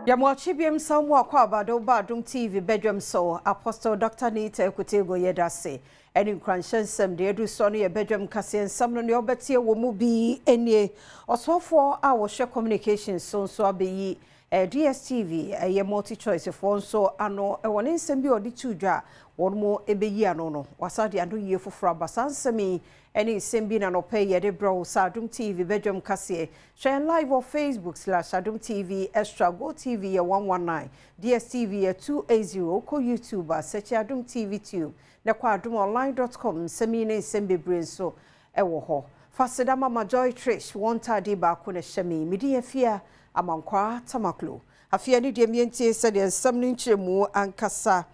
Yamwachibiem samwa kwa Badwam TV Badwam so Apostle Dr. Nita Ekutego yedase eni nkranshensem de edu so no ye Badwam kase nsam no ne obetie wo mu bi enie osofo a wo hwe communication so abeyi DStv ye multi choice for so ano e woni nsem bi odi tudwa won mo ebeyi ano no wasade ando ye foforo abasansemi eni nsem bi na no pay ye de bro Adom TV Badwam kase share live on Facebook/Adom TV Extra Go TV ye 119 DStv ye 280 ko YouTube search Adom TV tube na kwa adomonline.com semi ne nsem bebre so e wo ho faseda mama Joy Trish wontade ba ko na hyemi midi afia amankwa tamaklo afia ni de mientie se de nsam ni nkyeremu ankasa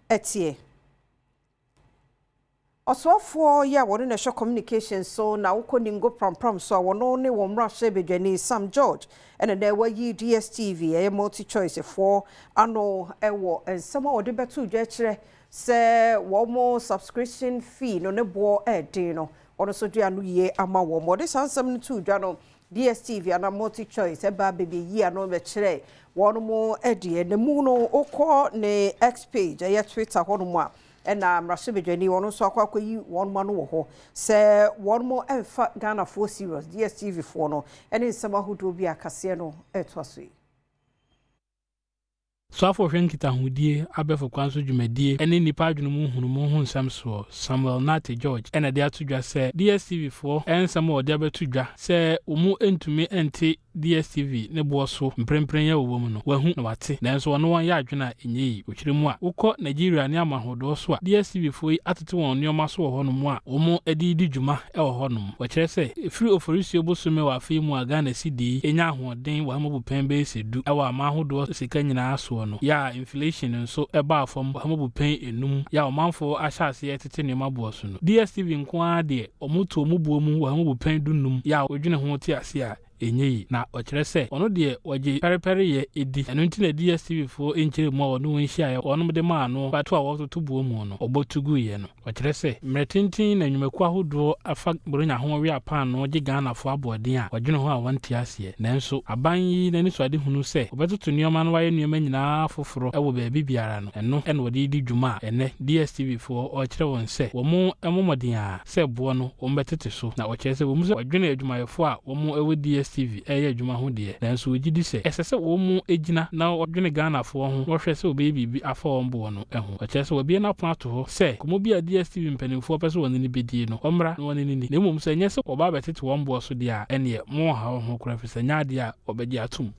etie osofo ya wonu na hwe communication so na ukoningo prom so wono ne wo mrahye bedwani Sam George ene na wayi DStv ye multi choice for ano ewo nsama ode betu dwa kire se wo mo subscription fee no ne bo ede no ono so dua no ye ama wo mo de sansam no tu dwa no DStv ana multi choice e ba bebe yi ano be kire wono mo ede ne mu no okọ ne X page ye Twitter hono mo a ena mrashibejani wono so akwakoyi won ma no wo ho se won mo emfa Ghana for serious DStv for no ene nsama hodo bi akase no etwaso so afọ hwenkita hodie abefo kwanso dwumadie ene nipa adwunu mu hunu mu hu nsam so Samuel Nate George ene de atudwa se DStv for ensam ode abetudwa se omu entumi ente DStv ne bo so mprempren ya wo mu no wahu na wate nanso wono won ya adwena enyi okiremu a ukọ Nigeria ne amahodo so a DStv for atete won nioma so ho no mu a omu edidi dwuma e wo ho no wakire se free oforisio bosume wa afi mu aga na sidi enya ahoden wa mabu pembe sedu e wa amahodo sika nyina so no ya inflation nso eba afom wa mabu pen enum ya omanfo ahyase yetete ne mabo so no DStv nko ade omuto omubuo mu wa mabu pen dunum ya odwene ho ti ase a enyi na okire se ono de oje perepere ye edi eno nti na DStv fo enkyere mu ono wonhia ye ono de ma ano bato a wototo buo mu no obotugu ye no okire se mretintin na nwumaku ahodo afa bronya ho wi apa no oje Ghana fo abodin a odwene ho a wanti ase nanso aban yi na ni so ade hunu se obetoto nioma no waye nioma nyina foforo ewo ba bibiara no eno ene wode di dwuma ene DStv fo okire won se wo mu emomodin a se bo no wo mbetete so na okire se wo mu se odwene adwumayefo a wo mu ewo DStv eye adwuma ho de nanso ogidi se esese wo mu egina na odwene Ghana fo ho wo hwese obebibi afa ombo no eho okire se obi na pon ato ho se komo bi a DStv mpanimfo pese won ni bedie no omra no won ni na mum se nyese oba betete wombo so de a ene mo ha ho kura fese nyaade a obedi atum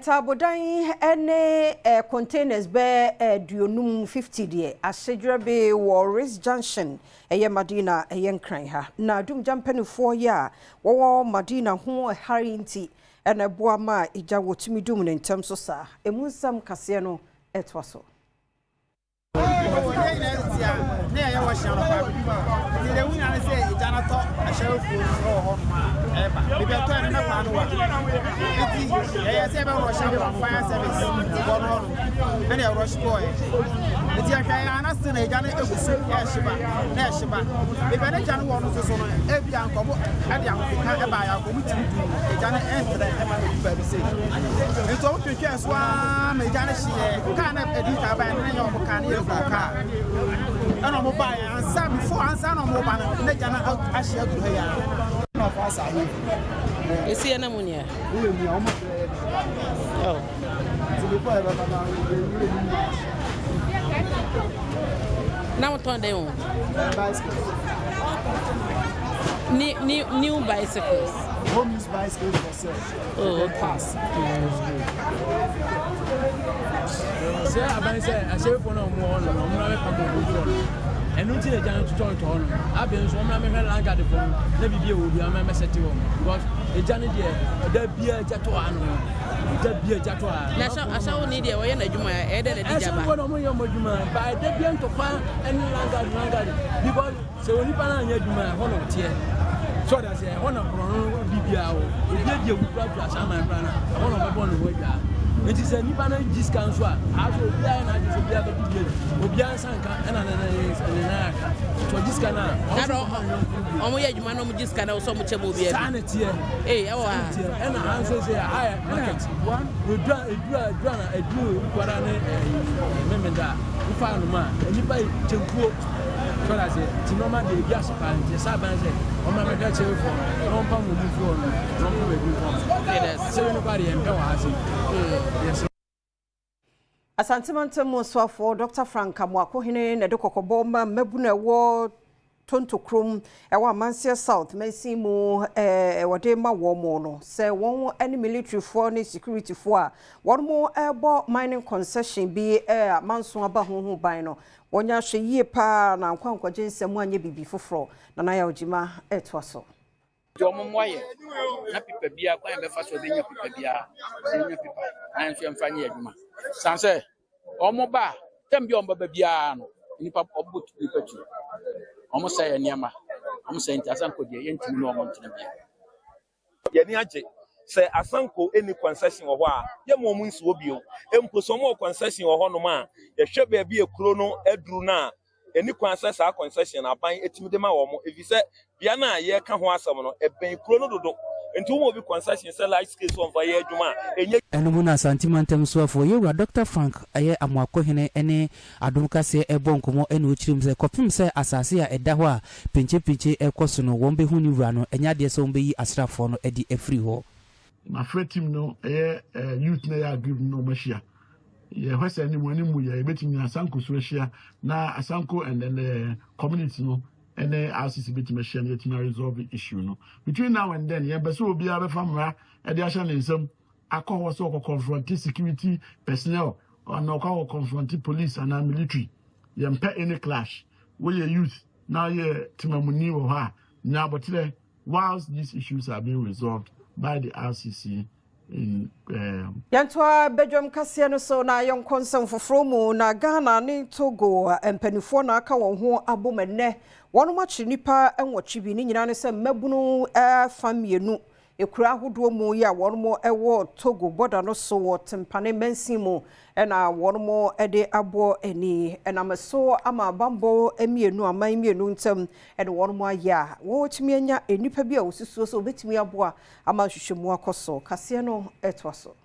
tabodan ene containers be duonum 50 de asejrebe Warris Junction eye Madina eye nkran ha na Adom jampanifo ya wo Madina ho harinti ene boama ija wotumi dum ne ntem so sa emunsam kase no etwaso ne ya wa shano ba ni le wina ne se ijana to ashawo fu ho eba bibi to ene na kwa no wa eti ya se ba ro shano fire service go no ene ya rush boy eti ya kai ana se na ijana egusu ya shiba bibi ne jana wo no so no ebi ankobo ade ankoka eba ya ko muti ijana entre eba ba bi se eti o twetwe so a me ijana hie ka na edita ba ne ya o ka ne ya ka ana mo ba ya ansa before ansa na mo ba na jana ahia guru ya na fa sa hi esi na munia ni o ma oh ti before e ba na mo ton de o new bicycles home use bicycles for sale oh pass se abanse asefo na mo no mo na me pa mo enu ti le jan tutu to no aben so mo na me hwe langa de fo na bibie wo bia me seti wo because e jan de da bia jato ano da bia jato a na asa wo ni de wo ye na dwuma e de de jaba asa wo no mo ye mo dwuma ba da bia to kwa en langa because se woni pa na anya dwuma ho no tie so that say ho na pro no bibia wo e bia wu pra sama pra na ho no be bo no wo dwa It is a Nipana discount. I will be an idea to be able to get Obian Sanka and Anaka. For this canal, only a man of this canal so much about sanity. Eh, our and I answer say, I market. One, we do what I remember that. We found a man, and you buy Tempo. So I said, to no man, the gas pan, the Saban said, oh, my God, so no pump will move on, no problem. So anybody and go, I see. Yes. Asante mo swafo Dr. Frank Amwako hene ne de kokobomba mabuna wo tonto krom e wa Mansia South mensi mu wode ma wo mo no se won any military for ni security for a won mo ebo mining concession bi manso aba hoho ban no wonya hwe yie pa na nkwankwaje nsem anye bibi foforo na na ya ogima eto so Jomo moye na pipa bia kwa be fa so be nya pipa bia nya pipa an so mfanye adwuma sanse omo ba tem bi omba bia no nipa obutu pipa tu omo say niama omo say ntasanko de yentimi no omo ntena bia ye ni age say asanko eni concession wo a ye mo mu nsi obi o emposo mo concession wo ho no ma ye hwe ba bia ekuro no aduru na eni concession a concession aban etimi de ma wo mo efise bia na ye ka ho asem no eben ekuro no dodo enti wo bi concession say life case on fa ye adwuma enye enu na santimantem so afo ye wura Dr. Frank aye amwako hene ene adom kase ebo nkomo ene ochirim se kopim se asase a eda ho a pinche ekoso no won be hu ni wura no enya de se won be yi asrafo no edi afri ho my friend team no youth na ya give no machia ye hwese ni mo ni mu ye betimi asanko so hia na asanko and then the community no and RCC betimi hia na betimi resolve the issue no between now and then ye be so obi a be famra e de ahia nsem akọ so confront security personnel or no confront police and military ye mpa any clash we youth now ye timamuni wo ha na botile whilst these issues are being resolved by the RCC in Yantwa Badwam kase no so na yon konsem foforo mu na Ghana ni Togo empanifo na aka won ho abomenne wonu machi nipa enwochi bi ni nyina ne se mabunu famienu ekura hodo mu ya wonu mo ewo Togo border no so wo tempane mensi mu ena wonu mo ede abo eni ena meso ama bambo emienu aman mienu ntem ene wonu mo aya wo timi anya enipa bi a osisuo so betimi abo ama hwehwemu akoso kase no etwaso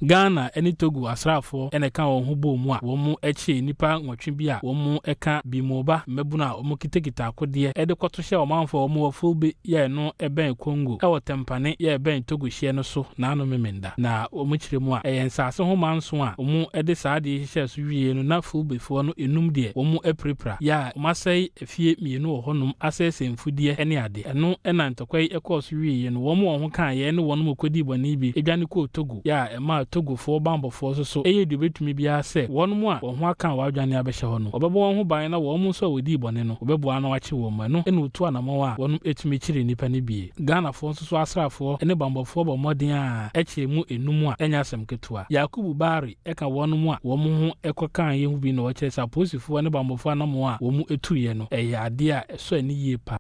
Ghana eni Togo asrafo ene ka won ho bo mu a won mu eche nipa nwotwe bi a won mu eka bi moba mebuna won mu kitekita akode ede kwoto hye omanfo won mu fulbe ye no eben Congo e wotempane ye eben Togo hye no so na anu memenda na won mu kire mu a ensase ho manso a won mu ede saade hye so wie no na fulbe fo no enum de won mu eprepra ya masai efie mienu wo honum asese mfudie ene ade eno ena ntokwai ekoso wie no won mu ho kan ye no won mu kodi boni bi edwane ko Togo ya ema Togo for bambo for so eye de betumi bia se won mu a won ho aka wadwane abehye ho no obebo won ho ban na won mu so wodi bone no obebo ana wache wo manu ene otu anamo a won etumi kire nipa ne bie Ghana for so asrafo ene bambo for bo modin a eche mu enum a enya asem ketua Yakubu Bari eka won mu a won ho ekokan ye hu bi no wache sa posifo ene bambo for anamo a won mu etuye no eye ade a eso ani ye pa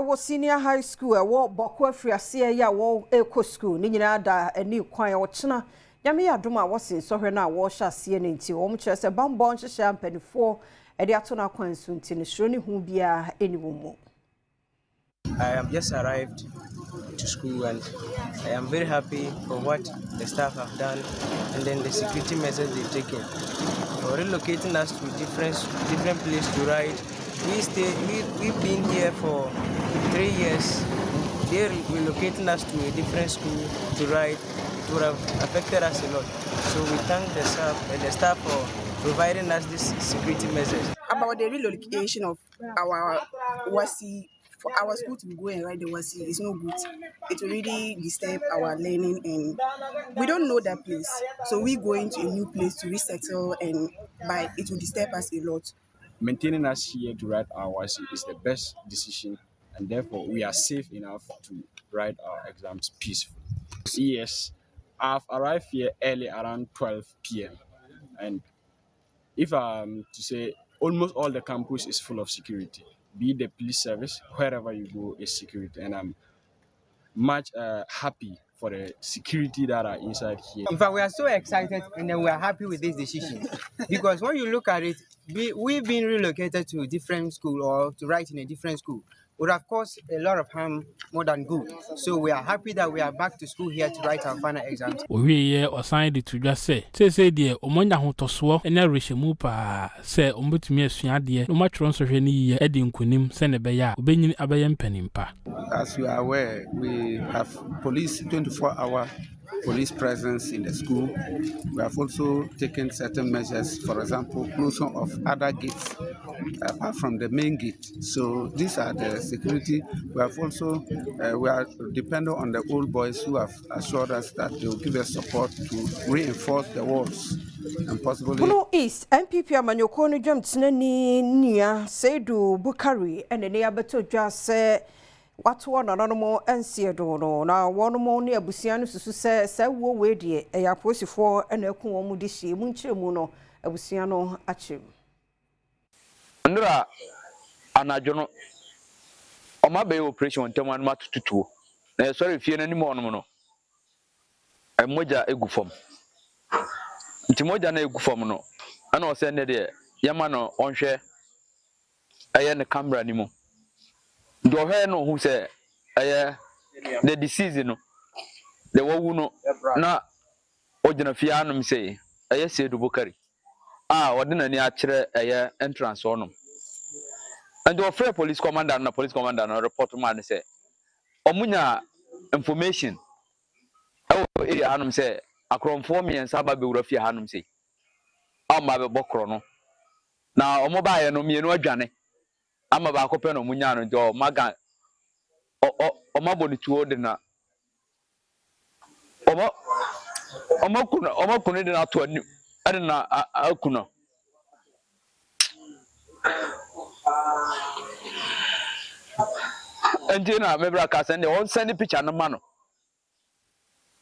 wo senior high school wo boko afriase ya wo eco school ni nyina da ani kwan wo chena nyame ya doma wo sin sohwe na wo hya se ne nti wo mkyere se bambo nhyehye ampanifo e de ato na kwan so nti ne hro ne hu bia eni wo mu I am just arrived to school and I am very happy for what the staff have done and then the security measures they've taken for relocating us to different place to ride. We've been here for 3 years. They're relocating us to a different school to ride. It would have affected us a lot. So we thank the staff for providing us these security measures. About the relocation of our WASI, for our school to go and ride the WASI is no good. It will really disturb our learning and we don't know that place. So we go into a new place to resettle and it will disturb us a lot. Maintaining us here to write our WASI is the best decision and therefore we are safe enough to write our exams peacefully. Yes, I've arrived here early around 12 p.m. and if I'm to say almost all the campus is full of security, be it the police service, wherever you go is security and I'm much happy for the security that are inside here. In fact, we are so excited and then we are happy with this decision because when you look at it, we've been relocated to a different school or to write in a different school would have caused a lot of harm more than good. So we are happy that we are back to school here to write our final exams. We or signed it to just say dear, Omonya Hotoso, and a Rishamupa, say, Ombutumi Suadia, no much runs of any Edding Kunim, Senebeya, Benin Abayam Penimpa. As you are aware, we have police 24-hour police presence in the school. We have also taken certain measures, for example, closing of other gates apart from the main gate. So these are the security. We have also we are dependent on the old boys who have assured us that they will give us support to reinforce the walls and possibly. Bono East MPP amanyoko no dwam tsenani nia Seidu Bukari ene ne abeto dwa se watu na nanomo ensiedo no na wonomo ne abusia no susu se wo wedie eya posifo ena eku wo mu de hie mu nkyeremu no abusia no akyem ndra anajo no oma be operation ntemu anu matututuo na sorry fie nani mo no emoja egufom ntimoja na egufom no ana o se ne de yama no onhwe eye ne camera ni mu do he no hu se the disease no the wawu no na ojina fie anum se Seidu Bukari wodina ni akire entrance onum and the free police commander no report man say omunya information area anum say akromfo miensa ba be wura fie hanum say amma be bokro no na omobaye no mienu adwane ama ba akopɛ no munya no jo maga omabonituo de na omakunu de na to ani ade na akunu Entina mebra ka send on send picture no ma no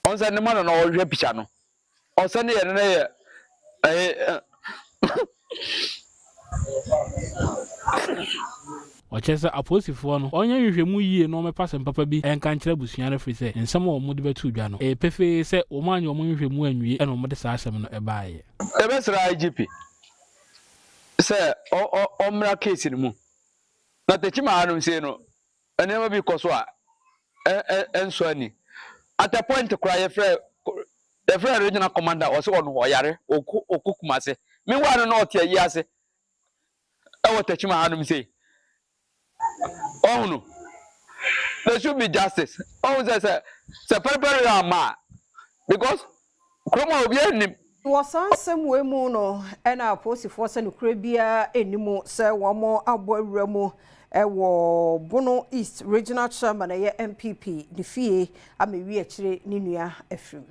on send ma no na o hwe picture no on send ye na ye Ochesa aposifo no onye nhwehwemu yie no mepasem papa bi enka nkyere busua no frise ensem o mu de betu dwa no pefe se o manye o nhwehwemu anwie eno mo de saa asem no ebaaye ebesra IGP se o mra case ni mu na techima anu se no enema bi koso a enso ani at a point cry ye frɛ regional commander o se wo no oyare okukumase me wa no ote ayi ase e wo techima anu se oh no, there should be justice. Oh, say prepare ma because come on, we any. Was some way mono and our posy force and Caribbean anymore, sir, one more abo remo. Ewo Bono East Regional Chairman MPP the fee we actually Ninia Efrim.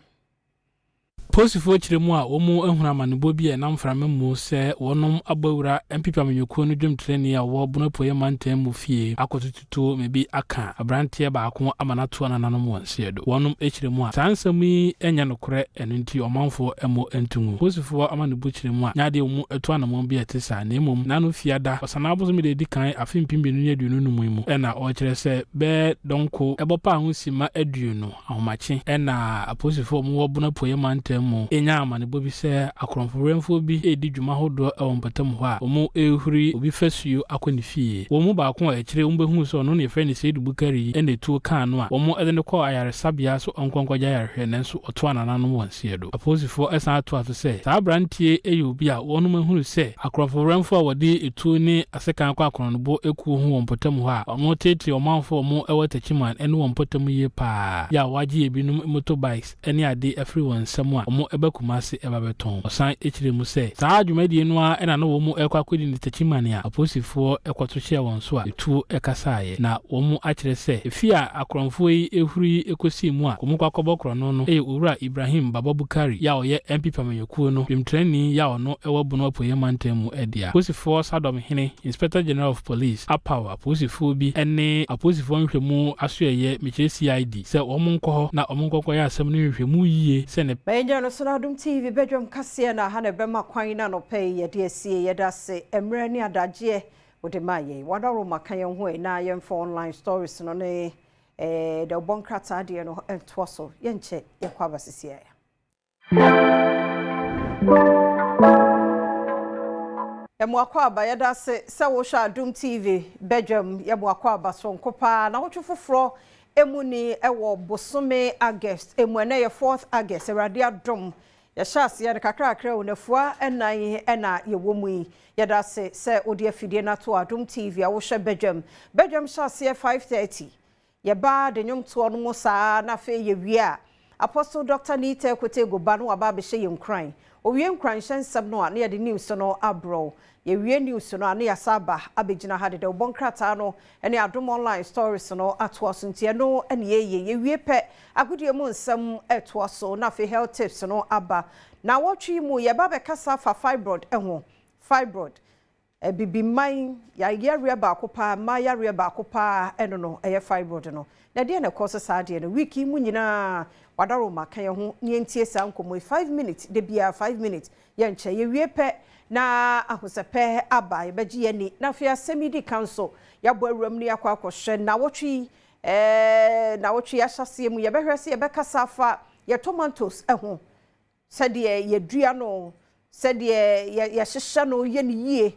Posifo chiremu a omo ehuna manebo bi e nam frame mu se wonom abawura MPP amanyoko no dwem treni a wo bono poye mantam mu fie akotututo mebi aka abrantie baako amanato ananom wonsiedo wonom echiremu a sansami enya nokore eno nti omanfo emo entumu posifo amanebo chiremu a nyade mu eto anamon bi etesa na emom nanu fiada osanabo mi de dikan afimpimbenu ne aduonu no mu ena o kire se be donko ebopa ahosima aduonu ahomache ena aposifo mu wo bono poye mantam mu enyama ne bobi se akromforemfo bi edi dwuma hodo ewompatam ho a omo ehuri obi fasuo akoni fie wo mu baako a ekire umbehu so no ne fe ne Seidu Bukari ene tuo kan no a omo ede ne ko ayare sabia so onkonkwaja yarehwe nenso oto anananom wansiedo aposifo esan ato ato se saa brantie eyobi a wonum ehuru se akromforemfo a wode etuo ne asekan kwa akronbo eku ho wompatam ho a omo tete omanfo omo ewatachiman ene wompatam ye pa ya waje ebinum motorbikes ene ade everyone samu a omo ebakumase ebabeton osan echiremu se saa adwumadie no a ena no wo mu ekwakodi ne tachimane a aposifo ekwoto hye won so a etu ekasaaye na wo mu akire se efia akromfo yi ehuri ekosi mu a omo kwakobokro no owura Ibrahim Baba Bukari ya oye MPP amanyekuo no bimtrani ya ono ewabu no apoye mantamu edia aposifo Sadom Hene Inspector General of Police apawa aposifo bi ene aposifo nhwemu asoye mekire CID se omo nko na omo nkokọ ya asem no nhwemu yie se ne Adom TV Badwam kase na ha na bema kwan na no pay ye DStv ye da se emre ni adaje wode maye wadaro makan ye ho na ye online stories no ne the bonkrata de no entwoso yenche yakwa basisia Yamwakwa aba yada se wo hwa Adom TV Badwam yamwakwa aba so nkopa na wotwe foforo emuni ewo bosome August emune ye 4th August erade adom ya shase ya kakrakra onafua enan ena yewomu yi yada se odi afidie na to Adom TV a wo hwe Badwam shase 5:30 ye ba de nyom to no musa na fe ye wi a Apostle Dr. Nita Ekwutego ba no aba be hye yenkran owie nkran hyensem no a na ye de news no abro ye wie news no a na ya saba abegina ha de bonkrata no ene Adom online stories no atwaso ntie no ene ye wie pe agudie mu nsem etwaso na fe health tips no aba na wotwi mu ye ba be kasa fa fibroid fibroid bibiman ya yare ba akopa ma yare ba akopa eno no eye fibroid no na de na cause sa de no wiki mu nyina wadaro maka ye ho nyentie sa nkomo 5 minutes de bia 5 minutes ye nche ye wie pe na ahosepe aba ye beji ye ni na fia semidi council ya bo awuram ni akwa akohwe na wotwi ya hyase mu ye behwese ye bekasa fa ye tomatoes ho sede ye dua no sede ye hyehye no ye ni yie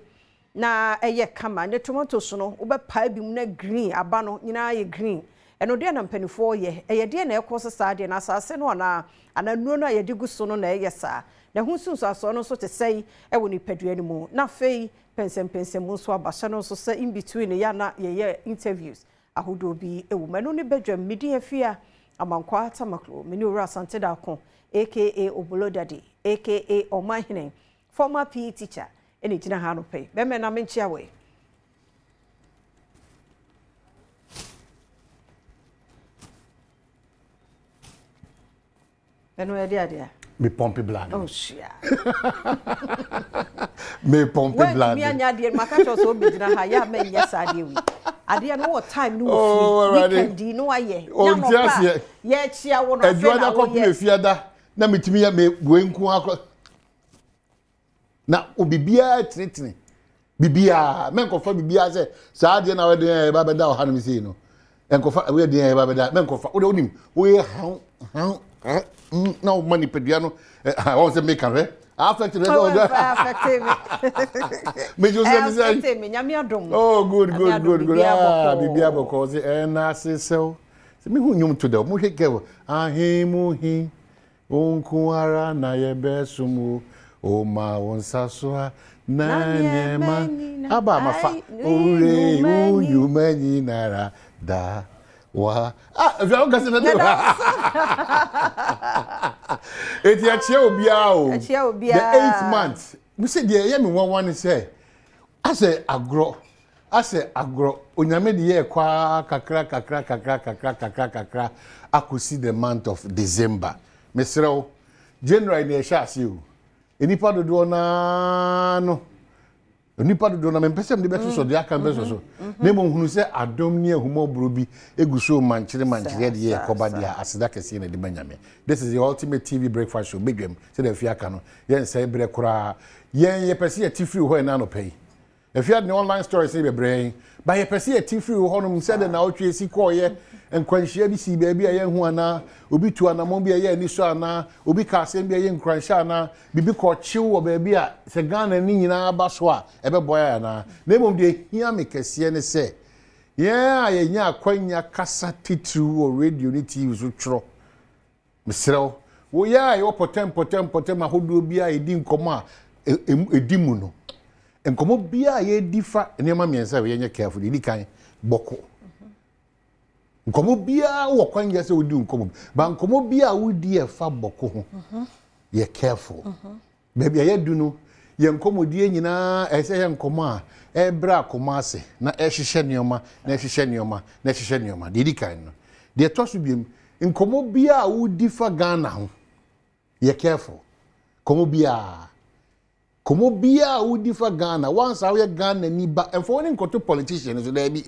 na eye kama ne tomatoes no wo be pa bi mu na green aba no nyina ye green eno de na mpanifo ye eye de na ekose sa de na asase no na ananuo no ye de guso no na eye sa na hunsunso aso no so te sei ewo ni padua ni mu na fei pensem mu so abasha no so se in between ya na ye interviews ahodo bi ewo manu ne Badwam midi afia amankwa tamaklo meni ora asante da ko aka Obolodadi aka Omahene former PE teacher eni gina ha no pe be me na menchia we Beno dia me pompe blood. Oh shit. Me pompe blood. Me anya de makacho so be gina ha ya me nyesa de wi. Ade no what time no fi weekend no aye. Oh tiase. Ye chia wo no fe na. Adwada kopi efiada na metimi ya me wenku akọ. Na obibia tritri. Bibia menkofa bibia se saa de na we de ba beda o ha no mi sei no. Enkofa we de ba beda menkofa wo de onim we han no money pediano I want to make a affected me oh good bibia because na se me hu nyum to the mo heke ahimu hi onkuara na ye besumu o ma wonsaso na nyema aba mafa ore unyumani nara da wa if you go say na eti achia obia o the 8th month we say there ye me one say ase agro onyame de ye kwa kakra akosi the month of December mesrew January na sha ase o enipa dodo na no onipa dodo na mempesem de beso so de aka beso so na mo hunu se adom ne ahumobro bi eguso manchire de ye koba de asida kese na de banyame. This is the ultimate TV breakfast show Badwam se de fiaka no yen se bre kura yen ye pese ye tifri ho na no pay if you had the online stories say be brain by ye pese ye tifri ho no se de na otwe si ko ye enkwanhia bi si baabi a ye hu ana obi tu anamon bi ye ni so ana obi ka asem bi ye nkwanhia ana bibi ko chiw wo baabi a se Ghana ni nyina ba so a ebe boya na mom de hia me kese ne se ye nya akwanya kasa titru wo radio ni TV so twro mesrew wo ya yo potem ahodo bi a edi nkomo a edimu no nkomo bi a ye difa nema miensa we nya careful di kan boko nkomo bia wo kwanya se wodi nkomo ba nkomo bia wodi e fa boko ho ye careful baby ye du no ye nkomo die nyina e se ye nkomo a e bra akoma ase na e hihye nioma di kan no de tosu biem nkomo bia wodi fa Ghana ho ye careful komo bia wodi fa Ghana once awe Ghana ni ba enfo ni nkoto politician so da bi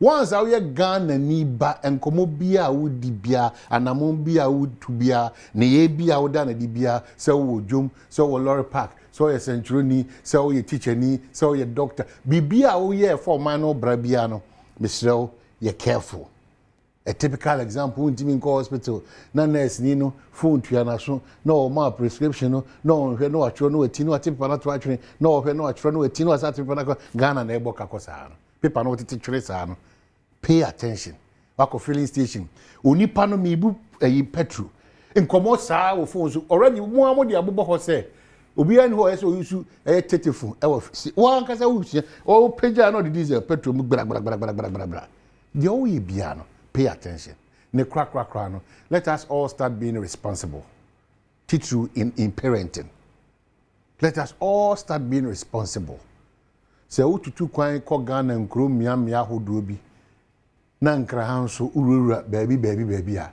once awe Ghana ni ba enkomo bia wodi bia anamon bia wutu bia ne ye bia woda na di bia se wo dwom se wo lorry park so ye centroni se wo ye teacher ni se wo ye doctor bibia wo ye for man no bra bia no misrew ye careful a typical example ntimi nko hospital na nurse ni no phone tua na so na o ma prescription no hwe no atwo no ati no ati paper na to atwene no hwe no atwo no ati no asati paper na Ghana na ebo kakosa no paper no tete twere sa no pay attention wako filling station onipa no mibu petrol nkomo saa wo phone so already mo amode abobo ho se obi ani ho eso yusu telephone wa nkasa wusia o page no the diesel petrol mu gbara the owe bia no pay attention ne crack no let us all start being responsible teacher in parenting let us all start being responsible se ututu kwan ko Ghana nkro mia hodo bi na nkra hanso urura baby a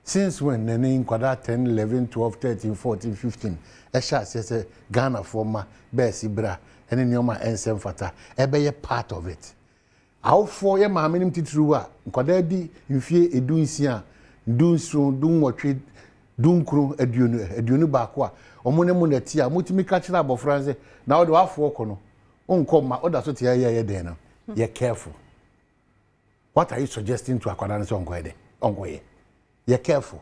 since when nene nkwada 10 11 12 13 14 15 esha se Ghana forma besi bra ene nyoma ensem fata ebe part of it how for ye ma menim titru a nkwada di mfie edunsia dunso dunwotwe dunkru aduonu ba ko a omone mu na ti a mutimi ka kira abofranse na ode wafo ko no onkoma oda so tie ye den no ye careful. What are you suggesting to akwada nso onkoye ye careful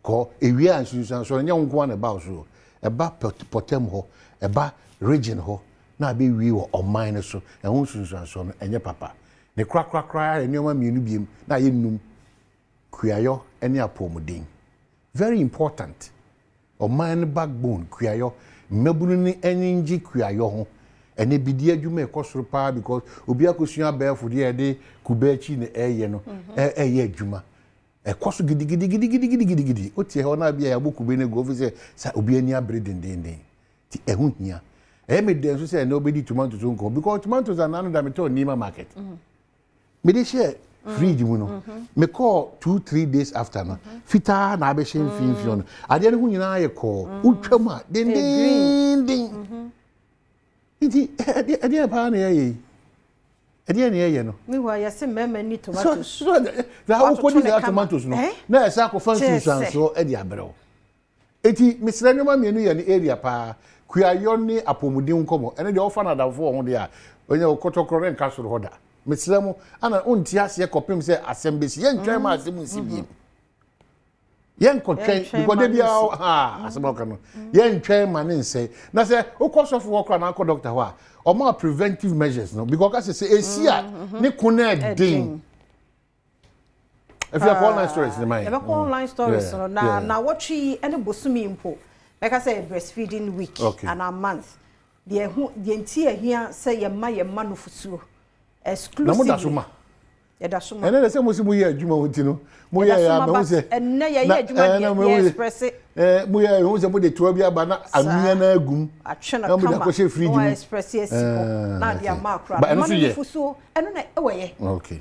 ko ewi ansusan so nya nko na ba so eba potem ho eba region ho na be wi wo omine so ehun sunsun so no enye papa ne krakrakra enioma mienu biem na ye num kuayo ene apomuden very important omine backbone kuayo mabunu ni enyinji kuayo ho ene bidi adwuma ekosoro pa because obi akosua abefo de ede kubachi ne eye no eye adwuma ekoso gidi otie ho na bia ya bokube ne go ofise sa obi ani abre dendenden ti ehun hia me den so say na obedi tomatoes nko because tomatoes are nanu da me to nima market me dey share fridge mu no me call 2-3 days after no fita na be shen finfio no ade ne hu nyina ye call utwam a dendenden iti ade pa na ye ade na ye no me wa ya se mema ni tomatoes so da how ko di tomatoes no na esa ko fancy so ade abrɛw eti misra nyoma mienu ye ni area pa kuayo ni apomuden nkomo ene de ofa na davo ho de a onye okotokoro nka soro hoda misra mu ana onti ase kopem se asembesi ye ntwan ma asem nsi bi ye nkotwen because de bia asem no ye ntwan ma ne nse na se okosofo wo kra na ko doctor ho a o ma preventive measures no because say esi a ne kuna den if you have online stories in mind online stories no na watchi ene bosumi mpo like I say breastfeeding week and a month the ntia here say ye ma no fusuo exclusively ya da suma ene se mo si mo ye adwuma wonti no mo ye ya ma se ene ye adwuma ye express mo ye ho se mo de to bia ba na amia na agum na mo de ko she fridge mo express yes na dia ma kra ma no fusuo eno na ewe okay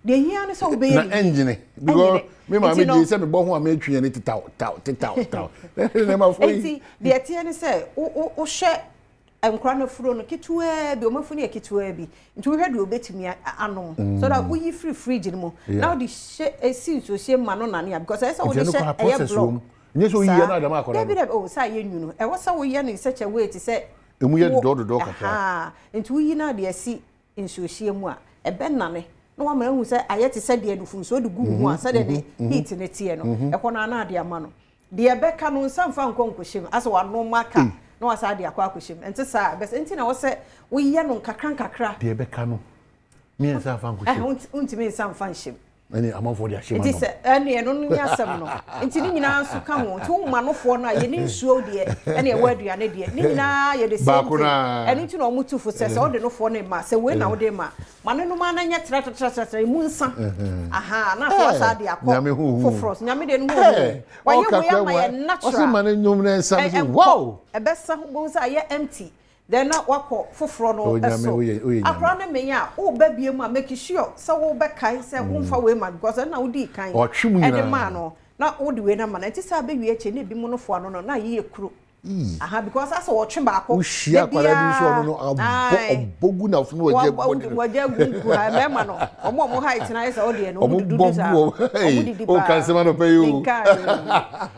de hia ne so be na engine because me ma me dey se me bo ho am atwian ne titaw ne ma fo yi de tie ne se o she enkra na furo no ketua bi o mafuni e ketua bi nti we hwede obetumi anom so that we free fridge no now the esi so she ma no na ne because I say we dey share block nye so yi na adam akora no o say ye nwunu e wasa wo ye no such a way to say emu ye do kata nti we yi na de esi nsuohie mu a e be nane no wa mara hu say aye te say de adufu so de gu hu a say de heat ne tie no e kono na de ama no de e be ka no nsamfa nkonkohim asa wa no maka no wasa de akwa akohim enti sa bes enti na wo say we ye no kakra de e be ka no me nsamfa nkohim untimi nsamfa nhim ani amanfo de ahye enti se ene no nya asem no enti ni nyina nso ka ho nti wo manofo no a ye ni nsuo de ene e waduane de ni nyina ye de same ene nti no mutufo se se wo de no fo no ma se we na wo de ma mane no ma na nya tratra mu nsa na so sa de akọ fofros nyame de no ho wa ye wo ya ma ye natural o se mane nyum na nsa wow e be sa bo nsa ye empty then na wako foforo no eso akra na menya o ba biem a make sure so wo be kai se wo mfa we ma because na wo di kan o twum nyina ma no na wo de we na ma na ti sa be wie eche na bi mu no fo ano no na ye kuro aha because as wo twe ba ko ushia kwara bi so no abogu na funu waje body waje gunku ha mema no omo height na isa odi no dudu za o kan se ma no pay you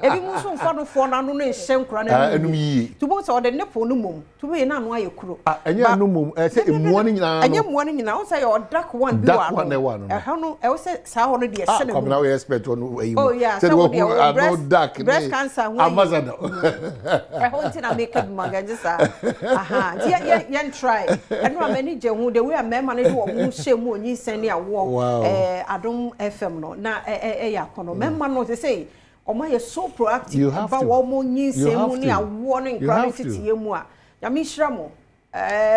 ebi mu so mfa no fo na no ehye nkura na enum yi tubo so ode nepo no mom tubo ye na no ayekuro enye anu mom se emuo ni nyina enye muo ni nyina o say your dark one bi wa no eh no e o say sa ho no de ehye no come now we expect on eyi oh yeah so we breast cancer ambassador I want to make a magazine. Aha, yen try. And no many who the way a man do who shame when you send a walk Adom FM no na yakono. Men no to say or my so proactive about what more you say money a warning gravity yemu a. Yami shramo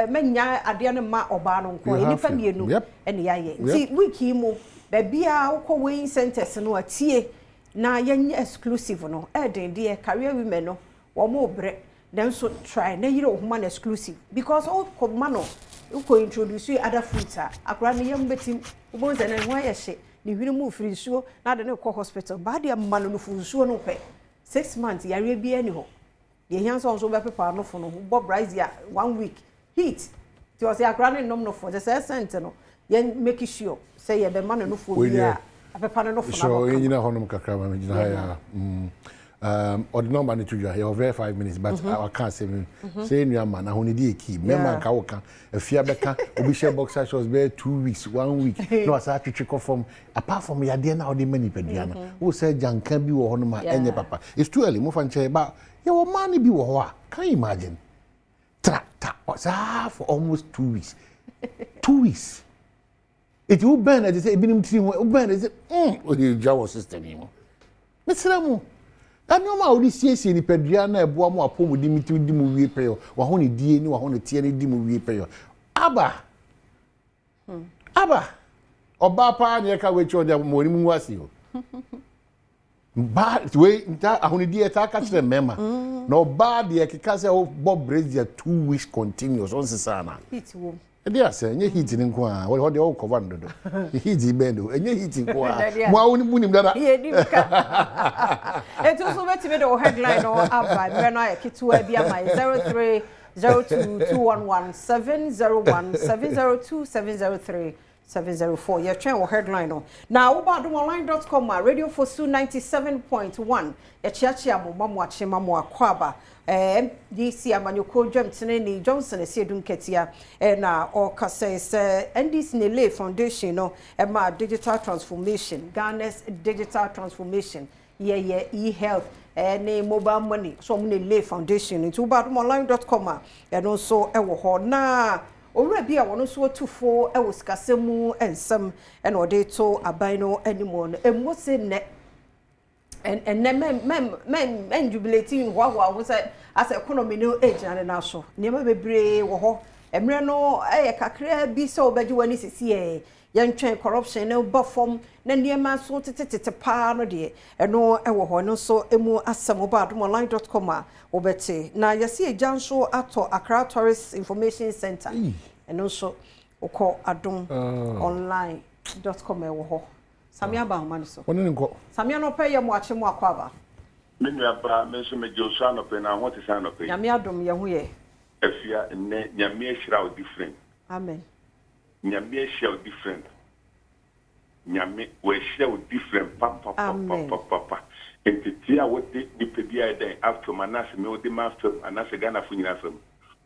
menya ade na ma oba no nko enipa mienu ene yaye. Nti wiki mu baby a ukọ weighing centers no atie na yen exclusive no den de career women no womo bre then so try na yire ohuma na exclusive because all komano uko introduce other fruits akura ne yam betim ubonze na nwa yehye ne hwiri mu firi suo na de ne ko hospital ba de amano no fu suo no pe 6 months yare bi ani ho de hyanso so be pepa no fo no bob rise ya 1 week heat ti o se akura ne nom no fo the cent no yen make sure say ye be mano no fo bia apepa no fo na so yina honum kakra ma gina ha or the number need to you very 5 minutes but I can't say say new man na honidi eki member ka woka afia beka obi share boxer shorts be 2 weeks 1 week no asa twetwe from apart from ya de na odi mani pedua na wo say janka bi wo hono ma enye papa it's too early mo fan che ba ya wo man bi wo ho a can you imagine ta for almost 2 weeks 2 weeks it will burn as say binim tiri wo burn as o the jaw system mo mesramu anoma odi siesie ni pedua na eboa mo apomu di miti di mu wie peyo wa ho ne die ni wa ho ne tie ni di mu wie peyo aba oba pa na ka we cho dia mo ni mu wasi o ba we nta ahoni die ta ka kire mema na oba de keka se o bob brazier 2 weeks continuous on sesana hit wo dia se enye hit ni nko a wo de o cover ndo hit bendo enye hit nko a mo awuni munim dada ye dim ka etu so beti me do headline or aba me no ya kitu e bia my 030211701702703703 your train or headline no now badomonline.com radio for su 97.1 ya chiachia mo achema mo akwaba DC amanyoko dwamtene ni Johnson esiedum ketia na oka say NDC Nele Foundation no ma digital transformation Ghana's digital transformation e-health ne mobile money so mo Nele Foundation into badomonline.com and also ewo ho na owura bi a wono so tufo ewo sikasemu ensem and ode to aban no anymore no emose ne and men jubilating what was as economy no age and na so niam bebre wo ho emre no kakra bi so obaji wani sisi yentwen corruption no bofom na niam so tetete pa no de eno wo ho no so emu asem badomonline.com obete na yesi ejanso ato Accra Tourist Information Center eno so okọ adom online.com wo ho Samia ba man so. Woni nko. Samia no pay mo ache mo akwaba. Me nua ba me so me Joshua no pay na what is no pay. Nyame adom ye ho ye. Afia ne nyame ehira different. Amen. Nyame ehira different. Nyame we share different papa. Entity a what the PBI then after manase me odi master anase Ghana fu nyina fam.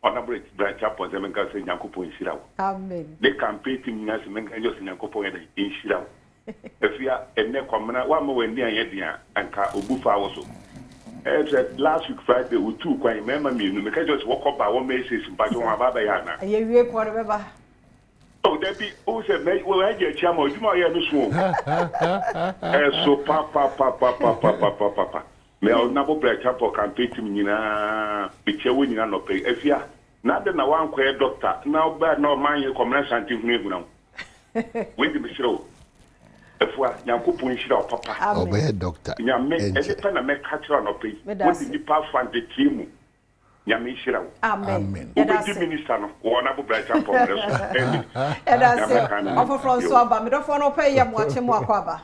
Honorable branch up on them can say Yankopon Shira. Amen. They campaign to me as men can just Yankopon in Shira. If you are a neck commoner, one more near Yedia and Ka Obufa also. Last week Friday, we two quite remember me, you can just walk up by one basis, but you are Babayana. You reap whatever. Oh, that be also made well, I get Chamo, you might have a so papa. May I never break up or campaign to me, which you will not pay. If you are not then a one queer doctor, now bad no mind your commerce until now. Wait to be sure. If we are Yankopon Shira papa. Obey doctor. Nyame every time I make catch on pay. What did the pass fund the team? Nyame Shira. Amen. The minister no one abu bright up on us. And that's it. Offer from Swaba, me don't want to pay you watch mo akwaba.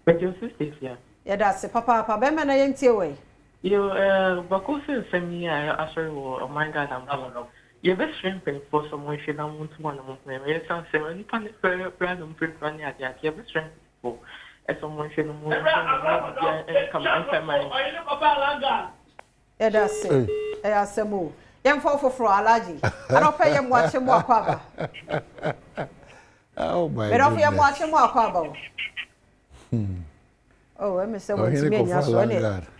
But your sister, yeah. Yeah, that's it. Papa, be me na yenti we. You, because same year, I saw you, my God, I'm your best friend for someone if you don't want to one of them. Yes, I'm saying, you can't random print on your best friend for someone if you don't want to come and my. That's it. That's a move. Young for allergy. I don't pay him watching more cover. Oh, my God. But don't you watching more cover? Oh, I'm saying, what's me?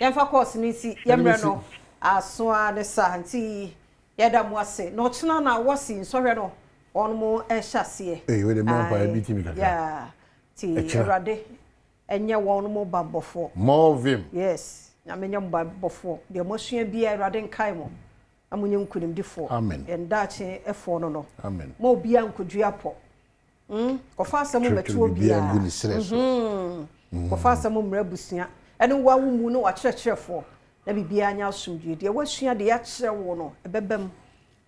Young for course, Nisi, Yamrano, as soon as Santi. Yada mwase no china na wasi nsɔhwɛ no on mo chassis we the man by beat me yeah ti erade enye won mo babofo more vim yes na menye mo babofo de mo sua bia erade nkai mo amunye nkunim difo amen en dache efo no amen mo bia nkodua po kofa asɛm metuo bia kofa asɛm mmra busua ene wa wumu no wa kyerɛkyerɛfo na bibia anya asumdue de wasua de ya kyerɛ wo no ebebam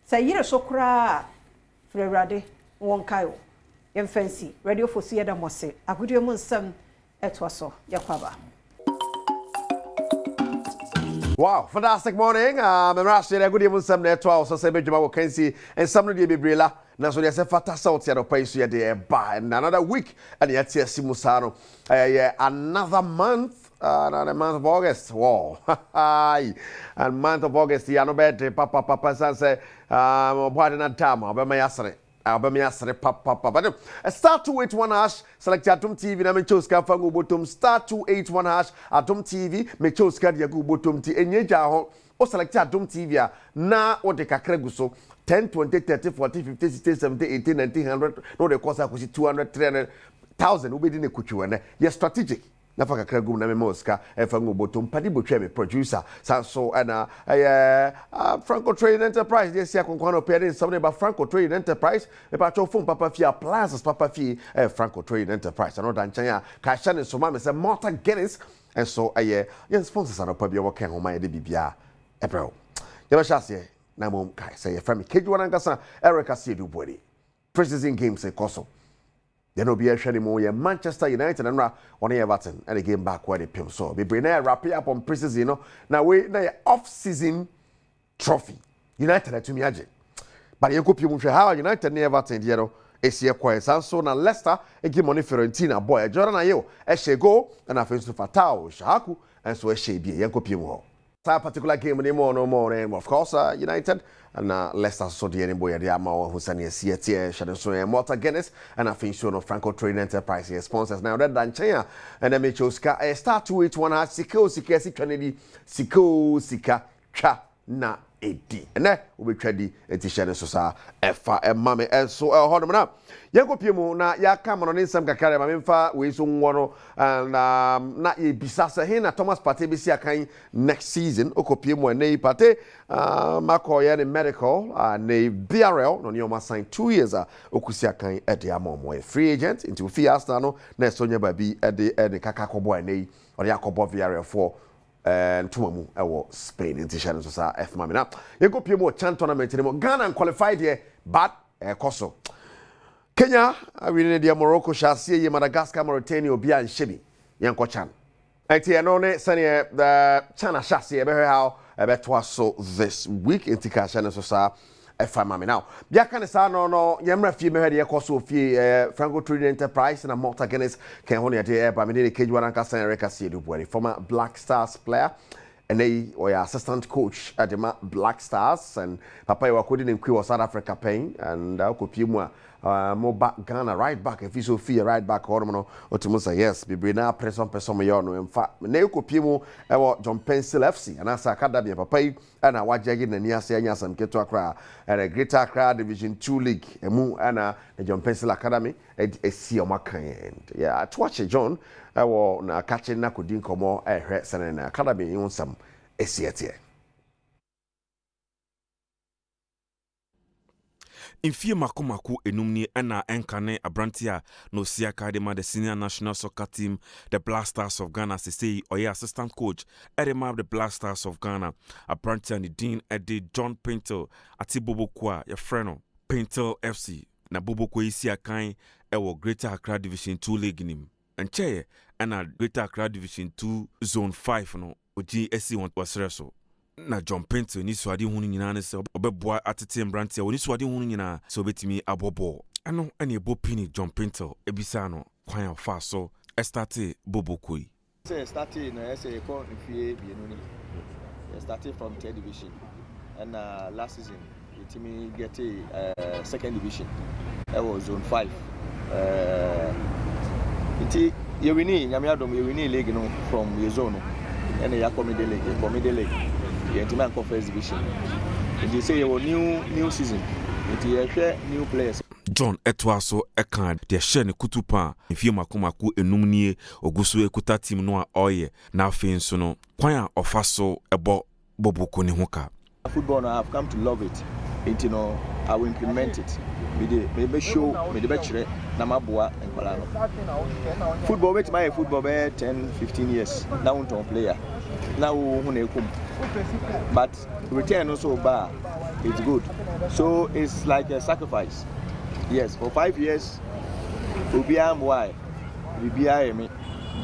sɛ yire so kra frɛwrade won kayo yem fancy radio for see da mose agodue mu nsɛm ɛto so yakwaba. Wow, fantastic morning. I'm Rashid. Good evening, some net 12. So, say, Benjamin Kensi, and some of the Bibrilla. Now, so there's a fantastic out here to pay so you're by another week, and yet, yes, Simusano. Another month. Another month of August. Wow. And month of August, yeah, no better. Papa, son say, what in that time? I'll be my yesterday. Papa. But star 281 hash, select Adom TV, na me chose ka fangu bottom star 281 hash, Adom TV, me chose ka dia gu bottom ti enye ja ho, o select Adom TV a na o de kakra gu so 10, 20, 30, 40, 50, 60, 70, 80, 90, 100, no de kosa ko 200, 300,000 ubedi ne kuchu ene. Ye strategic. Na fa kakra gum na me moska e fa ngobotom padi botwa me producer sanso na Franco Trading Enterprise dey see akonkwan opere something about Franco Trading Enterprise e pa cho phone papa fi appliances papa fi Franco Trading Enterprise no dan chan ya ka sha ne so ma me say Malta Guinness and so yes sponsors are pa bia wo kan ho ma de bibia e bro ye ba sha se na mom kai say from me keju wan nkasa Erica see du body precision games e koso. Then will be a shady more Manchester United and on Everton and a game back where they pim so. We bring a wrap up on preseason, you know. Now we now off-season trophy. United to me aje. But you could be how United near Everton, you know. Asia quiet so now Leicester a game on Fiorentina boy. Jordan Ayew a she go and a face to Fatao Shahaku and so a she be a copium. That particular game no more and of course United and Leicester so the boy the ama who send a shadow so Malta Guinness and a fin show of Franco Trading Enterprise sponsors now that dan China and then me chose a star 281 has sika cha na edi and then we be ready enti share so sa efa mame and so hodom na yanko piemu na ya kama no nsam kakare ma memfa we so nwo no na ye bisasa he na Thomas Partey be si akan next season okopiemu na Partey makoye ne medical na BRL no nyoma sign 2 years okusi akan e de amomo free agent into fee Arsenal no na so nya ba bi e de kakakobo na ori akobo BRL for Tumamu ewo Spain in Tishan so sa F mamina. Yeko piemo chan tournament ni mo Ghana qualified here but koso. Kenya awini dia Morocco shasie ye Madagascar Mauritania obi an shebi yanko chan. Enti eno ne sane the China shasie be how be to so this week in Tikasha so sa F mami now. Biaka ne sa no yemra fie me hede koso fie Franco Trading Enterprise na Malta Guinness can hone ade ba me ne keju anka san Erica Siedu Bwari former Black Stars player and they were assistant coach at the Black Stars and papa you were in South Africa paying and kopiemu more back Ghana right back if you so feel right back or no otimusa yes be na person yo no in fact na kopiemu e wo John Pencil FC and as academy papa yi na wajegi na ni ase anya sam keto akra and Greater Accra Division 2 League emu na John Pencil Academy e si o makan yeah to watch John wo na catching na kodin komo ehwe sene na academy yin sam esietie Infie makomako enumni ena enkane abrantia no siaka de the senior national soccer team the Black Stars of Ghana say oya assistant coach edema the Black Stars of Ghana abrantia ni Dean Eddie John Pintel ati Bobokwa ya freno Pintel FC na Bobokwa isi akan ewo Greater Accra Division 2 League nim encheye ena Greater Accra Division 2 Zone 5 no oji esi wasere so na John Pinto ni suade hu nyina ne se obeboa atete mbrante oni suade hu nyina se obetimi abobo ano ene ebo pini John Pinto ebisa no kwan afa so estarte bobokoi say started na say ko nfie bienu ni started from 3rd division and last season the team get a 2nd division that was zone 5 iti you win nyame adom you win league no from your zone and ya comedy league the team and first division they say you new season iti you share new players. John Etwaso ekan de hye ne kutupa mfie makomako enumnie oguso ekuta team no a oye na afi nso no kwan a ofaso ebo boboko ne hoka. Football now I've come to love it. You know, I will implement it. Maybe show me the better na maboa enkwala no. Football with my football be 10-15 years. Now on player. Now who na ekum. But return also bar it's good. So it's like a sacrifice. Yes, for 5 years we am why we be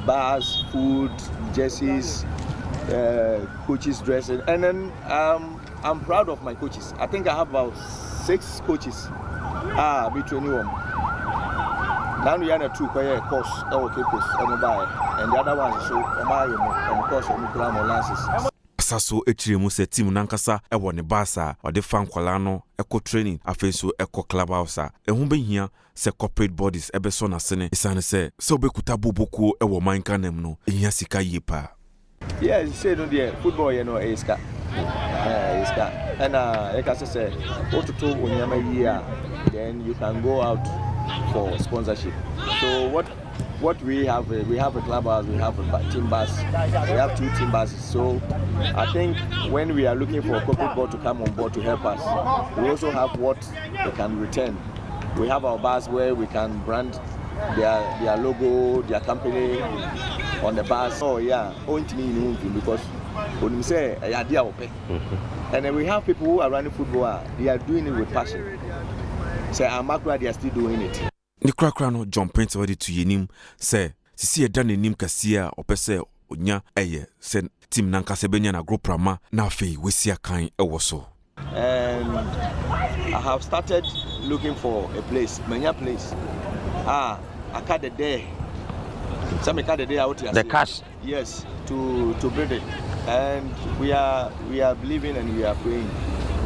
bars, food, jerseys, coaches dressing, and then I'm proud of my coaches. I think I have about 6 coaches. Between them. Now we are 2 course, and the other one so on course on lances. Saso etiremu se team nankasa ewo ne basa ode fan kwala no eko training afenso eko clubhouse ehun behia se corporate bodies ebeso na sene isane se obekuta boboko ewo mankanem no ehia sika yepa. Yeah, you say no there football you know iska. Iska. And like I say otuto onyama year then you can go out for sponsorship. So what we have a clubhouse, we have a team bus, we have 2 team buses. So I think when we are looking for a corporate board to come on board to help us, we also have what they can return. We have our bus where we can brand their logo, their company on the bus. Oh yeah, because when we say and then we have people who are running football, they are doing it with passion. So they are still doing it. Ni krakra no John Pinto wadi to yenim se sisi eda nenim kasia opese onya eye se team nankase benya na group rama na afei wesi akan ewo so. And I have started looking for a place, many place. I cut the day. Some cut the day out here. The cash. Yes, to build it. And we are believing and we are praying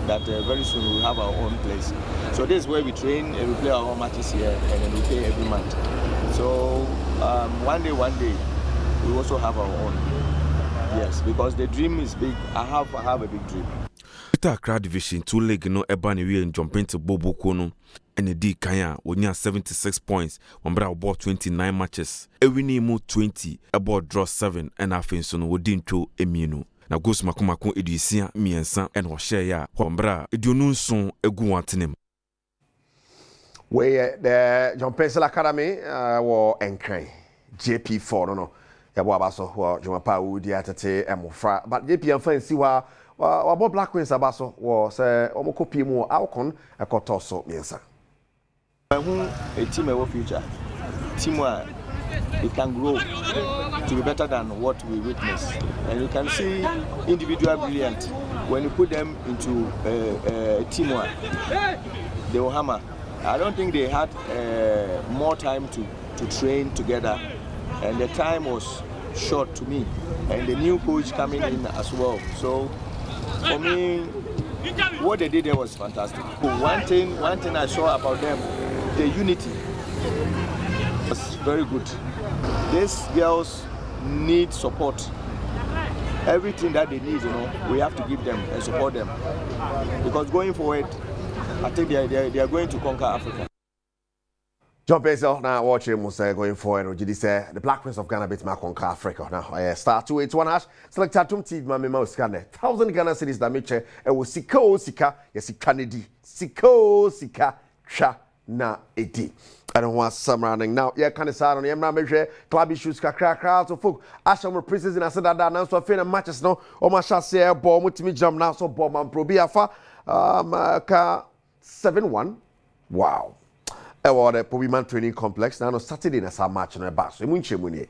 that very soon we'll have our own place. So this is where we train and we play our own matches here and then we pay every month. So one day we also have our own. Yes, because the dream is big. I have a big dream. Accra division 2 league no eba ne we John Pinto boboko no ene di kan a 76 points wambra about 29 matches ewini mu 20 about draw 7 and afenso no wodi ntwo emienu na goals makomako eduisia miensa en wo share ya wambra eduonu nson egu wantenem we the John Pinto Academy wo enkran JP4 no yabo abaso wo Jumapa wudi atete emofra but JP amfansi wa wabo Black Queens abaso wo se omokopie mu Alcon ekotoso miensa a team of future team where it can grow to be better than what we witness, and you can see individual brilliant when you put them into a team where they will hammer. I don't think they had more time to train together, and the time was short to me, and the new coach coming in as well. So for me, what they did there was fantastic. One thing I saw about them, the unity was very good. These girls need support. Everything that they need, we have to give them and support them. Because going forward, I think they are going to conquer Africa. John Pinto now watching Musa going forward. Ojidi say the Black Prince of Ghana bit my conquer Africa. Now star 281 # select Adom TV my memo scan 1,000 Ghana cedis that make it was sika yes Kennedy sika cha na edi. I don't want some running now. Yeah, kind of sad on the Emma measure club issues kakra so folk Asham princess in I said that now so fin matches no o ma sha say ball mutimi jam now so ball man probi afa ka 7-1. Wow. The Pobiman Training Complex now on Saturday na sa match no ba so mu nchemu ni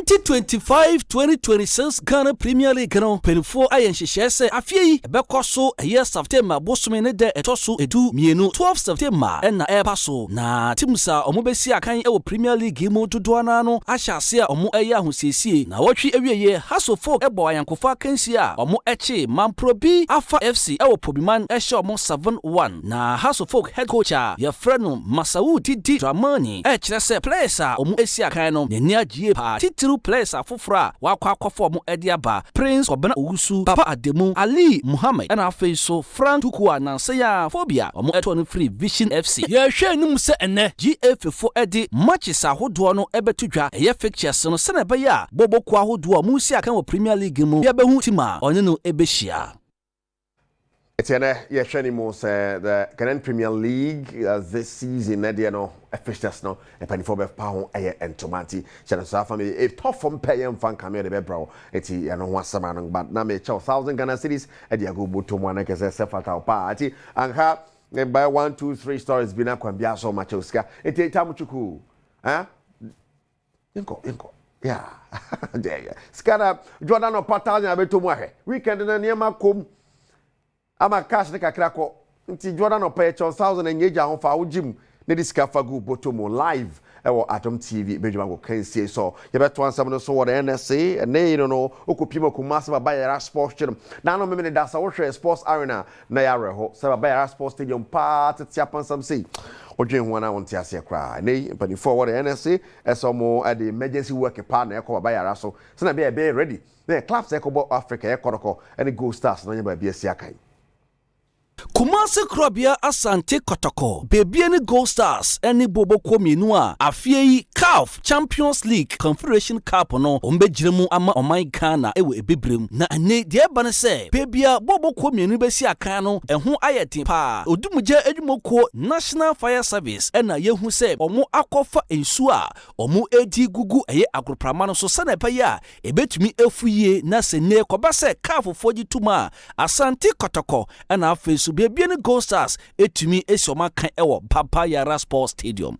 2025-2026 Ghana Premier League no penfo ayen hyehyese afie ebekọ so eye September bosome ne de etoso edu mienu 12 September na eba so na timsa omobesi akan ewo Premier League mu dodo na no ahyase a omo eye ahosiesie na wotwe awieye Haso Folk ebo ayankofa kansi a omo eche Mamprobi Afa FC ewo Pobiman ehye omo 7-1 na Haso Folk head coach a ye freno Masawu Didi Dramani kire se players a omo esi akan no ne agie pa titiru players afofra wakwa akofo omo ediaba Prince Obana Owusu Papa Ademu Ali Muhammad and afeiso Frank Tukua Nansaya Phobia omo eto no free Vision FC ye hwe num se ene GF4 edi matches ahodo no ebetudwa eye fixtures no se na be ya boboko ahodo mu si akan wo Premier League mu ye behu tima onye no ebehia. It's an the Ghanaian Premier League this season. No officials no a penny for pound and tomati. Channel family a tough from pay and fan camera the bebro. It's one summer but now me 1,000 Ghana cities and you go to one like a fatal party and have by 1, 2, 3 stories been up and be so much Oscar. It take time to cool. Huh? Inko. Yeah. There. Scanner Jordan of Patalia beto mwahe. Weekend na niema kom. Ama cash ne kakra ko. Nti Jordan of pay 1,000 and yeja ho fa ujim ne disika fagu botomo live ewo Adom TV bejuma go kansie so ye beto ansam no so wo the NSA and ne you know okopimo kumasa ba bayara sports chim na no me da sa wo hwe sports arena na ya reho sa ba bayara sports stadium pa tetiapan sam say odwen ho na wonte ase kra ne pani for wo the NSA esomo at the emergency work pa na ekọ ba bayara so na be ready na clubs ekọ Africa ekọ and go stars na nya ba bia si akai Kumasi Krobia Asante Kotoko Bebiani Gold Stars Eni Bobo Kominua Afie CAF Champions League Confederation Cup no Ombejiremu ama Omai Ghana ewe ebibrem na ene de bane se Bebia Bobo Kominu besi akan no eho ayete pa odumuja edwumoko National Fire Service ena yehu se omo akofa ensu a omo edi gugu eye agroprama no so sana pa ya ebetumi efuye na se ne koba se CAF foji tuma Asante Kotoko ena afi so Bebiani Gold Stars etumi esioma kan ewo Papa Yara Sports Stadium.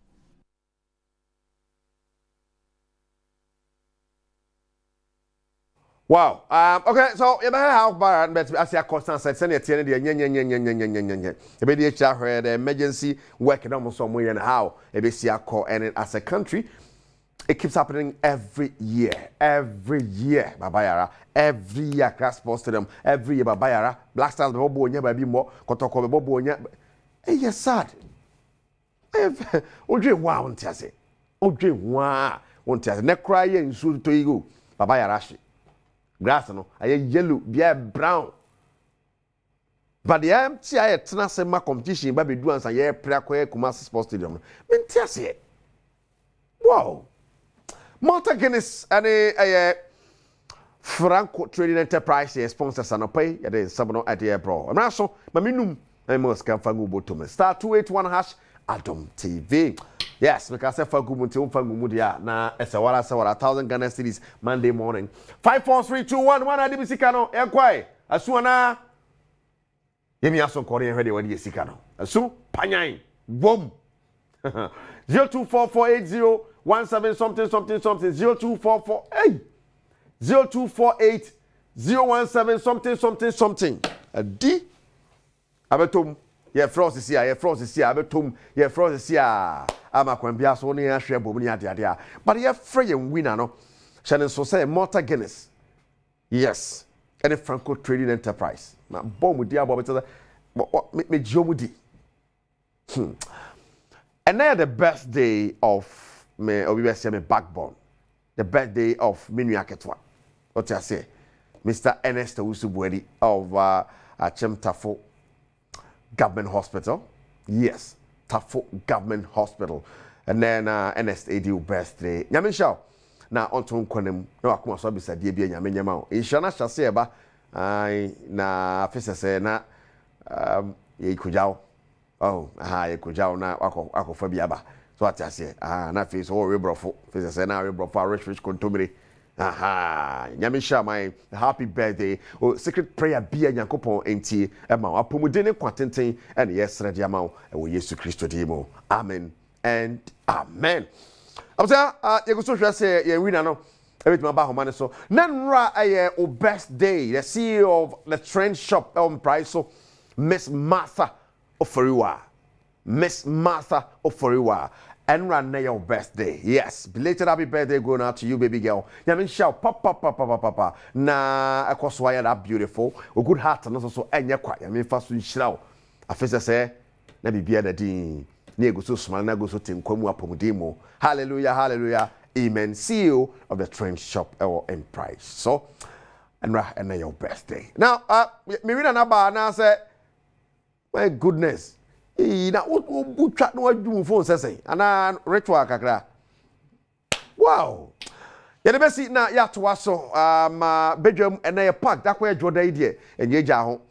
Wow. Okay, so you better have bar but as your constant said send it the nya. E be the emergency work almost somewhere and how e be see call and as a country it keeps happening every year. Baba Yara. Every year class sports stadium. Every year Baba Yara. Black Stars be bobo nya baby mo. Kotoko be bobo nya. Yes sad. Odwe wa wonte ase. Odwe wa wonte ase. Ne cry ye nsu to igo. Baba Yara shi. Grass no aye yellow, be brown. But the empty aye tena se ma competition ba be do ansa ye pra kwa Kumasi Sports Stadium. Menti ase. Wow. Malta Guinness and a Franco Trading Enterprise sponsors and pay at the Sabano at the bro. And also, Maminum, I must come from Ubotum. Star 281 hash Adom TV. Yes, because I forgot to Fangumudia. Now, it's a 1,000 Ghana cities Monday morning. 5, 4, 3, 2, 1. I did Sikano. Equai. Asuana. Yemi aso Korean ready when you Sikano. Asu Panyai. Boom. 024480 17 something 0244 hey 0248 017 something a D abetom ye frost is here abetom ye frost is here ama kwambia so ne ahwe bom ne ade but ye free and winner no channel so say Malta Guinness yes any Franco Trading Enterprise na bom di abo better me jomudi and now the best day of me obviously me backbone. The birthday of Minu Aketwa. What I say? Mr. Ernest Usubwedi of Achem Tafo Government Hospital. Yes, Tafo Government Hospital. And then Ernest Ediu birthday. Nyamin Shaw. Na onto nkonem na wakoma so bisa die bia nyame nyama o. Inshana hyase eba. Na afisa se na ye kujao. Oh, ye kujao na akofa biaba. So what I say, na face all rebrofo. Face say na rebrofo rich contomere. Nyamisha my happy birthday. Oh, secret prayer be Nyankopon enti e ma apomudene kwatenten and yes ready ama e wo Yesu Kristo dimo. Amen and amen. I'm saying you go so say ye winner no. Everything about Homani so. Nanra o best day. The CEO of the trend shop on price so Miss Martha Oforiwa. Miss Martha Oforiwa. And run your best day. Yes. Belated happy birthday going out to you, baby girl. Yamin shout papa. Na akos why that beautiful. A good heart and also enya kwa. Yamin fast in shroud. Afisa say na bibia da din. Na go so small na go so tin kwamu apomudimo. Hallelujah, hallelujah. Amen. CEO of the trend shop in price. So and your best day. Now me read an aba na say my goodness. Na o chat no adwum phone say ana ritual kakra. Wow. Ya de besi na ya to aso bedwam na ye park da kwa adwo da ide enye gya ho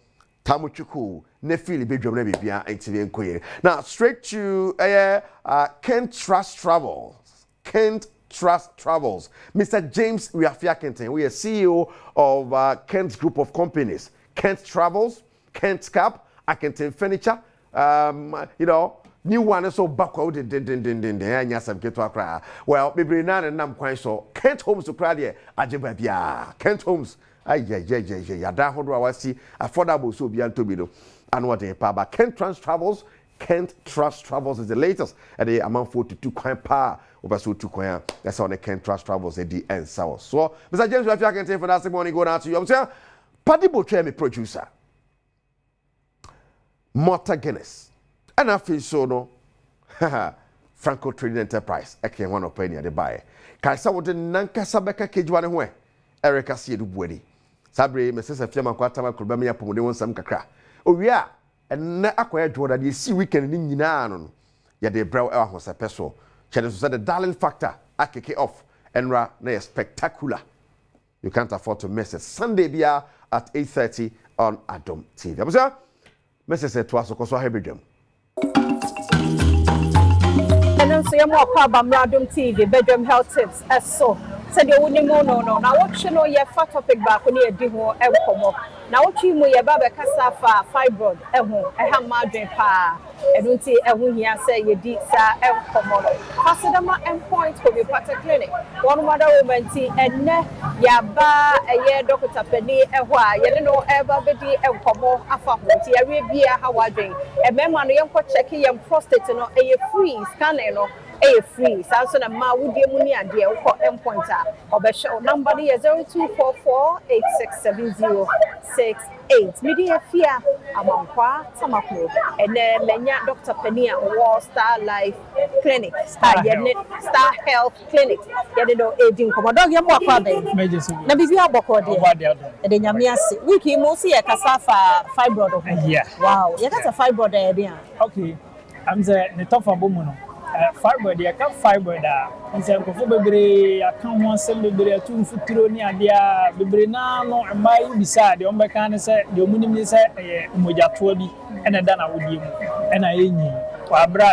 tamuchuku na feel bedwam na bibia entibe enkoye. Now straight to Kent Trust Travels. Kent Trust Travels. Mr. James Riafia Kenton, we are CEO of Kent Group of Companies. Kent Travels, Kent Cap, Akenton Furniture. You know, new one is so backward. Well, maybe none and nam quite so. Kent Homes to Cradia, Ajababia. Kent Homes, Yadaho, I see affordable so beyond Tobido. And what a power. Kent Trust Travels, Kent Trust Travels is the latest at the amount 42 coin power over so 2 coin. That's on the Kent Trust Travels at the end. So, Mr. James, if I can say for that morning, go down to you. I'm saying, Paddy Butcher, me producer. Morta Guinness. And I feel so no. Franco Trading Enterprise. I can't one opinion the buy. Kaisa would nanka sabeka kejwane hwe. Erika see du bwedi. Sabre Mrs. Fiama kwata ma kulba ya pomode won sam kakra. Owia na akoya dwoda de si weekend ni nyina no. Ya de brew e ho sepeso. Chede so the darling factor akeke off. Enra na spectacular. You can't afford to miss it. Sunday bia at 8:30 on Adom TV. Abusa Mrs. said to us, because I have them. And then so you more about Adom TV, bedroom health tips. So, said you wouldn't know no. Now what you know your fat topic back when you do more elbow. Now what you know your baba cassava fibroid I have margin pa. And don't see everyone here say you did sa elbow. Pasadama endpoint for your part clinic. One mother woman see and yaba a year doctor penny a while. You know ever be elbow afa. You be a how I drink. A member no young checking your prostate no a free scanning no. Free. So na ma would you money and dear endpointer or be show number 0244867068. Media fear among kwa Tamako and then Lenya Dr. Penia War Star Life Clinic, Star Health Clinic. Yado aging Commodore Yamwa. Nabivia Boko, and then Yamiasi. Wiki Mosi a Casafa fibroid. Yeah. Wow, you got a fibroid idea. Okay, I'm the top of Bomono. Fibroid, I can't fibroid. It's a coffee, I can't want some baby, a 2 foot near the Bibrina, no, and my beside the Ombacan said, the Munim is a Mojatobi, and a Dana with you, and I ain't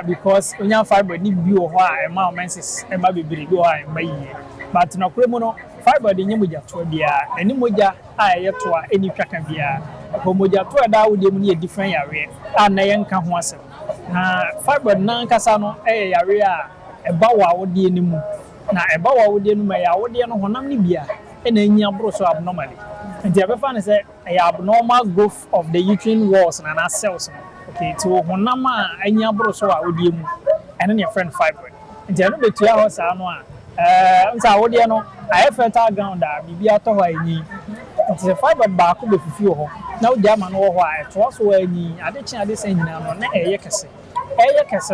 because when you fibroid, need you or why, and my menses, and my baby go and my year. But no criminal fibroid in Mojatobia, and Moja, I yet to any cracker beer. Homojato that would be a different area, and I ain't come once. Fibroid nankasano area ebawa wodi enimu na ebawa wodi enu ya wodi no honam ni bia e na nya bro so abnormally nti abefa ne say abnormal growth of the uterine walls na cells okay to honam a anya bro so a wodi emu ene ne friend fibroid nti eno betua ho sa no a nta wodi no a fertile ground a bibia to ho anyi nti fibroid ba ko be fifi ho na wodi ama no ho a to so anyi ade chi ade san nyina no na eye kese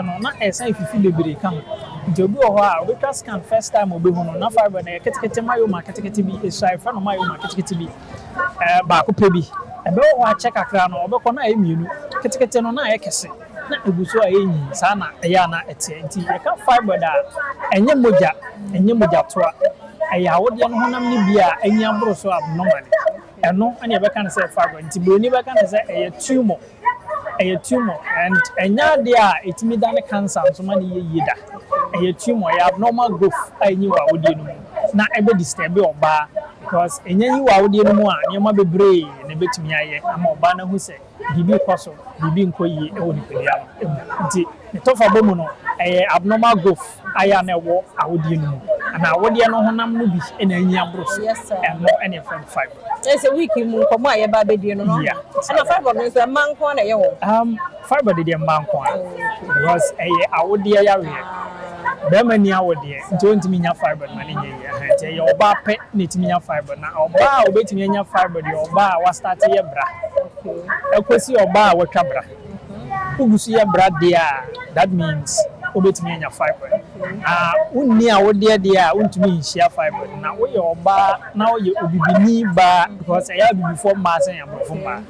no na esa ififi bebre kan nti obi ho a obi twa scan first time obi ho no na fibroid na ketekete mayoma ketekete bi esai fa no mayoma ketekete bi ba ko pe bi ebe ho a check akra no obi ko na emienu ketekete no na kese na eguso a enyi sa na eya na ete nti e ka fibroid a enye moja to a eya wode no honam ni bia enya bro so abnormally eno ane ebe kan say fibroid nti broni be kan say a tumor and enya dia etimi dane cancer so man ye da a tumor ya abnormal growth anyi wa wodi no na ebe disturb oba because enya yi wa wodi no mu a nyema bebre na betimi aye ama oba na hu say bibi kwaso bibi nkoyi e woni pedia nti ne tofa bomu no abnormal growth aya na ewo awodi no na wodi no honam no bi na anyi abros no any from fiber it's a week mu komo aye ba be die no no na fiber no so man ko na ye wo fiber de man ko because awodi ya we be mani awodi don't nya fiber man nye ye nti ye oba pe na timi nya fiber na oba obetimi nya fiber de oba wa start ye bra ekosi oba wa twa bra ugusu ye bra dia that means obetimi nya fiber unni awodi dia untumi share fiber na wo ye oba na wo ye obibini ba because ya bi before mass and abofuma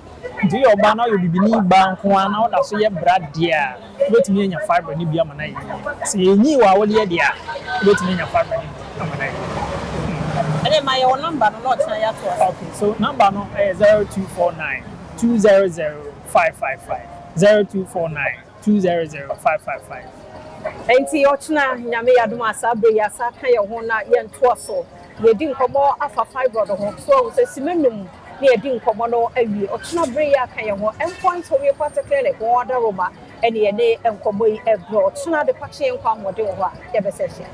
do your ba na wo bibini ba nko na wo da so ye bra dia obetimi nya fiber ni bia mana yi se enyi wa awodi dia obetimi nya fiber ni amana yi and my number no not ya to okay so number no 0249 200 555 0249 200 555 enti ochna nyame yadom asabe ya saka ye ho na ye ntoso ye di nkomo afa fibroid ho so se simenum na ye di nkomo no awie ochna bre ya ka ye ho endpoint ho ye kwata clinic ho da roma ene ye ne nkomo yi ebro ochna de kwache nkwa mode ho a ye besehia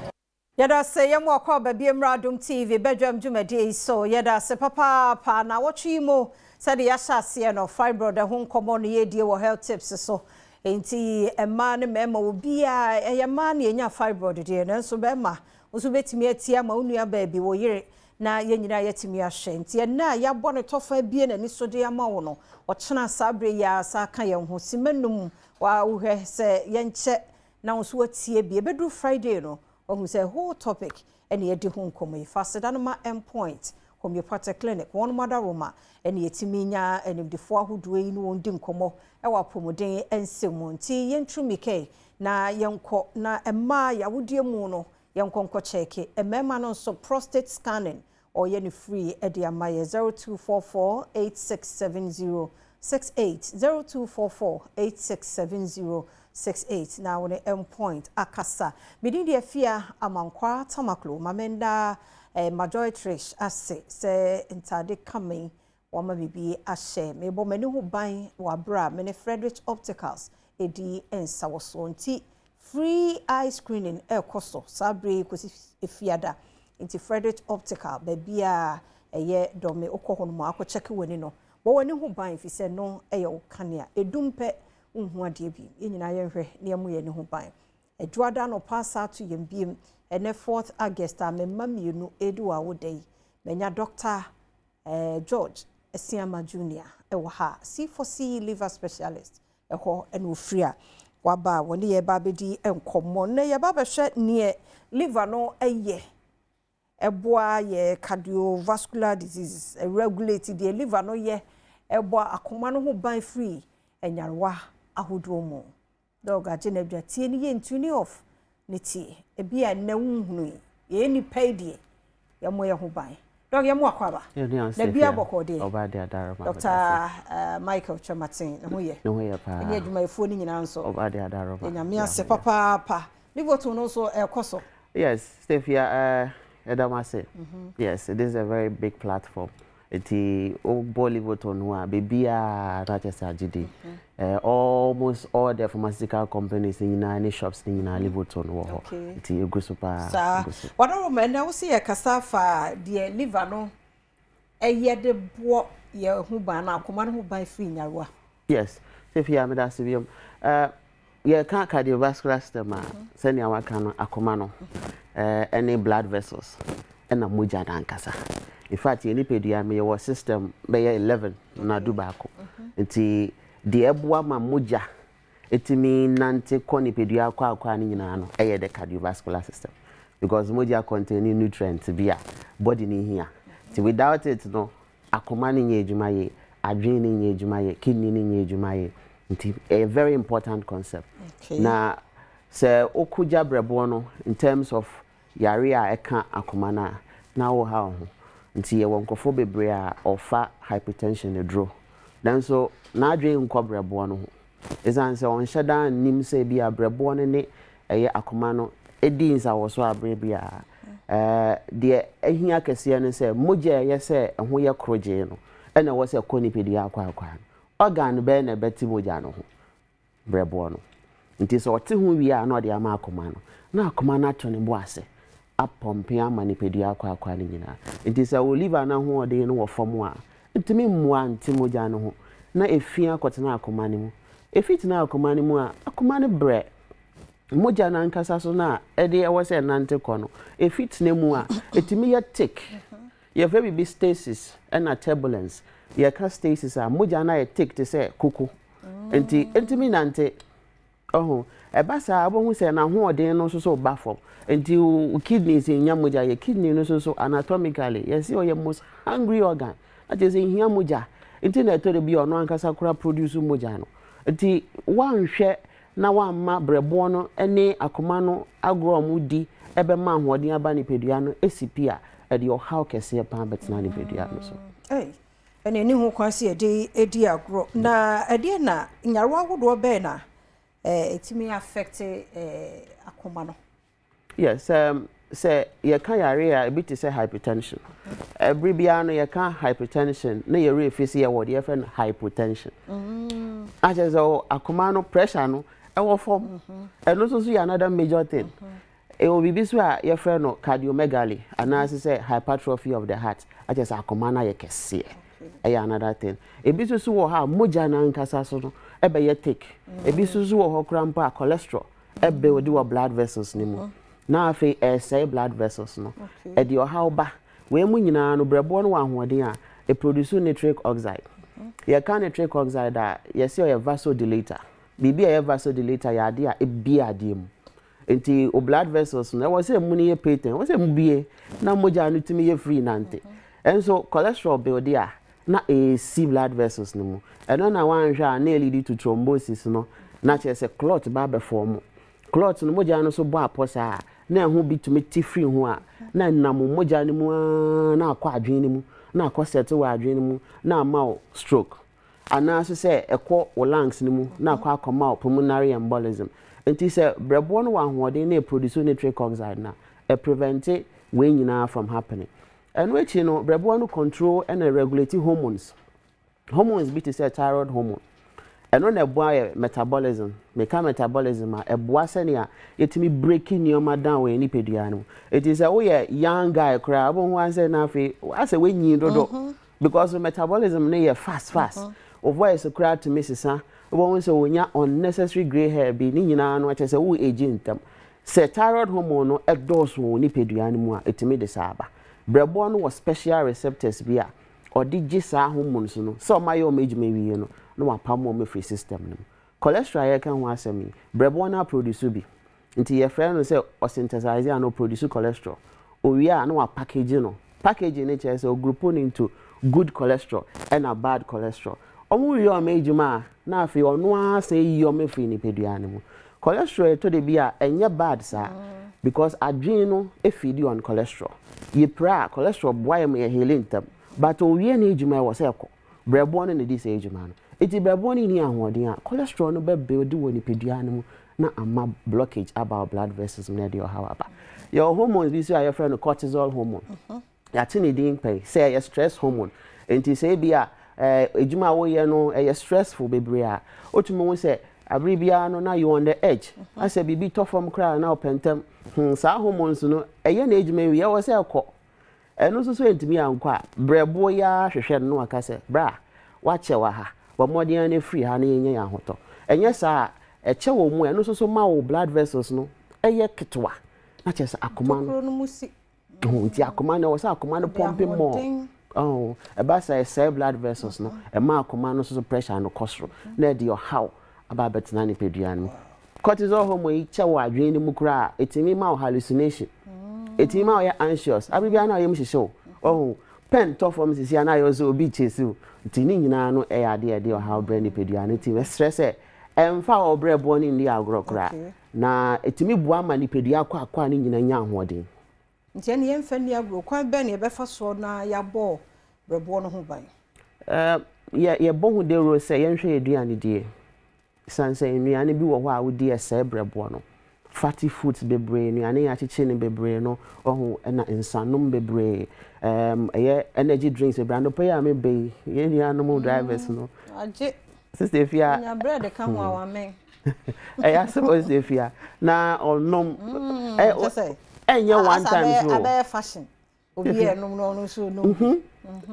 yada se ye mo akwa ba bi Adom TV Badwam dwumade so yada se papa pa na wotwi mo se de ya hyase no fibroid ho nkomo no ye die wo health tips so enti emma ne mema obi a eyema na enya fibroid de na so bema oso betimi atia ma onua ba bi wo yire na yenyina yetimi ahwe enti na ya bɔ ne tofa bie na ni so de ama wo no ɔkyena sabre ya sa ka ye ho simenum wa wo hwɛ se yenche na wo so atie bie bedu Friday no ohu se whole topic ene ye de ho nkomo yi faseda no ma endpoint homeopathic clinic one mother roma ene yetimi nya enimdefo ahodo yi no wondi nkomo ewa pomoden ensemu nti yentrumike na yenko na emma ya wodie mu no yenkonko cheke emema no so prostate scanning or ye free edi amaye 0244 867068 0244 867068 na wone endpoint akasa bididi afia amankwa tamaklo mamenda majority ase se ntade coming wama bibi ahye mebo mani ho ban wabra mene Frederick Opticals edi ensawoso nti free eye screening ekoso sabre kosi efiada nti Frederick Optical babia eye dome okoho no akọ check wani no bo wani ho ban fi se no eye okanea edumpe unhu ade bi enyina ye hwe ne emu ye ne ho ban edwada no passa to yembiem ene 4th August amemma mienu edu awodai menya Dr. George Esiama Junior ewo ha C4C liver specialist eho ene ofria waba woni ye ba bedi enkomo na ye ba behwe ne liver no eye eboa ye cardiovascular diseases regulate the liver no ye eboa akoma no ho ban free enyarewa ahodo mu doga genebia tie ni ye ntuni off niti ebia na wunhunu ye ni paidie ya mo ye ho ban dog ya mo akwaba na bia bokode obade adaro Dr. Michael Chamatin no ye pa ni adwuma efo ni nyina nso obade adaro pa nya me ase papa livoto no so ekoso yes Stefia Edamase yes it is a very big platform eti o Bollywood no bebia ratesa gidi almost all the pharmaceutical companies in any shops in Liverpool no eti egu super wadoro me na wo se ye kasafa de liver no eye de bo ye hu ban na akoma no hu ban free nyawa yes if you am that sevium ye kan cardiovascular system send ya waka no akoma no any blood vessels na moja na nkasa in fact ye ni pedua me your system be 11 na du baako nti de eboa ma moja etimi nante koni pedua kwa ni nyina no eye the cardiovascular system because moja contain nutrients bia body ni hia nti without it no akoma ni nya ejuma ye adwen ni nya ejuma ye kidney ni nya ejuma ye nti a very important concept na se okuja brebo no in terms of yare a eka akoma na wo ha ho nti ye wonkofo bebre a ofa hypertension e draw dan so na adwen nkobrebo no ho ezan se on sheda nim se bi abrebo no ne eye akoma no edi nsa wo so abre bia de ehia kese ne se moja ye se ho ye kroje no ena wo se konipedi akwa organ be na beti moja no ho brebo no nti so ote ho wi a na ode ama akoma no na akoma na to ne bo ase apompe ama nipadua akwa ne nyina nti se wo liver na ho ode no wo fom a ntimi mmua ntimoja no ho na efia akotena akoma ne mu efitina akoma ne mu a akoma ne bre moja na nkasa so na ede e wo se nante kono efitine mu a etimi ya tick ye very big stasis and turbulence ye ka stasis a moja na ye tick te se kuku ntimi nante ebasa abohu se na ho ode no so ba fom nti kidneys nya moja ye kidney no so anatomically yes your most hungry organ that is in here moja nti na to bi ono ankasa kura produce moja no nti wanhwe na wamma brebo no ene akoma no agro mudi ebe ma hoden aba ni pedua no esipia e de how kese pa betina ni pedua no so ene ni ho kwase edi agro na ede na nyarwa agodo be na etimi affect akoma no. Yes, say you can area a bit to say hypertension. Every biano you can hypertension. No, you really feel see what you friend hypertension. I just akomano pressure no. I will form. And also see another major thing. It will be this way. Your friend no cardiomegaly, and as I say hypertrophy of the heart. I just akomana you can see. Another thing. A bit so how moja na nkasa so no. Ebe ye take. A bit so ho crampa cholesterol. Ebe we do blood vessels ni mu. Na afi say blood vessels no e de how ba we mu nyina no brebo no ahoden a e produce nitric oxide ye can nitric oxide a ye say o vasodilator bibi e vasodilator ya de a e bia ade mu enti o blood vessels no e was say mu ni ye patent was say mu bie na moja no timi ye free nante enso cholesterol build a na e see blood vessels no mu e no na wan hwa na lead to thrombosis no na che say clot ba be form clot no moja no so bo aposa na ho bi tumi ti free ho a na nam moja ni mu na akwa adwen ni mu na akwa settle wa adwen ni mu na ama stroke ana so say ekọ o lungs ni mu na akwa akoma pulmonary embolism enti say brebo no wa hoden na produce nitric oxide na e prevent we nyina from happening and which you know brebo no control and regulate hormones be to say thyroid hormone and on a boy metabolism metabolism a boy senia yetimi breaking your down we ni peduano it is a young guy cry abon wan say na fe I say we nyin dodo because metabolism na fast of voice cry to Mrs. Obon say wonya unnecessary gray hair be ni nyina no say wo aging tam say thyroid hormone no e dose wo ni peduano mu a etimi de saba brebo no was special receptors bia or digisa hormones no so my your major wi no no apam o me free system no cholesterol ya kan ho asemi brebo na produce bi nti ye friend no say o synthesize and produce cholesterol o wi a no package no package ni che say o group into good cholesterol and a bad cholesterol omu wi o mejuma na afi ono a say yi o me free ni pedua ni mu cholesterol to de bi a enye bad sa because adwin no e feed on cholesterol ye pra cholesterol boy me healing tam but o wi na ejuma wo say ko brebo no ne di say ejuma no iti brebo ni ahoden a cholesterol no be build woni pedua no na ama blockage about blood vessels na dey how aba your hormones bi so your friend cortisol hormone ya tini din pay say your stress hormone enti say bia ejuma wo ye no stressful bebre a otumo wo say abri bia no na you on the edge I say bibi to from cry na opentem sa hormones no eye na ejuma wi ye wo say ko eno so entimi ankwa brebo ya hwehwe no aka say bra wache wa ha wa modern na free ha na yenye ya hoto enye sa eche wo mu eno so ma wo blood vessels no eye ketwa na che sa akoma no nti akoma na wo sa akoma no pumping more eba say blood vessels no e ma akoma no so pressure no kosro na de how aba betina ni pedua no cortisol hormone che wo adwen ni mu kura etimi ma hallucination etimi ma ya anxious abibia na yem hihye pen to from sisi na yo so obi chesu ntini nyina no e ade how brain pedua no ti stress emfa obrebo ni ndi agrokra na etimi bua ma ni pedua kwa ni nyina nya ahoden nti ne yemfa ni agro kwan be ne be fa so na ya bo brebo no ho ban ye bo hu de ro se yenhwe eduane die sanse enuane bi wo ho a wodi ese brebo no fatty foods bebre enuane ya chiche ne bebre no ohu na insanum bebre energy drinks e brand pay am be ye nuanom drivers no aje sister fia nya bread ka ho amen ya suppose fia na onom Enye one time so. Abe fashion. Obi no so no.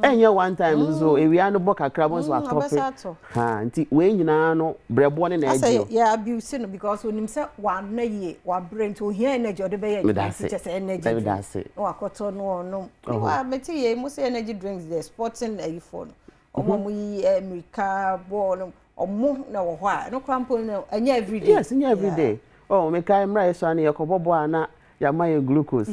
Enye one time so ewia no boka krabon so atop. Ha, nti we nyina no brebo ne na agio. Yeah, abuse no because onim say one na ye, wa brain to here energy de be ye just energy. That's it. O akoto no. Wa meti ye mo say energy drinks there sporting phone. Omo mu yi America ball omo na wo hwa no krampo no anya every day. Yes, anya every day. Oh, me kai mra so na ye kobobo ana ya maye glucose.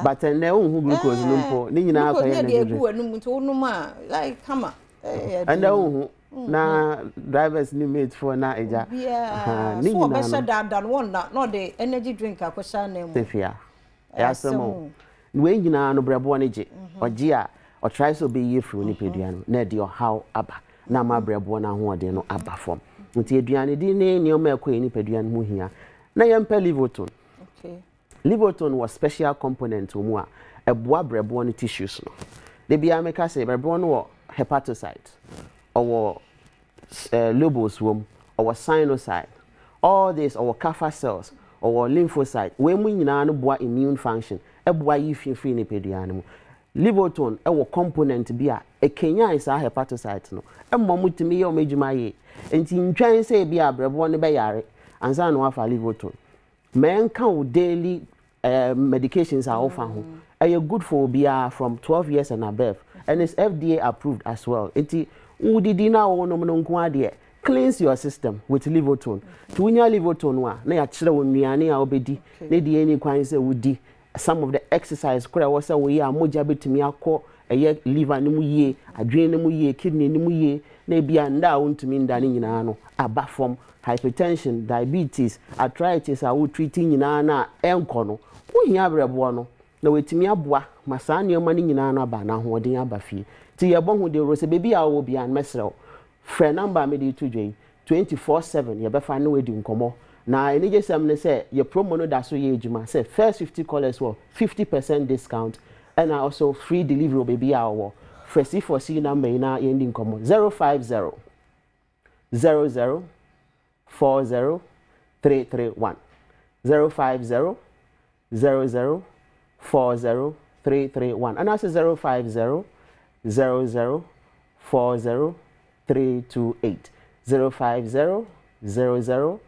But na unhu glucose no mpo ni nyina akwa energy drink. Glucose no mpo no ma like kama. And unhu na drivers ni mate for na eja. Ni nyina so better than one na the energy drink akosha na mu. Sefia. Ya samo. We nyina no brebo na je. Oje a o try so be ye fru ni pedua no na de how aba na ma brebo na ho ode no aba form. Nti eduane di ne o ma ekọ ni pedua no mu hia. Na yempe Livoton. Okay. Livoton was special component omu a eboa brebo no tissues no. De bia make say brebo no hepatocyte or lobos wom or sinusoid. All this or kapha cells or lymphocyte. We mu nyina no boa immune function. Eboa yi finfin ni pedua no mu. Livoton ewo component bia ekenya isa hepatocyte no. Emmo mutimi ye o medjuma ye. Enti ntwan say bia brebo no be yare ansa no afa Livoton. Men can daily medications are offered. Are good for BR from 12 years and above, and it's FDA approved as well. Iti udidina ono cleanse your system with Livoton. To win your Livoton na ya chira wonnuane a obedi na di any kwan say wudi some of the exercise kura wasa we ya moja betimi akọ eye liver ni mu ye adwene ni mu ye kidney ni mu ye na bia nda wontumi nda ni nyina no aba from hypertension, diabetes, arthritis are treating nyina na enko no wo hia brebo no na wetimi aboa masa ne ma ni nyina na ba na hoden aba fie ti ye bo hu de rose bebi a wo bia mesrew frɛ number me de to dwen 24/7 ye be fa na wedi nkomo na eni je sem ne say ye promo no da so ye ejuma say first 50 callers were 50% discount and also free delivery bebi a wo frɛ for C number na ye ndi nkomo 050 00 40331 050 00 40331 and that's 050 00 40328 050 00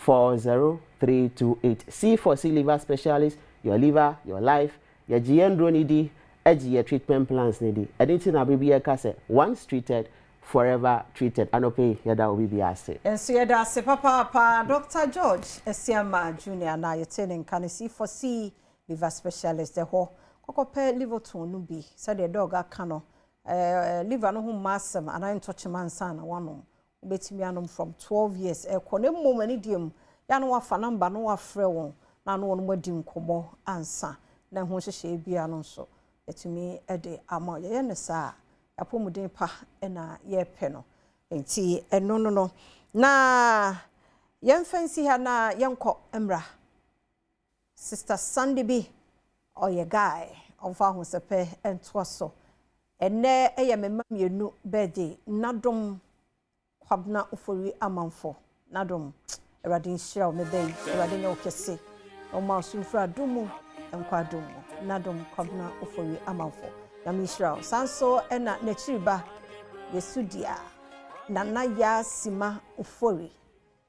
40328. C for C liver specialist, your liver, your life, your GN dronidi, your treatment plans nidi. Anything na baby say once treated, forever treated. Anope yada obi bi ase. Enso yada ase papa Dr. George Esiama Junior na yetene kan C for C liver specialist de ho. Kokope Livoton no bi. Say the dog aka no. Liver no ho masem anan touch man sana wano. Betimi anom from 12 years ekone mom ani diem ya no wafa number no wafrɛ won na no won madi nkomo ansa na ho hyehye bia no so etimi ede ama ye ne sa apomuden pa na ye pɛ no enti eno no na yemfansi ha na yenko emra sister Sunday bi oye guy onfa ho sepe ento so ene eye memma mienu birthday nadom kwabna ufori amanfo nadom eradin shira me dey eradin okese o ma sunfra domu enkwa domu nadom kwabna ufori amanfo na mi shira sanso ena nechiriba yesudia na ya sima ufori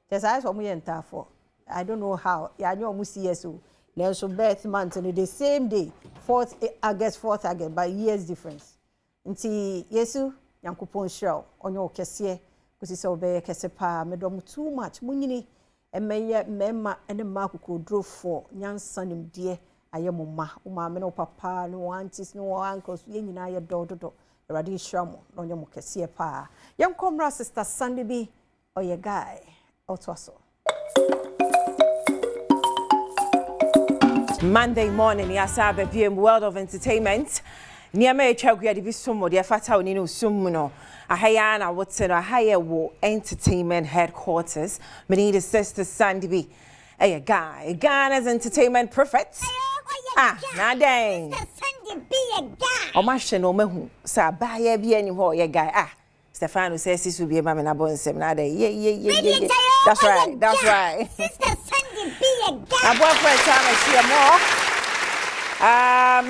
there's eyes for me entafo I don't know how ya nyo mu yeso na so birth month in the same day 4th August but years difference nti yesu yankopon shira onyo okese kusi so be kese pa medom too much munyini emeye mema ene makuko dro for nyansa nimde ayemoma uma me no papa no aunties no uncles ye nyina ye dododo erade hwamo no nyemo kese pa yankomra sister Sunday bi oye guy otwaso Monday morning yasabe PM World of Entertainment Niame echagua di bisumo di afata oni no sumuno ahaya na wotseno ahaya wo entertainment headquarters me need a sister Sunday bi a guy Ghana's entertainment prophet na dang Sunday bi a guy o ma hwe no mahu sa ba ya bi ani ho ye guy Stefano says this will be a mama na bonsem na dey yeah that's right sister Sunday bi May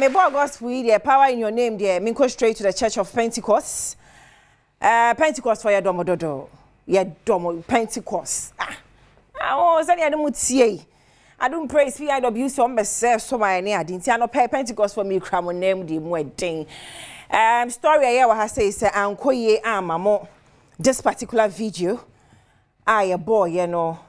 God gospel the power in your name there. Me go straight to the Church of Pentecost. Pentecost for your domododo. Your domo Pentecost. Oh, so I don't see. I don't praise PIW so myself so my name. I didn't see no Pentecost for me cram name the wedding. Story I hear say anko ye amamo. This particular video, a boy, you know,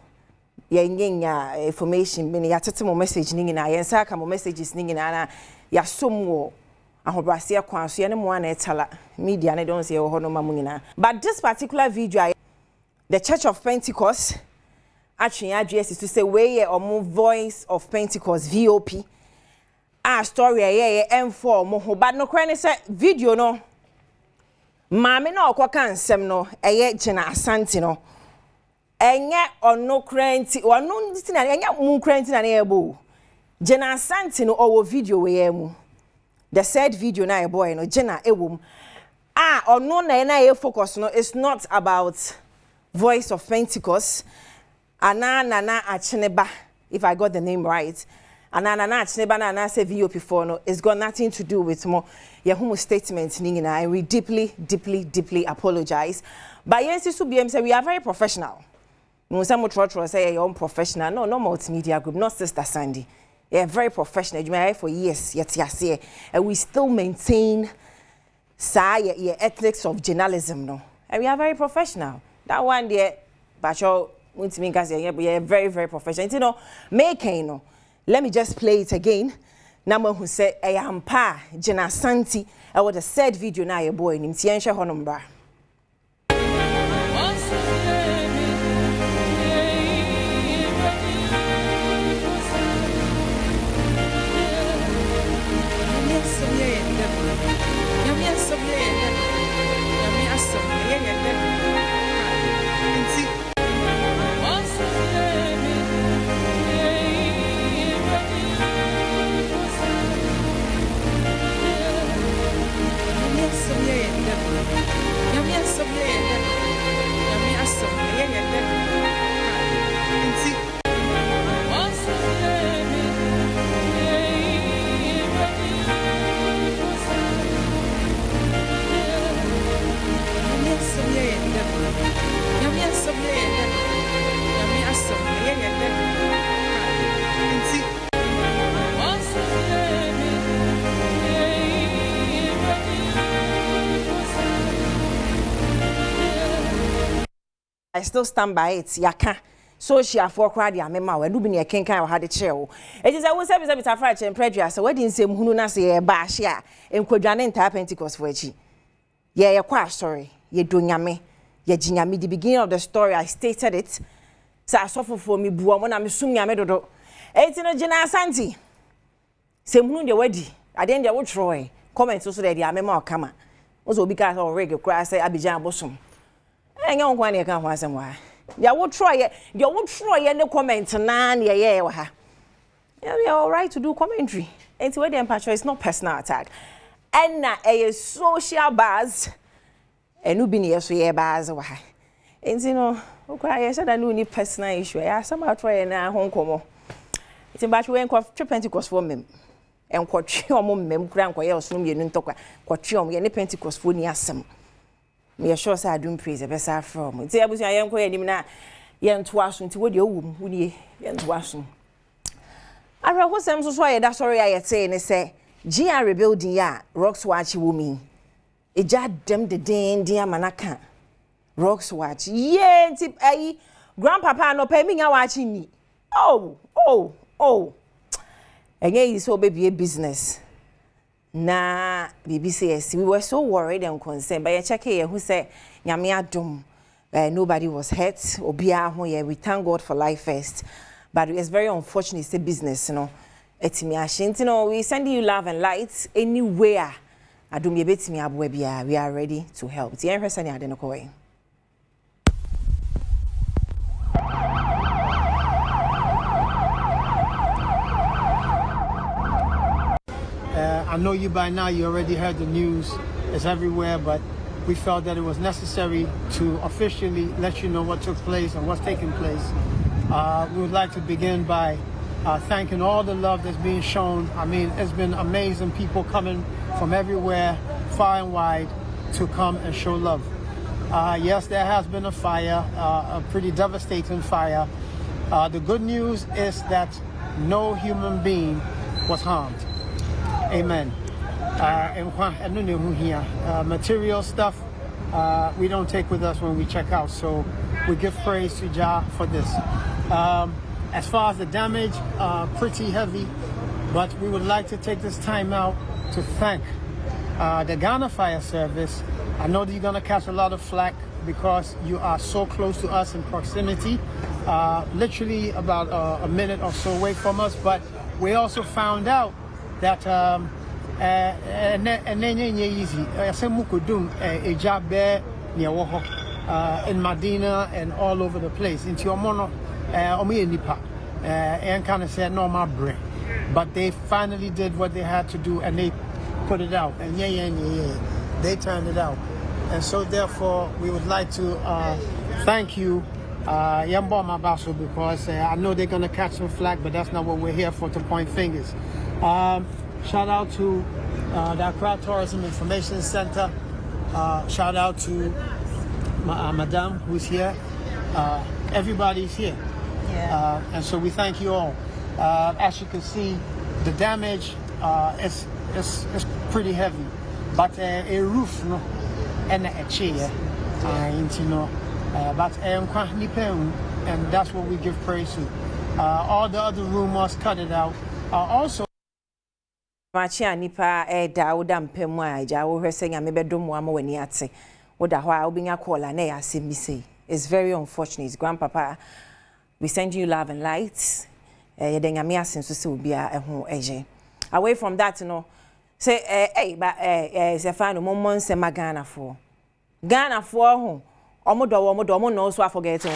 yenya information, meaning yatete mo message ningina, yensaka mo messages ningina, ya somwo, ahobrasia kwanso, yene mo ana etala, media ne don't say ho no mamungina. But this particular video, the Church of Pentecost, actually address is to say where or Voice of Pentecost, VOP, story M4 mo, but no crane say video no. Mame na okwaka nsem no eye gina asante no enye ono krenti ono nditi na enye mu krenti na ebo gina asante no owo video we mu the said video na boy no gina ewom ono na e focus no it's not about Voice of Pentecost na acheneba if I got the name right na acheneba na say VOP for no it's got nothing to do with more Yahumu statement ningina and we deeply apologize. But yes, BM say we are very professional. No some trotro say you're unprofessional. No multimedia group, not Sister Sandy. Yeah, very professional. You may for years, yet and we still maintain ethics of journalism, no. And we are very professional. That one there, but you want me guys yeah, we are very professional. You know, making no. Let me just play it again. Number who said I am pa Jena Santi I would have said video na your boy nim tiensha honombra I still stand by it. Yaka. So she for crowd ya mema we do be near ken kan had chair. It is I will say bit afraid and prejudice. So wedding same hunu na say ba hia enkwadwane entire Pentecost for echi. Yeah, kwa sorry. Ye do nyame. Ye ginyame the beginning of the story I stated it. Sa suffer for me buo mo na me sum nyame dodo. Enti no gina asanti. Same hunu de wedi. Ade ndia wo troy. Comment so that ya mema o kama. Ozo obi ka so reg cry say Abidjan bosom. Enye onkwa na ka ho asem wa. Ya wo try ne comment na na ye wa ha. You are all right to do commentary. Enti we dem patch it's not personal attack. And na a social buzz enu bi ne so ye buzz wa ha. Enti no okwa ye said na ni personal issue. Ya some try na ho nkomo. Enti batch we enko Pentecost for mem. Enko twe omo mem kura enko ye osum ye nu ntokwa. Ko twe omo ye ne Pentecost for ni asem. Me sure say Adom praise be sa from. Nti abusu ayen ko yanim na ye nto aso nti wodi owum woni ye nto aso. Ara ho sem so ye da sorry ayete ne say GR rebuilding ya Rocks Watch womi. Eja dem de den dia manaka. Rocks Watch. Ye nti ayi grandpapa no pa mi nya watch ni. Oh. Enye is so baby business. Na BBCS, we were so worried and concerned. But you check here who said Nyame Adom, nobody was hurt. Obia ho ye, we thank God for life first. But it's very unfortunate, it's a business, you know. Etimi ashin, you know, we send you love and light anywhere. Adom ye betimi abwe bia, we are ready to help. Ti enhwesa ni ade no kowe. I know you by now, you already heard the news, it's everywhere, but we felt that it was necessary to officially let you know what took place and what's taking place. We would like to begin by thanking all the love that's being shown. I mean, it's been amazing, people coming from everywhere, far and wide, to come and show love. Yes, there has been a fire, a pretty devastating fire. The good news is that no human being was harmed. Amen. Material stuff we don't take with us when we check out, so we give praise to Jah for this. As far as the damage, pretty heavy, but we would like to take this time out to thank the Ghana Fire Service. I know that you're going to catch a lot of flack because you are so close to us in proximity, literally about a minute or so away from us, but we also found out that in Medina and all over the place. In Tiomono, and kind of said no my brain, but they finally did what they had to do and they put it out, and they turned it out. And so therefore we would like to thank you, Yambo Mabaso, because I know they're going to catch some flack, but that's not what we're here for, to point fingers. Shout out to the Accra Tourism Information Center. Shout out to Madame who's here. Everybody's here. Yeah. And so we thank you all. As you can see, the damage is pretty heavy, but a roof, no, and a chair, but and that's what we give praise to. All the other rumors, cut it out. Also. Machia nipa da woda mpemu aja wo hwese nya mebedomo ama wani ate woda ho a obinya call na ya asemi say. It's very unfortunate. Grandpapa, we send you love and light. Yedenya me asen so se obi a ho eje. Away from that, you know, say but se fa no momon se Ghana for ho omodo no so forget ho.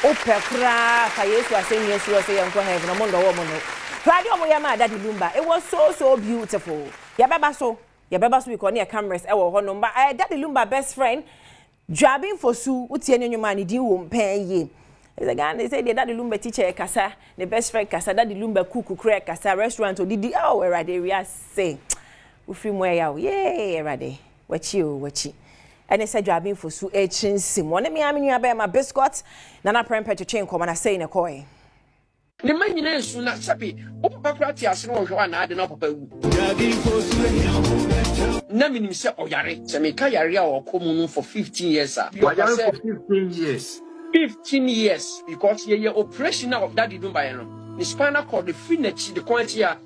Ope kra ka Yesu asen Yesu say yanko heaven omodo wo no. Daddy Lumba. It was so beautiful. Yabeba so we call near cameras. Number Daddy Lumba best friend driving for Sue. Uti any man di won't pay ye. Again, they say the Daddy Lumba teacher Kasa, the best friend Kasa, Daddy Lumba kuku crack Kasa restaurant or did where they say Ufri Moya, yay, ready. What you. And they said driving for Sue H. Simone. Me, I mean, you my biscuits. Nana prem petro chain come and I say in a coy. The man in Suna Sapi, Opapati as no one had an upper. Naming himself or Yari, Samika or Common for 15 years. 15 years. 15 years because your operation of Daddy Dumbayano. The spinal cord, the finish, the quantity, a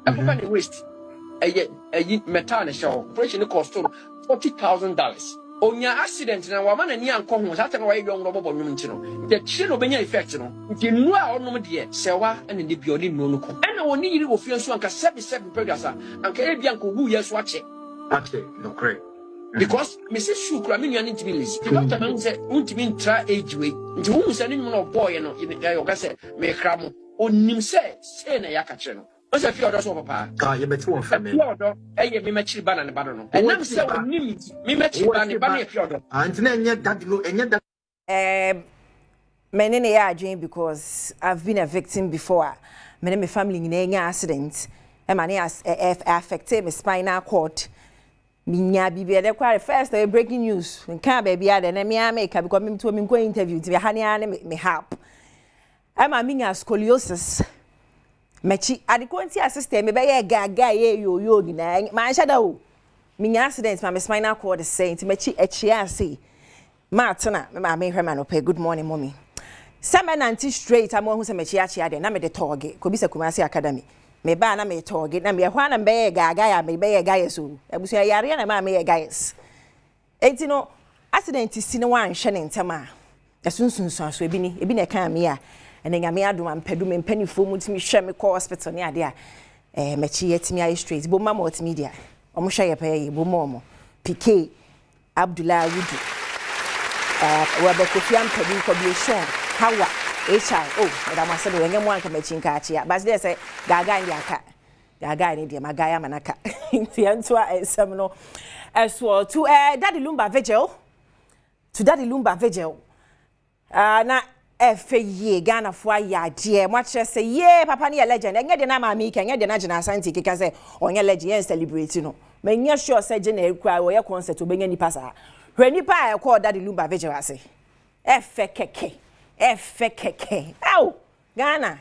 company waste. A metal show operation cost $40,000. On your accident, and woman and young commons, that's why you don't know about the chill of any effect. You know, our no dear, Sewa and the Bioli Monuco. And I will need you feel so 77 Pegasa, and Caribbean who yes watch it. Okay, no great. Because Mrs. Shukra, mean you need to be list. The doctor man said, won't mean try age way. Into whom sending no boy and in the Gayogase, may cram on him say a yakacheno. What's a few others over papa? You bet one family. Me match ban and baron. And I'm so me match ban and ban. And then yet that you and yet many are Jane because I've been a victim before. Many family in any accident. And many has affected my spinal cord. Minya bibi de quite first breaking news. Can't baby and then me make because me to me go interview to honey and me help. I'm a minya scoliosis. Mechi adequate assistant me be gaga yo na man shadow me accident my spinal cord is saying to mechi echia say matana me hwe man ope good morning mommy 790 straight am who say mechi achia de na me de target ko bi se Kumasi Academy me ba na me target na me hwa na be gaga ya me be gaga so abusu yare na ma me guys enti no accident si no wan hwe ne ntema esunsunsun so ebi na kan me a and then Yami Adom and Pedum and Penny Foam to me share me call hospital near there. Mechi yet me street, Boma multimedia. Omusha pay, Bomomo, PK, Abdullah Wudu. Wabakofian Pedu Cobiation, Hawa, HR. Madame said, when you want to mention Katia, but there's a Gaga in the Aka. Gaga in India, Magaya Manaka. The answer is seminal as well to Daddy Lumba Vigil. To Daddy Lumba Vigil. Now. ye Ghana for ya dear much say ye papa ni legend enye de na ma mi ke enye de na gina asante kika say onye legend yen celebrate no menye sure say gina ekura wo ye concert obenya nipa sa hwe nipa e call daddy lumba vigil ase keke ow Ghana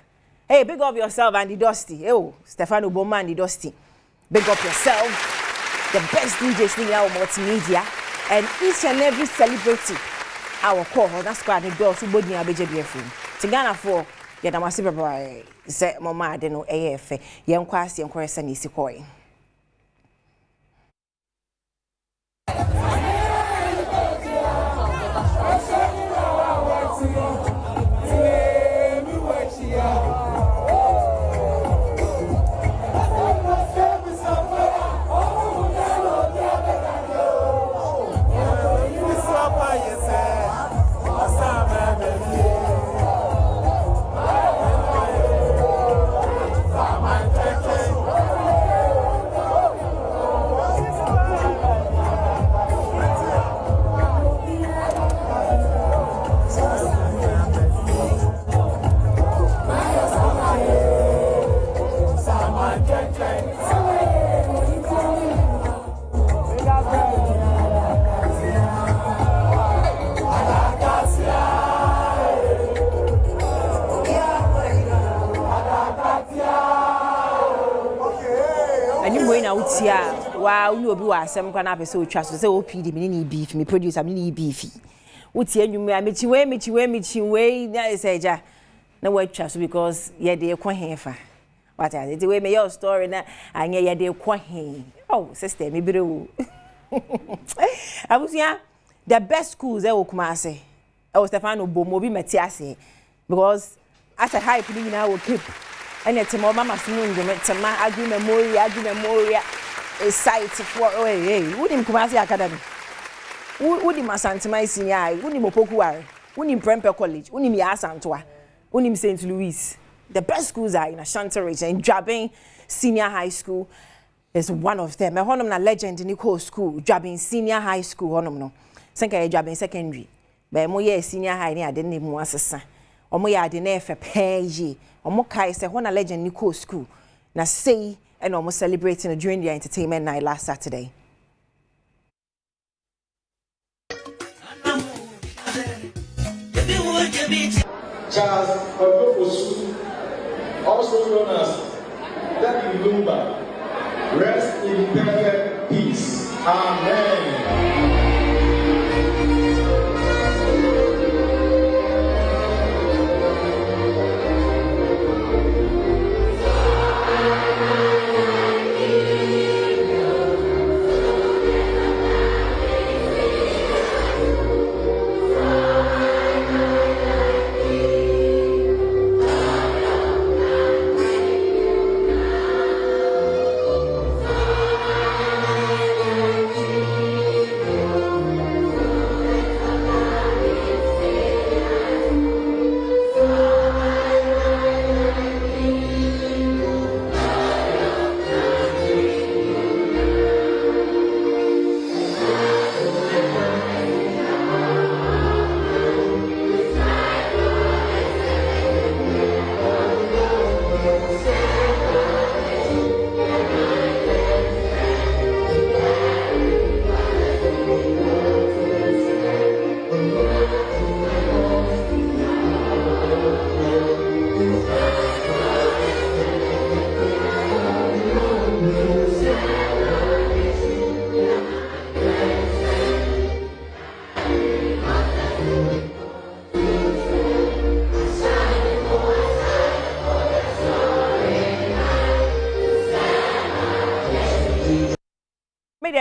hey big up yourself and the Dusty oh Stefano Boma and the Dusty big up yourself the best DJs in our multimedia and each and every celebrity our call that's quite the girls who body abeje biafum to Ghana for ya da mase baba say mama ade no AF yen kwase yen kwese na isi koi wow you obi wa asem kwa na pese otwa so say OPD me ni beef me producer me ni beef uti enwum ya mechiwe na say ja na watwa so because ye de ekwa hefa what I the way me your story na anya ye de ekwa he oh sister me birewu abusia the best schools e okuma ase e Stefano Bomo bi meti ase because as a hype ni na wo keep and it's more mama sunu ndome tema adu memoria a site for hey wouldn't Kumasi Academy wouldn't Masantima Senior wouldn't Mopokuare wouldn't Premper College wouldn't Yasantoa wouldn't St. Louis. The best schools are in Ashanti region. In Drabin Senior High School is one of them. I honor na legend in Nicole School Drabin Senior High School honor no senka Drabin Secondary but mo ye senior high ni ade ne mu asesa omo ya ade na efe pay omo kai se ho na legend Nicole School na say and almost celebrating during their entertainment night last Saturday. Charles Odofosu, also known as Daddy Lumba, rest in perfect peace. Amen.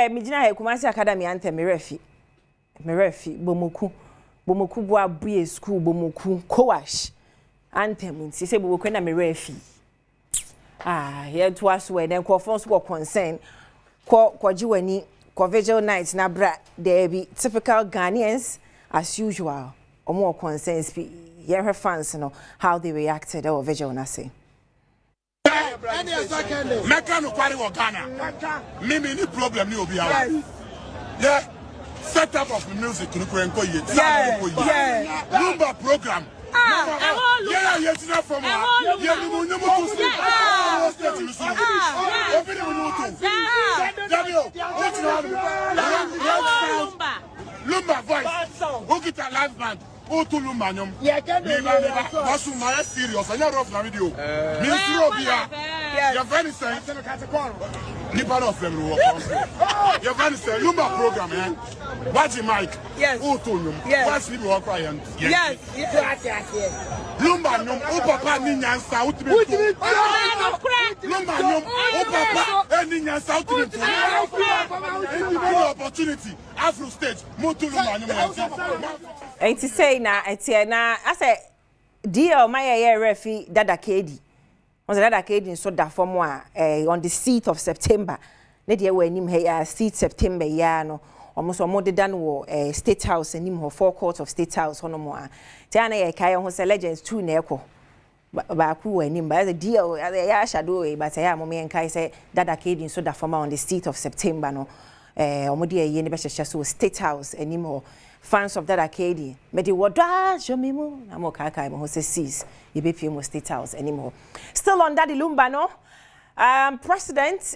Mijina Kumasi Academy ante merefi bomoku bu abuye school bomoku kowash ante munti se bomoku na merefi here to us when then ko phone so concern ko jiwani ko vigil night na bra there be typical Ghanaians as usual or more concerns here fans no how they reacted or vigil na say Mecca no party for Ghana. Mimi ni problem ni obi awa. Yeah. Set up of music no kwen ko ye. Yeah. Rumba program. Yeah, yes, enough for me. Yeah, you know to see. Lumba voice. Who get a live band? Who to Lumanium? Yeah, what's my serious? I never off the video. Ministry of Bia. You're very saying. Nipa of them will work. You're very saying. Lumba program, eh? Watch the mic. Yes. Who to you? Yes. Watch people work client. Yes. Lumba num. Who papa Ninian South. Lumba num. Who papa Ninian South. Opportunity. Afro stage. Motu Lumba num. And to say now, I say, dear, my refi Dada Kedi. On the Dada Kedi so that for moi on the 6th of September. Let you when him here 6th September, ya no, almost more than war State House and him 4 courts of State House on more. Tiana Kaya was a legends 2 neko. Baku and him by the deal, ya shadow, but I am and Kai say Dada Kedi so that for on the 6th of September no. Omodia University so State House anymore. Fans of that arcade, but the word show me more. I'm okay. I'm also sees you be film State House anymore. Still on Daddy Lumba, no?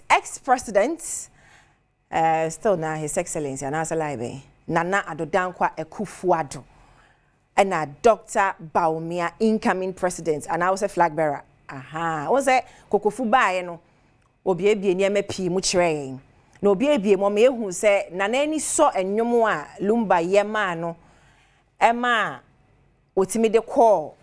Ex-president, still now His Excellency and as alive, Nana Adodankwa Ekufuado, and Dr. Baumia, incoming president, and I was a flag bearer. Aha, was it Kokofuba, no? Obi near me P. Muchrain. No be mama who say na nani so enwom a Lumba yema no ema otimi de call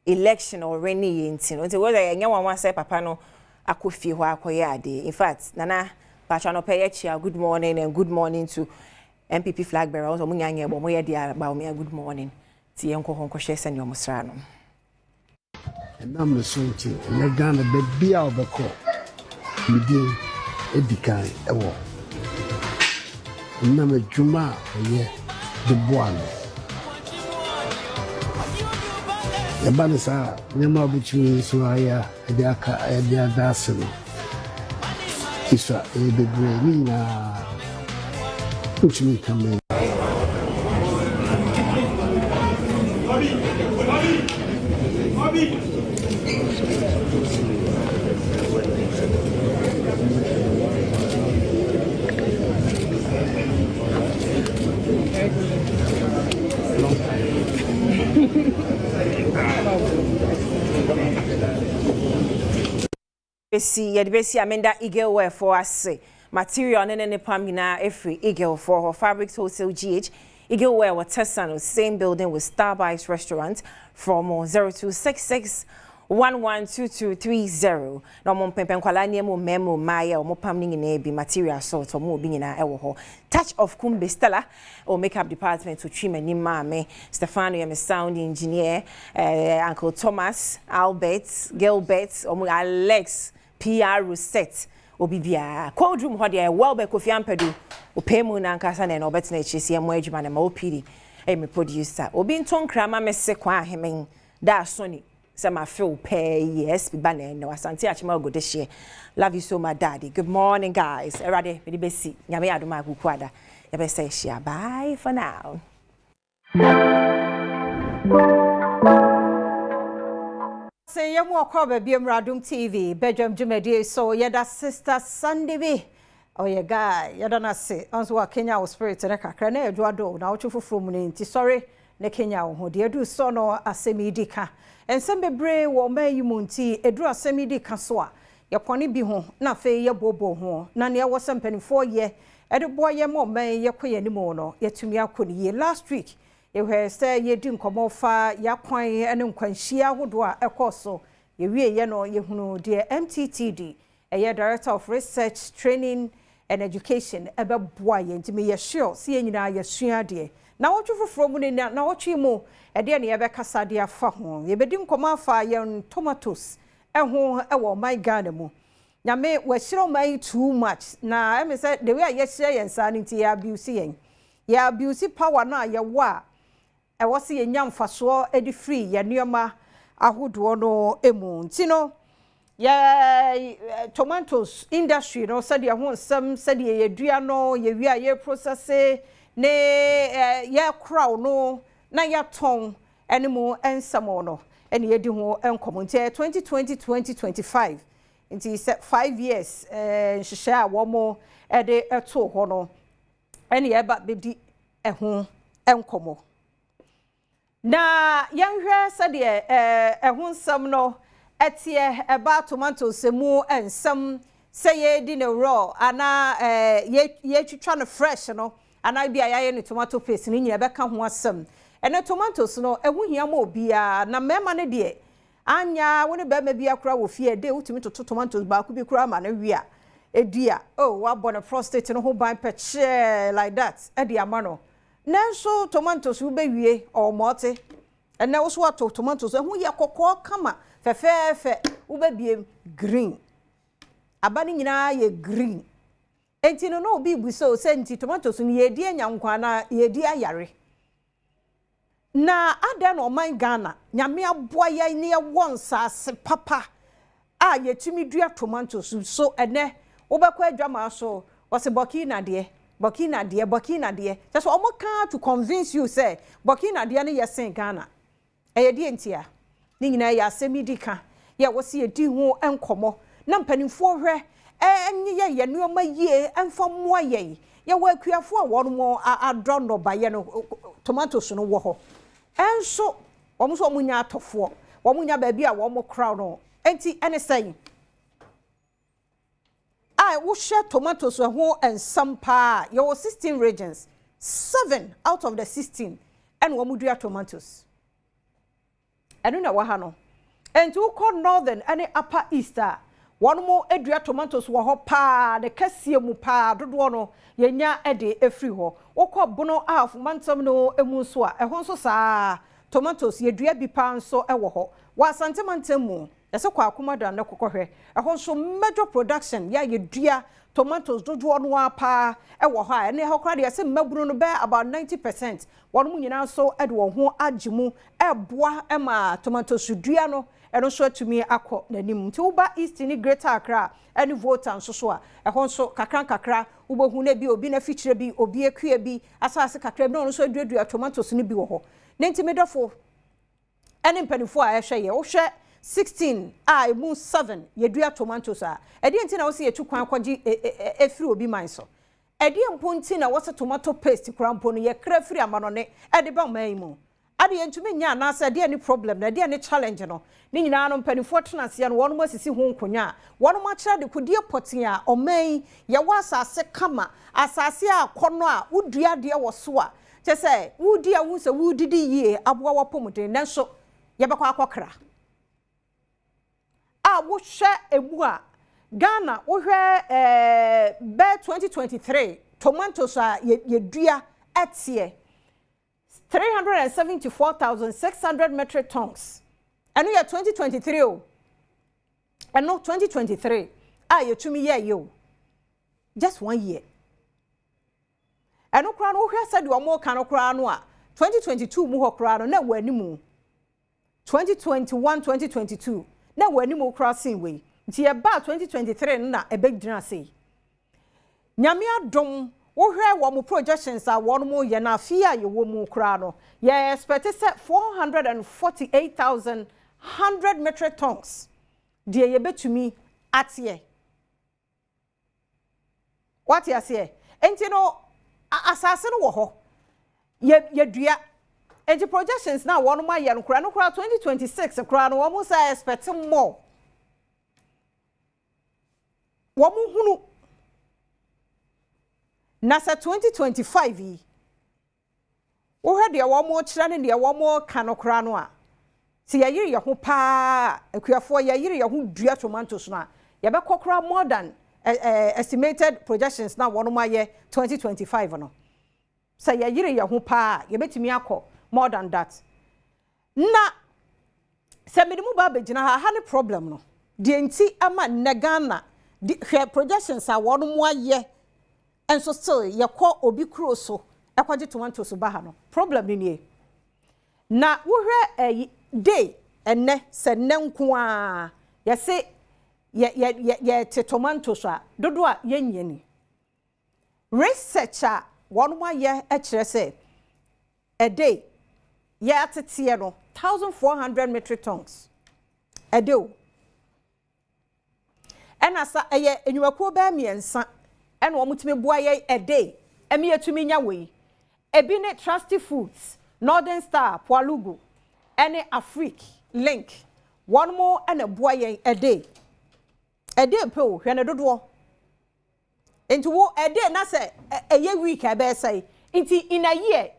election or rainy nti no nti we enya wan say papa no akofi ho akoye ade. In fact nana pacha no pay chia good morning and good morning to MPP flag bearer so munya nya bo mo ye dia ba me good morning ti enko ho nko hwe sene omosra no enam no so nti na Ghana be bia obeko midin edikan ewo na me juma ye de boano ya banisa nyama buchi so aya de aka de adaselo isa e bebre ni na uchimi kame Yadibesi amenda Eagle wear for us material nene pamina every Eagle for her fabrics wholesale GH Eagle wear wa Tesano same building with Starbucks restaurant from 0266 112230 no mo pempen kwala niemu memo maya o mo pam ni na bi material sort o mo bi nyina ewo ho touch of kumbe stella o makeup department to trim ani mame Stefano am sound engineer Uncle Thomas Albert Gilbert o mo Alex PR reset obibia cold room ho de well be Kofi Ampedu o pemu na nkasa na obet na chisi mo adwuma na ma opiri me producer obi nton krama mese kwa hemen da soni Some feel pay yes, be banning no asante achima go this year. Love you so much, Daddy. Good morning, guys. Everybody, be besi. Nyame adoma kukwada. Ya be say share. Bye for now. Say you mo kwa be Adom TV. Badwam Jumedi so yeda sister Sunday be. Oh yeah, guy. Yeda na say. Once wa Kenya was spirit na kakra na edwado na ochufu from ni nti sorry na Kenya ho de edu so no asemi dika. Ensembe bre wo mayi munti edura semidi kasoa yakwane bi ho na fe ye bobo ho na ne wo sempanifo ye edebo ye mo man ye koye ni mo no yetumi akoni ye last week ye hwe say ye di nkomo fa yakwan ene nkwanhia hodo a ekoso ye wie ye no ye hunu de MTTD ye Director of Research Training and Education ebe boa ye ntimi ye sure see ye nyina ye sua de na wotu from ni na wotu mu ede ne yebe kasa de afa ho ye bedi nkoma afa ye tomatoes eho ewo my Ghana mu nyame we shiro mai too much na em say the way ye share ye nsa nti ya abuse power na ye wa e wo se ye nyamfaso edi free ye nioma ahodo no emu nti no ye tomatoes industry no said ye ho nsam said ye dua no ye wi ye process ne ya crowd no na ya ton enemo ensamo no ene yedi ho enkomo nti 2020-2025 nti 5 years nhihye a womo ede eto ho no ene yeba bedi eho enkomo na yanhwe sade eho nsam no etie eba tomato semu ensam say di no raw ana ye twitwa no fresh no ana bia yaye ne tomato paste ni nyina beka ho asem ene tomatoes no ehu hia ma obia na mema ne de anya woni be ma bia kura wo fie de utimi to tomatoes ba ku bi kura ma na wi a edia oh wa bona prostate no ho ban peche like that edia ma no nanso tomatoes wo be wie o mote ene wo so ato tomatoes ehu ye kokko kama fefefe wo be biem green abani nyina ye green enti no obi buso se nti tomatoes ni ye di anyankwa na ye di ayare na ada no man Ghana nyame aboa ya ne ye wonsa se papa a ye tumi dua tomatoes so ene obekwa adwama so wose bokina de just omo kan to convince you say bokina de ne ye sen Ghana eye di entia ni nyina ya semidika ye wose ye di ho enkomo na mpanimfo hwe enye ye nuoma yie emfa moa ye wa akuafo a won mo adro no baye no tomatoes no wo ho enso omo so omunya atofo omunya ba bi a wo mo crowd no enti ene say wo share tomatoes ho ensam pa ye 16 regions 7 out of the 16 and wo mudua tomatoes enu na wa ha no enti wo call northern and upper easter one more edua tomatoes wo ho pa de kasie mu pa dodo no yenya ede efri ho wokọ bono half mantam no emu so a ehon so saa tomatoes yedua bi pa nso ewo ho wa santemantam mu yese kwa akomada na kokohwe ehon so major production ya yedua tomatoes dodo no apa ewo ho a ene ho kra de yese maburu no be about 90% one mu nyina so ede wo ho agimu eboa ema tomatoes dua no eno so atumi akọ nanim nti uba east ni greater Accra any voter nso so a ehon so kakra ubohu na bi obi na fichire bi obi ekua bi asase kakra bi no so aduadua tomatoes ni bi wo ho nti medofo ene mpanifo a ehwe ye wo hwe 16 a emu 7 yedua tomatoes a edi nti na wo se yetu kwan kwaji efiri obi man so edi mpo nti na wo se tomato paste krampo no ye kra firi amano ne edi ba man mu ade yentumi nya na asa de any problem na de any challenge no ni nyina no mpanifo tenase no wono masisi ho nkonya wono ma kira de kudie poten a oman ye wasa ase kama asase a kono a wudua de wo so a che se wudi a hu se wudidi yie aboa wopomden nanso ye bekwa akokra a wo hwe ebu a Ghana wo hwe be 2023 tomatoes a ye dua etie 374,600 metric tons. And we are 2023. And no 2023. You to me you. Just 1 year. And no crown who said you are more can crown 2022 muho crown no we anymore. 2021, 2022. No we anymore crossing way. It's about 2023 na a big dinner say. Nyamia dom wo hwe wo mo projections a won mo ye na afia ye wo mu kra no ye expect 448,100 metric tons de ye betumi atie what you say enti no asase no wo ho ye dua enti projections na won mo ye no kra 2026 kra no wo mo say expect more wo mo hunu Nasa 2025 yi wo hwe de wo mo kira ne de wo mo kanokra no a si yayiri ye ho pa akuafo yayiri ye ho dua tomatoes no a ye be kokra more than estimated projections na wono ma ye 2025 no say yayiri ye ho pa ye betimi akọ more than that na se medimu ba begina ha ne problem no de enti ama Ghana hwe projections a wono mo aye and so still ye call obi kro so ekwaje tomatoes ba ha no problem ni na wo hwe day enne se nenko a ye se ye te tomatoes a dodo a ye nyeni researcher one more ye e kire se a day ya atete no 1400 metric tons a day. And asa eye enyumakuo ba miensa and wo mutime boa ye a day. Emi etumi nya we. Ebi ne Trusty Foods, Northern Star, Poalugu, ene Afrique, Link. One more and a boy a day. A day po, hwene dodo. Into wo a day na say a year week I bear say. Inti in a year.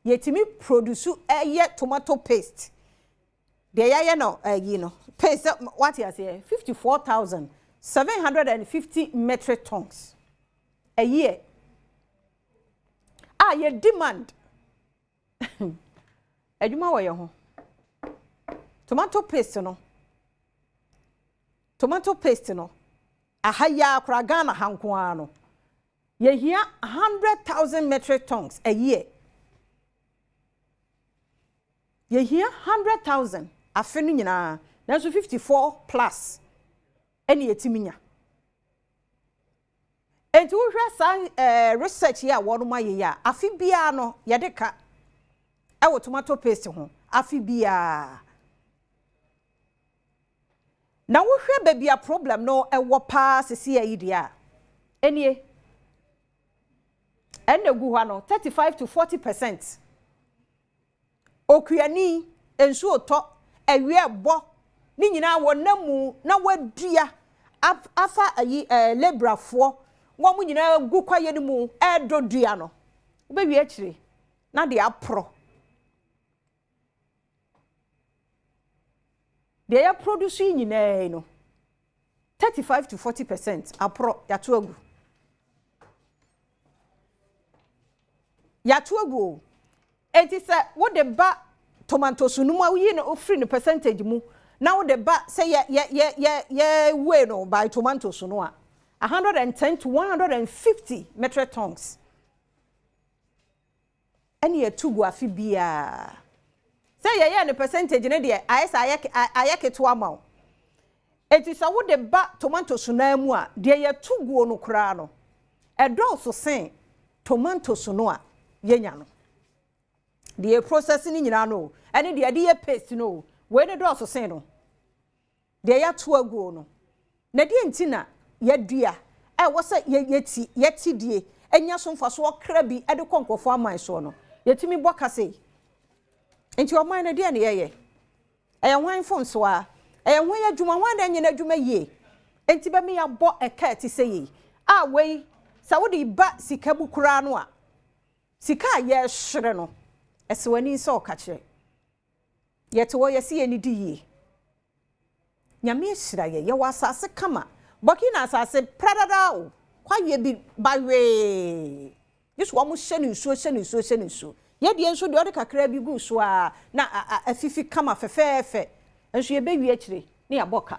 Yetimi produce a year tomato paste. The ya no you know paste what you say 54,750 metric tons a year. Ah, ye demand. Ejuma wo ye ho. Tomato paste no. Tomato paste no. Ahaya akra Ghana hanko ano. Ye here 100,000 metric tons a year. Ye here 100,000. Afenu nyina. Na so 54 plus. Eni etiminya. Enti wo hwɛ san research ya wo no ma ye ya afi bia no ye de ka e wo tomato paste ho afi bia na wo hwɛ ba bia problem no e wo pa sisi ya idia enie enegu ha no 35 to 40% okuani ensu oto ewe bo ni nyina wo namu na wadua afa ayi lebrafo wo mu nyina gu kwaye ni mu edodua no be wi akire na de apro de ya produce nyina no 35 to 40% apro ya to agu enti se wo de ba tomato sunum a wo no free no percentage mu na wo de ba say ye we no by tomato sunu a 110 to 150 metric tons. Any ye tugu afi bia. Say ye the percentage ne de ayake to amount. It is a wo de ba tomato sunu mu a de ye tugu no kra no. E do so sen tomato sunu a ye nya no. De processing nyina no. Any de ye paste no. We de do so sen no. De ya to agu no. Na de ntina yadua wo se yeti die enya so mfa so okra bi e de konkofo aman so no yetimi boka sei enti o man na de ne ye hwan fon so a hwan adwuma hwan da nyina adwuma yie enti be me ya bo eka ti sei a wei sa wo de ba sika bukura no a sika ye hwere no ese wani so ka kire yete wo yesi ye ni di yie nyame hyira ye wasase kama Bokina sase pradada kwa ye bi bawe yesu wa mu hyeni nsuo ye de enso de ode kakra bi gu so a na afifi kama fefefe enso ye be wi akire ne ya boka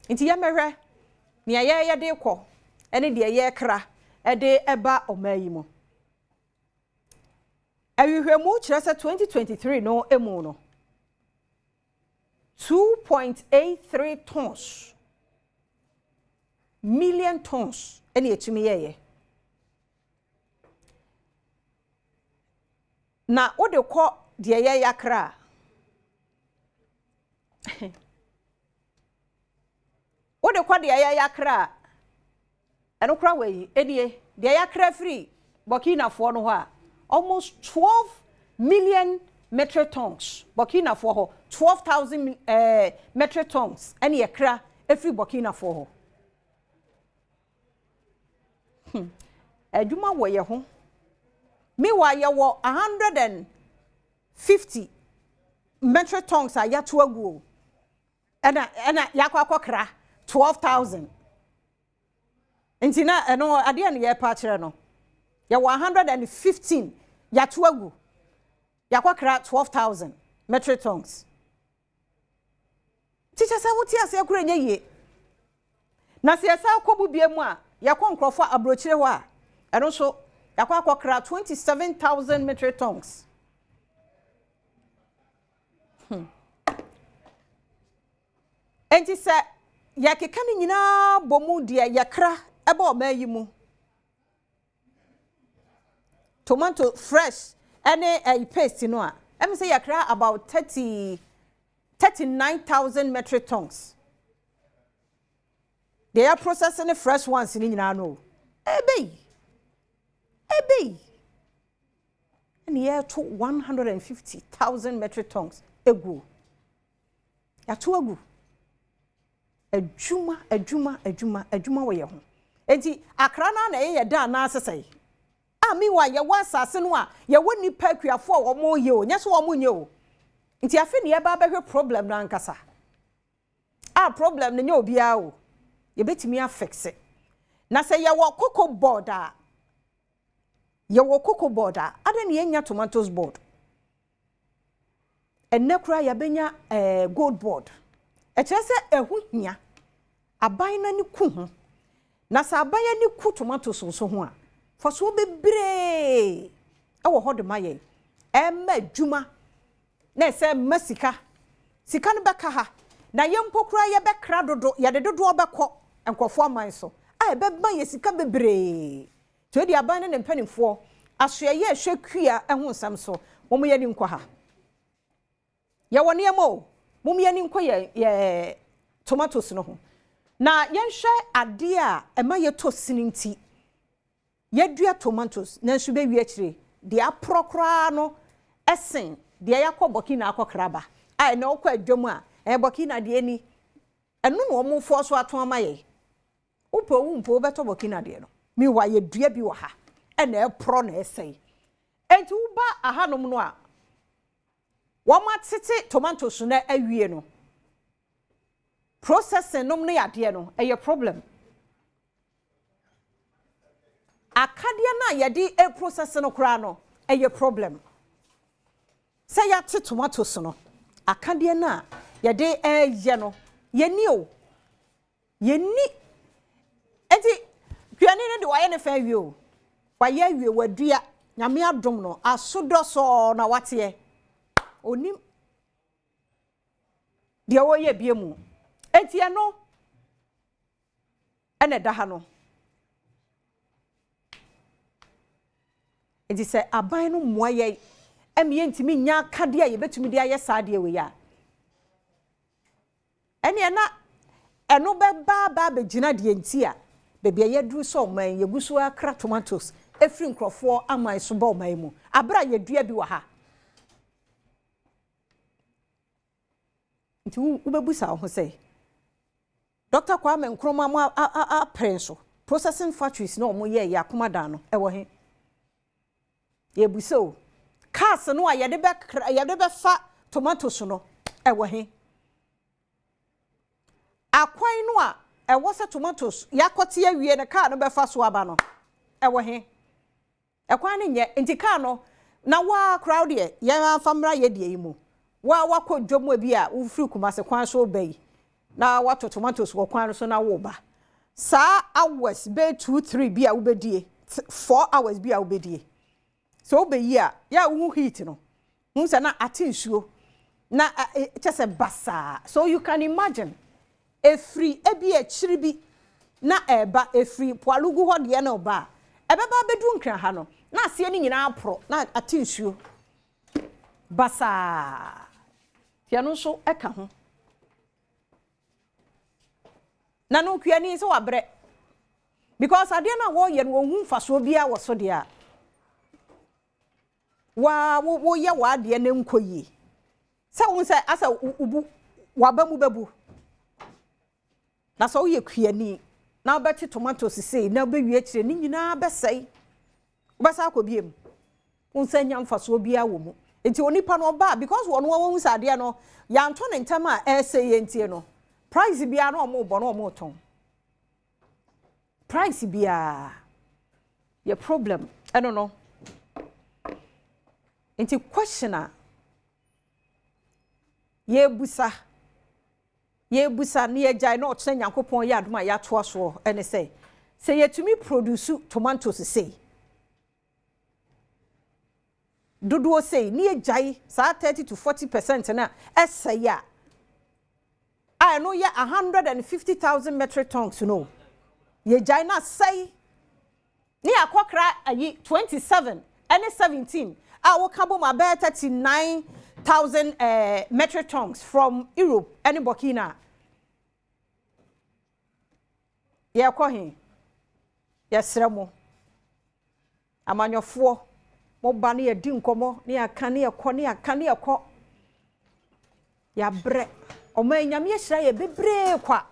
nti ye mehwe ne ye de kɔ ene de ye kra de eba omayi mu awihwemu kire se 2023 no emu no 2.83 tons million tons any etumi ye na wo de ko de ye yakra wo de ko de ye yakra eno kra we enie de yakra free Burkina Faso no ho a almost 12 million metric tons Burkina Faso 12,000 metric tons any ekra every Burkina Faso adwuma wo ye ho me wa ye wo 150 metric tons a ya to agu ena yakwa kra 12,000 entina eno ade ne ye pa kire no ye 115 ya to agu yakwa kra 12,000 metric tons. Teacher say wuti ase akura nya ye. Na se asa akobu biemu a yakwa nkrofo abrochire ho a eno so yakwa akokra 27,000 metric tons. Enti se yakeka ni nyina bomu de yakra eba omayi mu tomato fresh any paste no a em say yakra about 39,000 metric tons. They are processing the fresh ones in nyina no. Ebe. And here to 150,000 metric tons egu. Ya to egu. Ejuma we ye ho. Enti akra na ye da na asesai. Mi wa ye wa asase no a ye woni pa kuafo a wo mo ye o nya so wo mo nye o nti afi ne ye ba behwe problem na nkasa problem ne nya obi a o ye betimi affix na se ye wo cocoa board a ada ne ye nya tomatoes board enne kura ye benya gold board e kire se ehu hia aban na ni ku ho na sa aban ya ni ku tomatoes so ho a for so bebre ewo ho de maye emma djuma na se masika sika no beka ha na yempokura ye bekra dodo ye de dodo obekọ enkofo aman so a beba ye sika bebre to di aban ne mpanimfo asoye ye hwekua eho nsam so momo ye ni nkwa ha ye woni emo momo ye ni nkwa ye tomatoes no ho na yenhwe ade a ema ye to sininti yedua tomatoes na nso be wi akire de aprokra no esen de yakọ Burkina akọkraba ai na okọ adwom a Burkina de ani enu no mo fo so aton amaye upo beto Burkina de no mi wa yedua bi wa ha na epro na esen enti uba ahanom no a wo matete tomatoes na awie no processing nom ne yade no eye problem akadia na yedi e process no kra no eye problem say ya te tomatoes no akadia na yedi ye no yeni o yeni enti kuane ne de waye ne fa wie o waye wie wadua nyame adom no asodo so na wate onim de wo ye biemu enti no ene da ha no enti se aban no moaye emiye ntimi nya kade a yebetumi de aye saade we ya ene na eno ba begina de enti a bebia yeduru so man yegusu akra tomatoes efri nkrofo aman so ba oman mu abra yedua bi wa ha nti ubebusa ho say Dr. Kwame Nkrumah a prenso processing factories no mo ye yakoma dan no ewo he yebuso cars no a yede be fa tomatoes no ewo he akwan no a ewo se tomatoes yakote awie ne car no be fa so aba no ewo he ekwan ne nye enti car no na wa crowd ye famra ye de yimu wa kodwom abi a ufri kumase kwan so bayi na wato tomatoes wo kwan so na wo ba sa hours be 2-3 bi a ubedie 4 hours bi a ubedie so obeyi a ya wu heat no unsa na atinsuo na chese basa so you can imagine efri ebi a chiribi na eba efri poalugu ho de na oba ebeba bedu nkran ha no na ase ni nyina apro na atinsuo basa tia no so eka ho na no kuani so wabre because ade na wo ye no hu faso bia wo so de a wo ye wa de na nkoyi se won se asa ubu wabamu bebu na so ye kuani na obeti tomato sisi na obewie kire ni nyina besai obasa akobiem won se nya mfaso bia wo mu enti onipa no ba because wo no wo hu sa ade no ya nto ne ntama ye ntie no price bia no mo bo no mo ton price bia your problem I don't know into questioner ye busa ne ye jai no tse nyankopon ya adoma ya to aso ene say ye tumi produce tomatoes say dodo say ne ye jai sa 30 to 40% na essa ya I know ya 150,000 metric tons no ye jai na say ni akokra ayi 27 any 17 wo kabo ma be 39,000 metric tons from Europe any Burkina ye ko hin ye sremo amanyofo mo ba ne ye di nkomo ne aka ne ye ko ne aka ne ye ko ya bre o ma nyame hira ye bebre kwa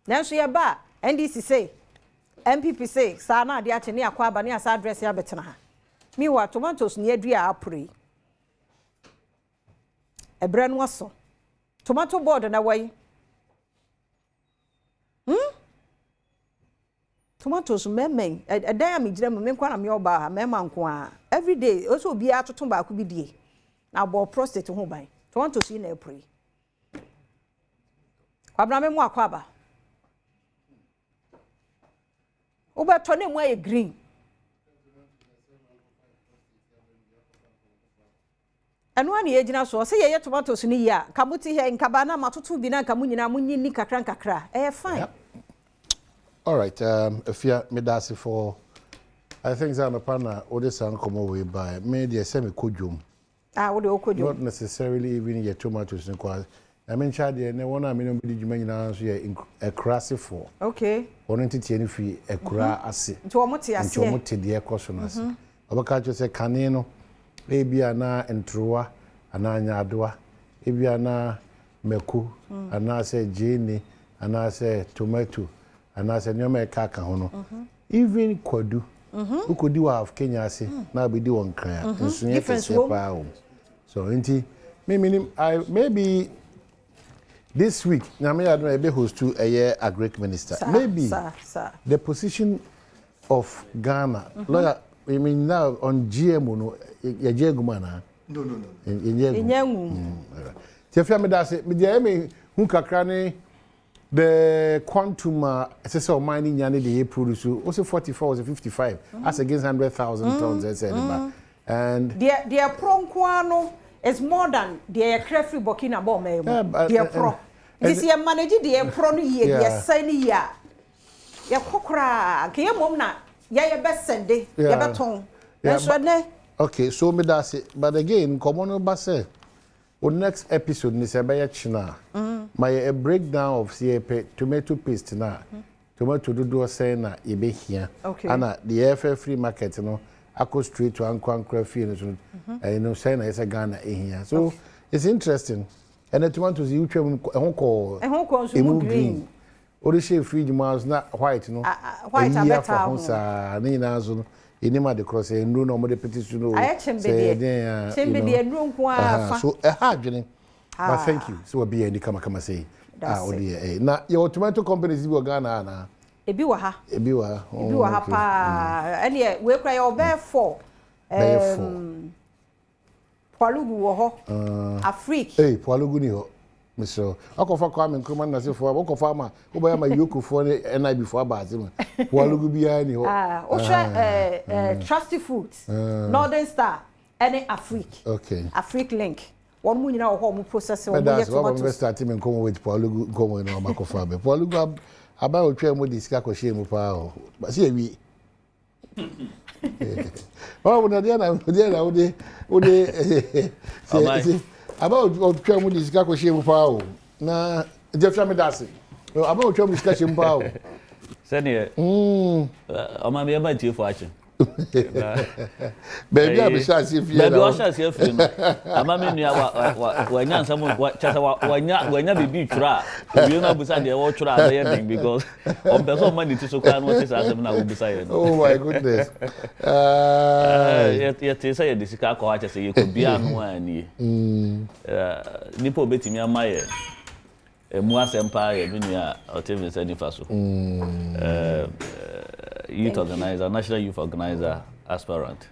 nanso ye ba NDC say MPP say sa na ade ache ne akwa aba ne asa address ya betena ha mi wa tomatoes ne adua apre ebre no aso tomato board na wai tomatoes memen edan am gire me nkwa na me oba ha me ma nko a every day o so bi atoto ba ku bi die na bo prostate ho ban tomatoes yi na apre kwabra me mu akwa aba ubeto ne mu aye green anu ani ejina so se ye tomatoes ni ya kamuti he nkaba na matoto bi na kamu nyina munyi ni kakra fine. Yep. All right, if you me that's for I think that partner all this and come away by me the same kojum. What the okojum? Not necessarily even your tomatoes in kwa. I mean child there ne one I mean be the nyina so a crassy for. Okay. One entity any free a kura ase. Nti omote ase. Nti omote de ekoso na ase. Obaka jo se kane no ebi ana entroa ana nyadoa ebi ana meku ana se jeni ana se tomato ana se nyoma kaka ho no even kwadu ukodi wa of Kenya ase na be di won kan nso ye fese pa o so nti maybe this week nyame ya don be host to a year agric minister maybe the position of Ghana lawyer I mean now on GMO no ye jeguma na no yenyengu tiafia me da se me dia me hu kakra ne the quantum SSL mining nyane de produce also 44 was 55 as against 100,000 tons and their pronkwano is more than their crafty Burkina Faso their pro this year manage their pro no year their sign year ya kokra ke mom na ya best sende ya beton okay so me da say but again common ba say on next episode ni say be china my a breakdown of CAP tomato paste na tomato do say na e be here and the air free market no ako straight to ankwa free no you know say na is a Ghana here so it's interesting and the tomatoes you twem ehonko green or the free miles not white no white are better sa ni na zo no enima de cross e no mo de petition no chembe de nru nko afa so adwene but thank you so be any kama say na your tomato companies bi Ghana na ebi wa ha pa ene we kra your be for Poalugu wo ho Afrique Poalugu ni ho Mr. Akofa kwa me nkoma na se fo akofa ma wo ba ma yokufo ne na before abaze ma Poalugu bia ni ho o Trusty Foods Northern Star ene Afrique Afrique Link one mu nyina wo ho mu process wo ye tomatoes we start me nkoma with Poalugu nkoma na makofa be Poalugu aba otwa mu disika ko hye mu pa ho ba se awi oh na dia na wo de about otwa mu disika ko hye mu pa ho na jefia me dase about otwa mu disika hye mu pa ho sene o ma me ba tie fo ache baby a be sha se fie baby o sha se fie no ama me nua wa nya nsam chasa wa nya bibi twura obi na busa de wo twura na ye big because on person man it so kan what is asem na wo busa ye no oh my goodness yet say de sika ko ache say ye ko bia no ani nipo betimi amaye mu asempa ye nua otevi say ni faso youth organizer, national youth organizer aspirant.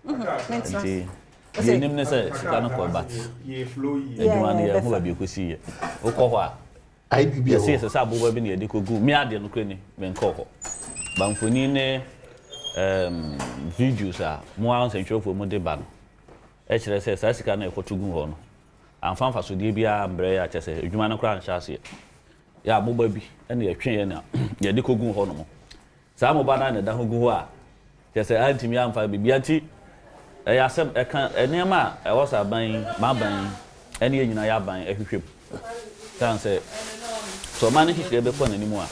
Okay. You name ne say sikana ko bat. Yeah. Who be ko see. O ko ho I be say say abo be ne de ko gu. Me ade no kre ni men ko ho. Bamfoni ne videos a mo an sentwofo mo de ba no. E kire say sa sikana e ko tugu ho no. Amfanfa so de bia mbre ya che say adwuma no kra nhyase. Ya abo ba bi ene ye twen ye na ye de ko gu ho no mo. Some of banana da ho gu a je say antimi amfa bibia ti asem eka enema e was aban ma ban ene nyina ya ban ehwehwem kan say so man hihire be ko nanimu a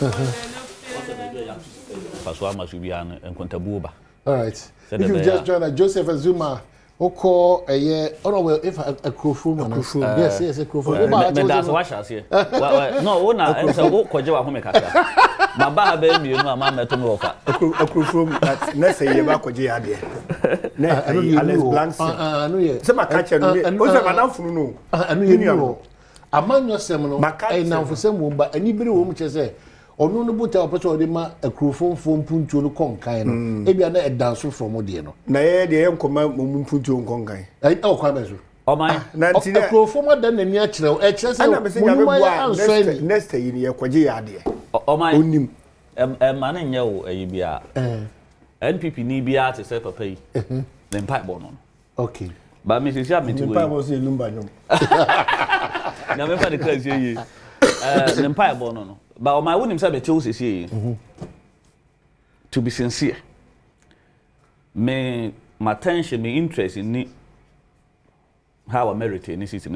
paso amasubi an enkontabu ba. All right, if you just joined us, Joseph Azuma Oko if a crowfoom. Yes, a crowfoom. That's what I say. No, una ensa wo koje wa home kakra. Ma ba be mi no ma meto me ofa. A crowfoom that next year ba koje ade. Na Alex Blanks. Anu ye. Se makache no. O se madam funu no. Anu ye no. Amanyo sem no. E na fusem wo ba ani bere wo mu che se ono no buta opeso de ma akrufo mpuntuo no konkan no ebia na edanso from de no na ye de enkoma mpuntuo konkan o kwa bezo o man na ntine akrufo ma dan nani akire e kire se next year ye kwaje ya de o man onim ma na nya wo ayi bia NPP ni bia te se papa yi ne mpa bo no okay ba mi sisi amiti wo mpa bo se lumba nyom na me fa de class yi ne mpa bo no but on my own himself be tell say to be sincere my attention my interest in how I merit in this is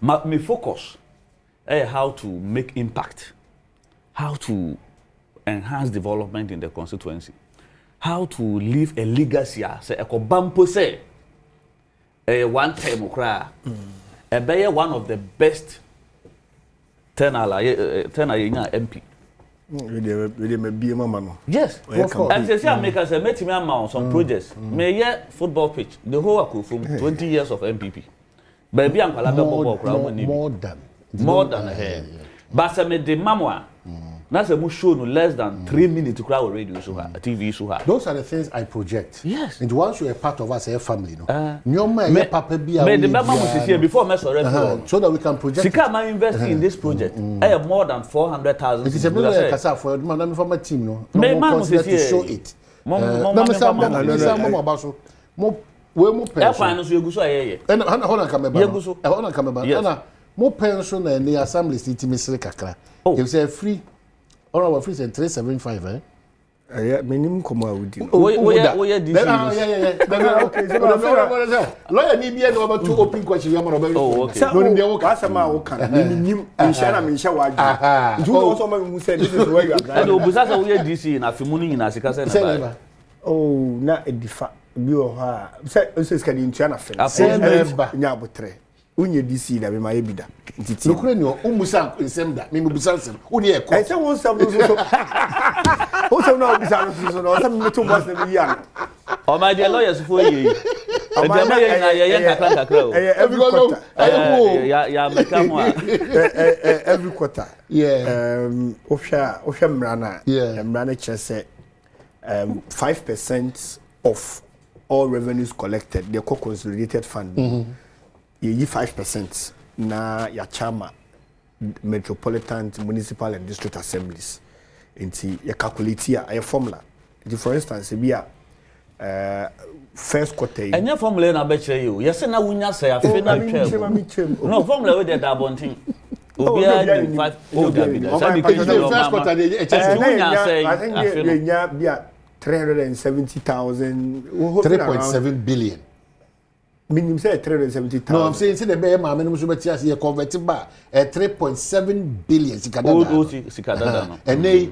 my focus how to make impact, how to enhance development in the constituency, how to leave a legacy say a bampo say one time okra be one of the best Tenala MP. We may be a mama. Yes, and they say make us a met me amount some projects. May year football pitch, the whole from 20 years of MPP. Baby and more than a hair. But I made the mamma. That's a show no less than 3 minutes to crowd radio so her TV so her. Those are the things I project. Yes. And once you're a part of us, a family, no. Your papa be a the mama was here before me so that we can project. Sika am investing in this project. I have more than 400,000. It is a million kasa for man from my team, no. Me man was here to show it. No, me some about so. Mo we mo pen. E fa no so eguso ayeye. And hold on come back. Eguso. E hold on come back. Na mo pension na ni assembly city misiri kakra. You say free. Or our fees at 375, yeah, minimum come out with you. Yeah. Lawyer need be about 2 open questions. Oh, okay. So, Kasama Okan, minimum, and Shana Misha. You know, someone who said this is where you are. I know, besides, we are DC in a few morning in Asika. Oh, not a defa. You are, says, can you China? Nabutre. Unye DC da be ma ebida ntiti lokure ni umusa nsem da me mubusa nsem uni e ko e se won sam so o se na obisa so no sam me to boss na ya o ma de lawyers for ye e de ma ye na ye kakra o every quarter ya meka mo every quarter yeah ofia mrana mrana chese 5% of all revenues collected the consolidated fund you 5% na ya chama metropolitan, municipal and district assemblies. Inti ya calculate a formula. For instance, be first quarter. And your formula na betray you. Yes, na wunya say afi na twa. No formula we dey da bontin. Obi a 5 first quarter I think we be 370,000 3.7 billion. Minimum say 370,000. No, I'm saying the be ma me no so beti ase convert ba 3.7 billion sikadada no. And they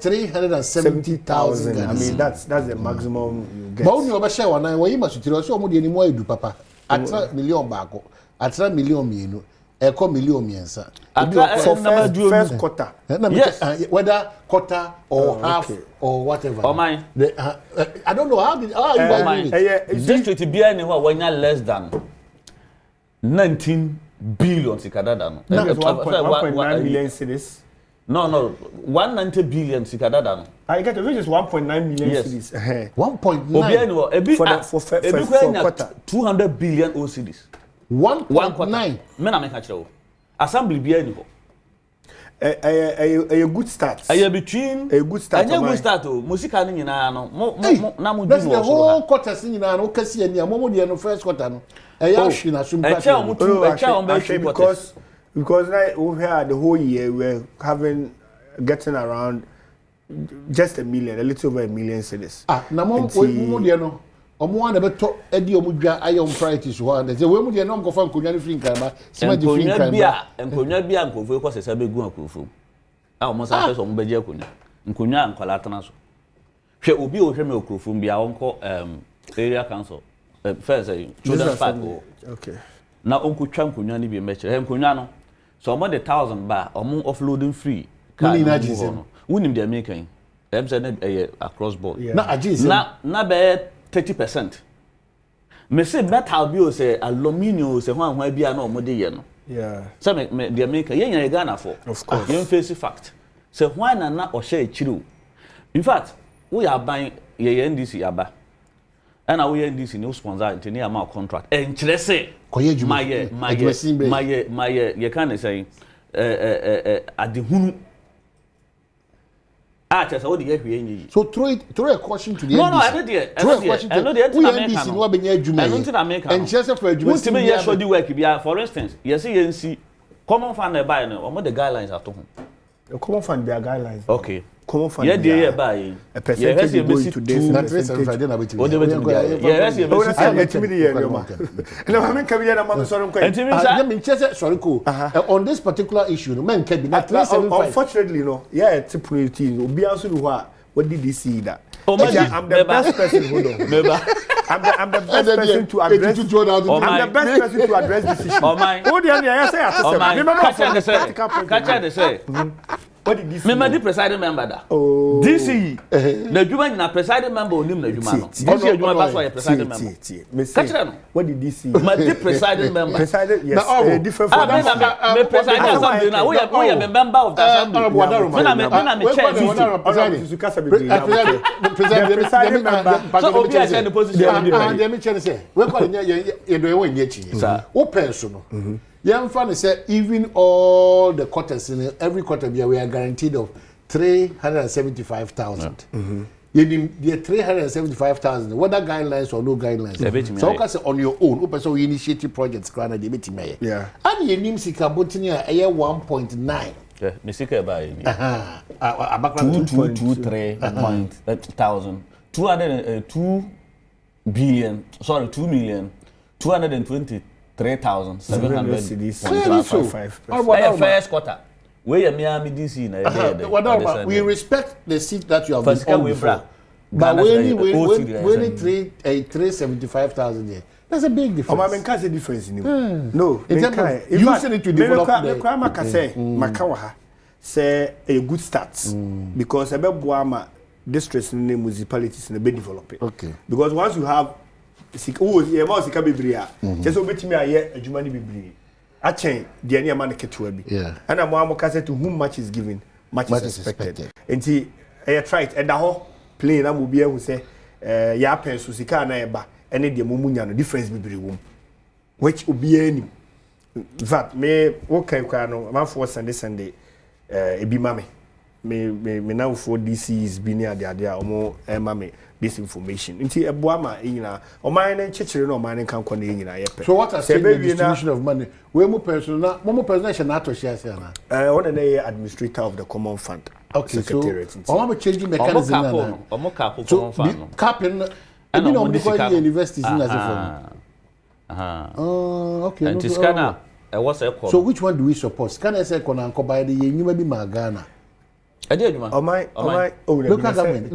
370,000. I mean that's the maximum you get. But you share one na we masutiro so mo de ni mo edu papa. Atra million baako, atra million mienu. Eko million miensa. For first quarter. Yes. Whether quarter or half or whatever. Oh my. I don't know how you doing it. District be any one less than 19 billion sikadada no. That's 1.9 million cedis. No, 190 billion sikadada no. I get which is 1.9 million cedis. 1.9 for quarter. 200 billion cedis. 1.9. Men am catch you. Assembly be any ho. A good start. Between a good start. A good start o. Musika ni nyina no. Na mo that's the whole quarter si nyina no kasi ani amomo de no first quarter no. Hwe na so because like over the whole year we're getting around just a little over a million cedis. Na mo de no omo an beto edi omo dwa ayom priorities ho and say we mu de no nkofa nkonwa free nkrama sima di free nkrama nkonwa bia nkofo ko sesa begu akofo a omo sa fese omo beje akonwa nkonwa nkwala tana so hwe obi o hwe me okofo bia onko area council first children's park okay na onko twa nkonwa ni bi meche nkonwa no so omo the 1000 ba omo offloading free unim the American across board na be 30%. Me say metal bi o say aluminium o say ho bia na omo de ye no yeah so me the American ye nya Ghana for of course you face fact say why na o share chiro in fact we are buying ye NDC aba and we NDC no sponsor intini ama contract and kire say my ye can say adihunu just all the year. So throw a question to the no, I know the NDC no abenya adwuma and just for adwuma see me show the work bia for instance you see common fund e buy no the guidelines at home the common fund be guidelines okay common fund yeah dey buy a percentage go to this na Friday na betim yes you no I can be na ma sorry ko on this particular issue no man can be na 375 unfortunately no yeah typically obi anso do ho what did he see that I'm the best person hold on I'm the best person to address I'm the best person to address this issue oh the say catch the say what did this me presiding member da DC na djuma na presiding member onim na djuma no DC djuma ba so ya presiding member catch no what did DC ma the presiding member presiding yes different from that me presiding assembly na we are member of the assembly me chair presiding member so obi a chair the position and me chair say we call you do we nyachi wo penso no young fan say even all the quarters in every quarter we are guaranteed of 375,000. You need 375,000. Whether guidelines or no guidelines. So can say on your own. Open so initiative projects. Yeah. And you need sika botinia 1.9. Yeah, misika buy. 223,000. 2 billion. Sorry, 2 million. 223,700 first quarter. Where Miami DC na we respect the seat that you have been on before. But when 375,000 there, that's a big difference. I mean, there's a difference in it. No, using it to develop the say a good start because Badwam districts in the municipalities in the big developing. Okay. Because once you have just obetimi aye adwuma ni bibiri a chain the any man ketewa bi and am am ka say to whom much is given much is expected enti e try it da ho plane am obi ehu say ya pen so sika na e ba ene de momunya no difference bibiri wom which obi ani that me okay kwa no man for Sunday e bi mame me now for DCs bi ni ade ade a omo mame this information nti eboama enyina o man na chechire na o man kan kwa na enyina yepe so what are the distribution of money we mu personal na to share say na one na administrator of the common fund okay secretariat so o ma changing mechanism na o mo cap common fund no capping and no because universities in as okay and scanner so which one do we support scanner say kona nko buy the yenyuma bi ma Ghana local government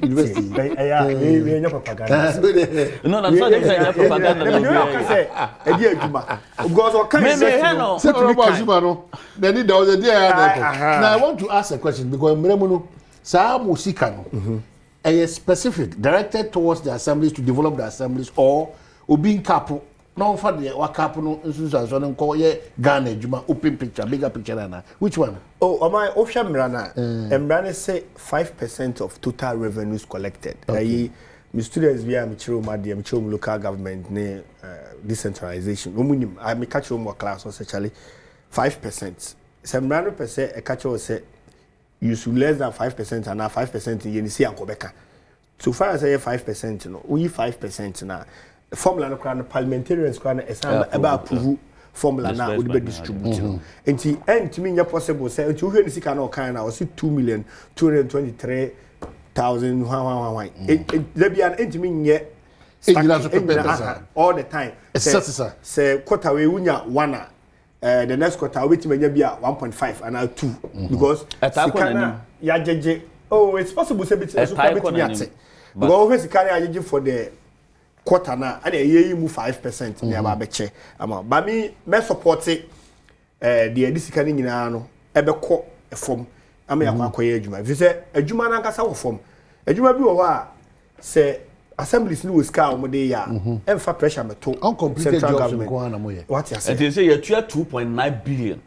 university we propaganda no I'm sorry say propaganda because what can they need the now I want to ask a question because mremuno sa musika no specific directed towards the assemblies to develop the assemblies or obi capo no for the wakapo no nsusu so nko ye Ghana adwuma open picture bigger picture na which one oh my option mrana mrana say 5% of total revenues collected my students we am chiro madie am chiro local government ne decentralization omunim I me catch more class essentially 5% some mrana per se e catch say you should less than 5% and now 5% in see ankobeka so far as say 5% no we 5% na formula no kran parliamentarians kran about approve formula na would be distributed enti entimi nya possible say enti wo hwe ni sika na o kan na o si 2,223,000 there be an entimi nye all the time. Say quarter we unya 1 the next quarter we to be 1.5 and 2 because it's possible to be because always carry for the quarter now and a move 5% near babeche but me support it the this can no ebe ko form am ya kwakoye adwuma fi say adwuma na nkasa wo form adwuma bi wo ha say assemblies ni was car omode ya emfa pressure meto uncompleted jobs what you say and say you 2.9 billion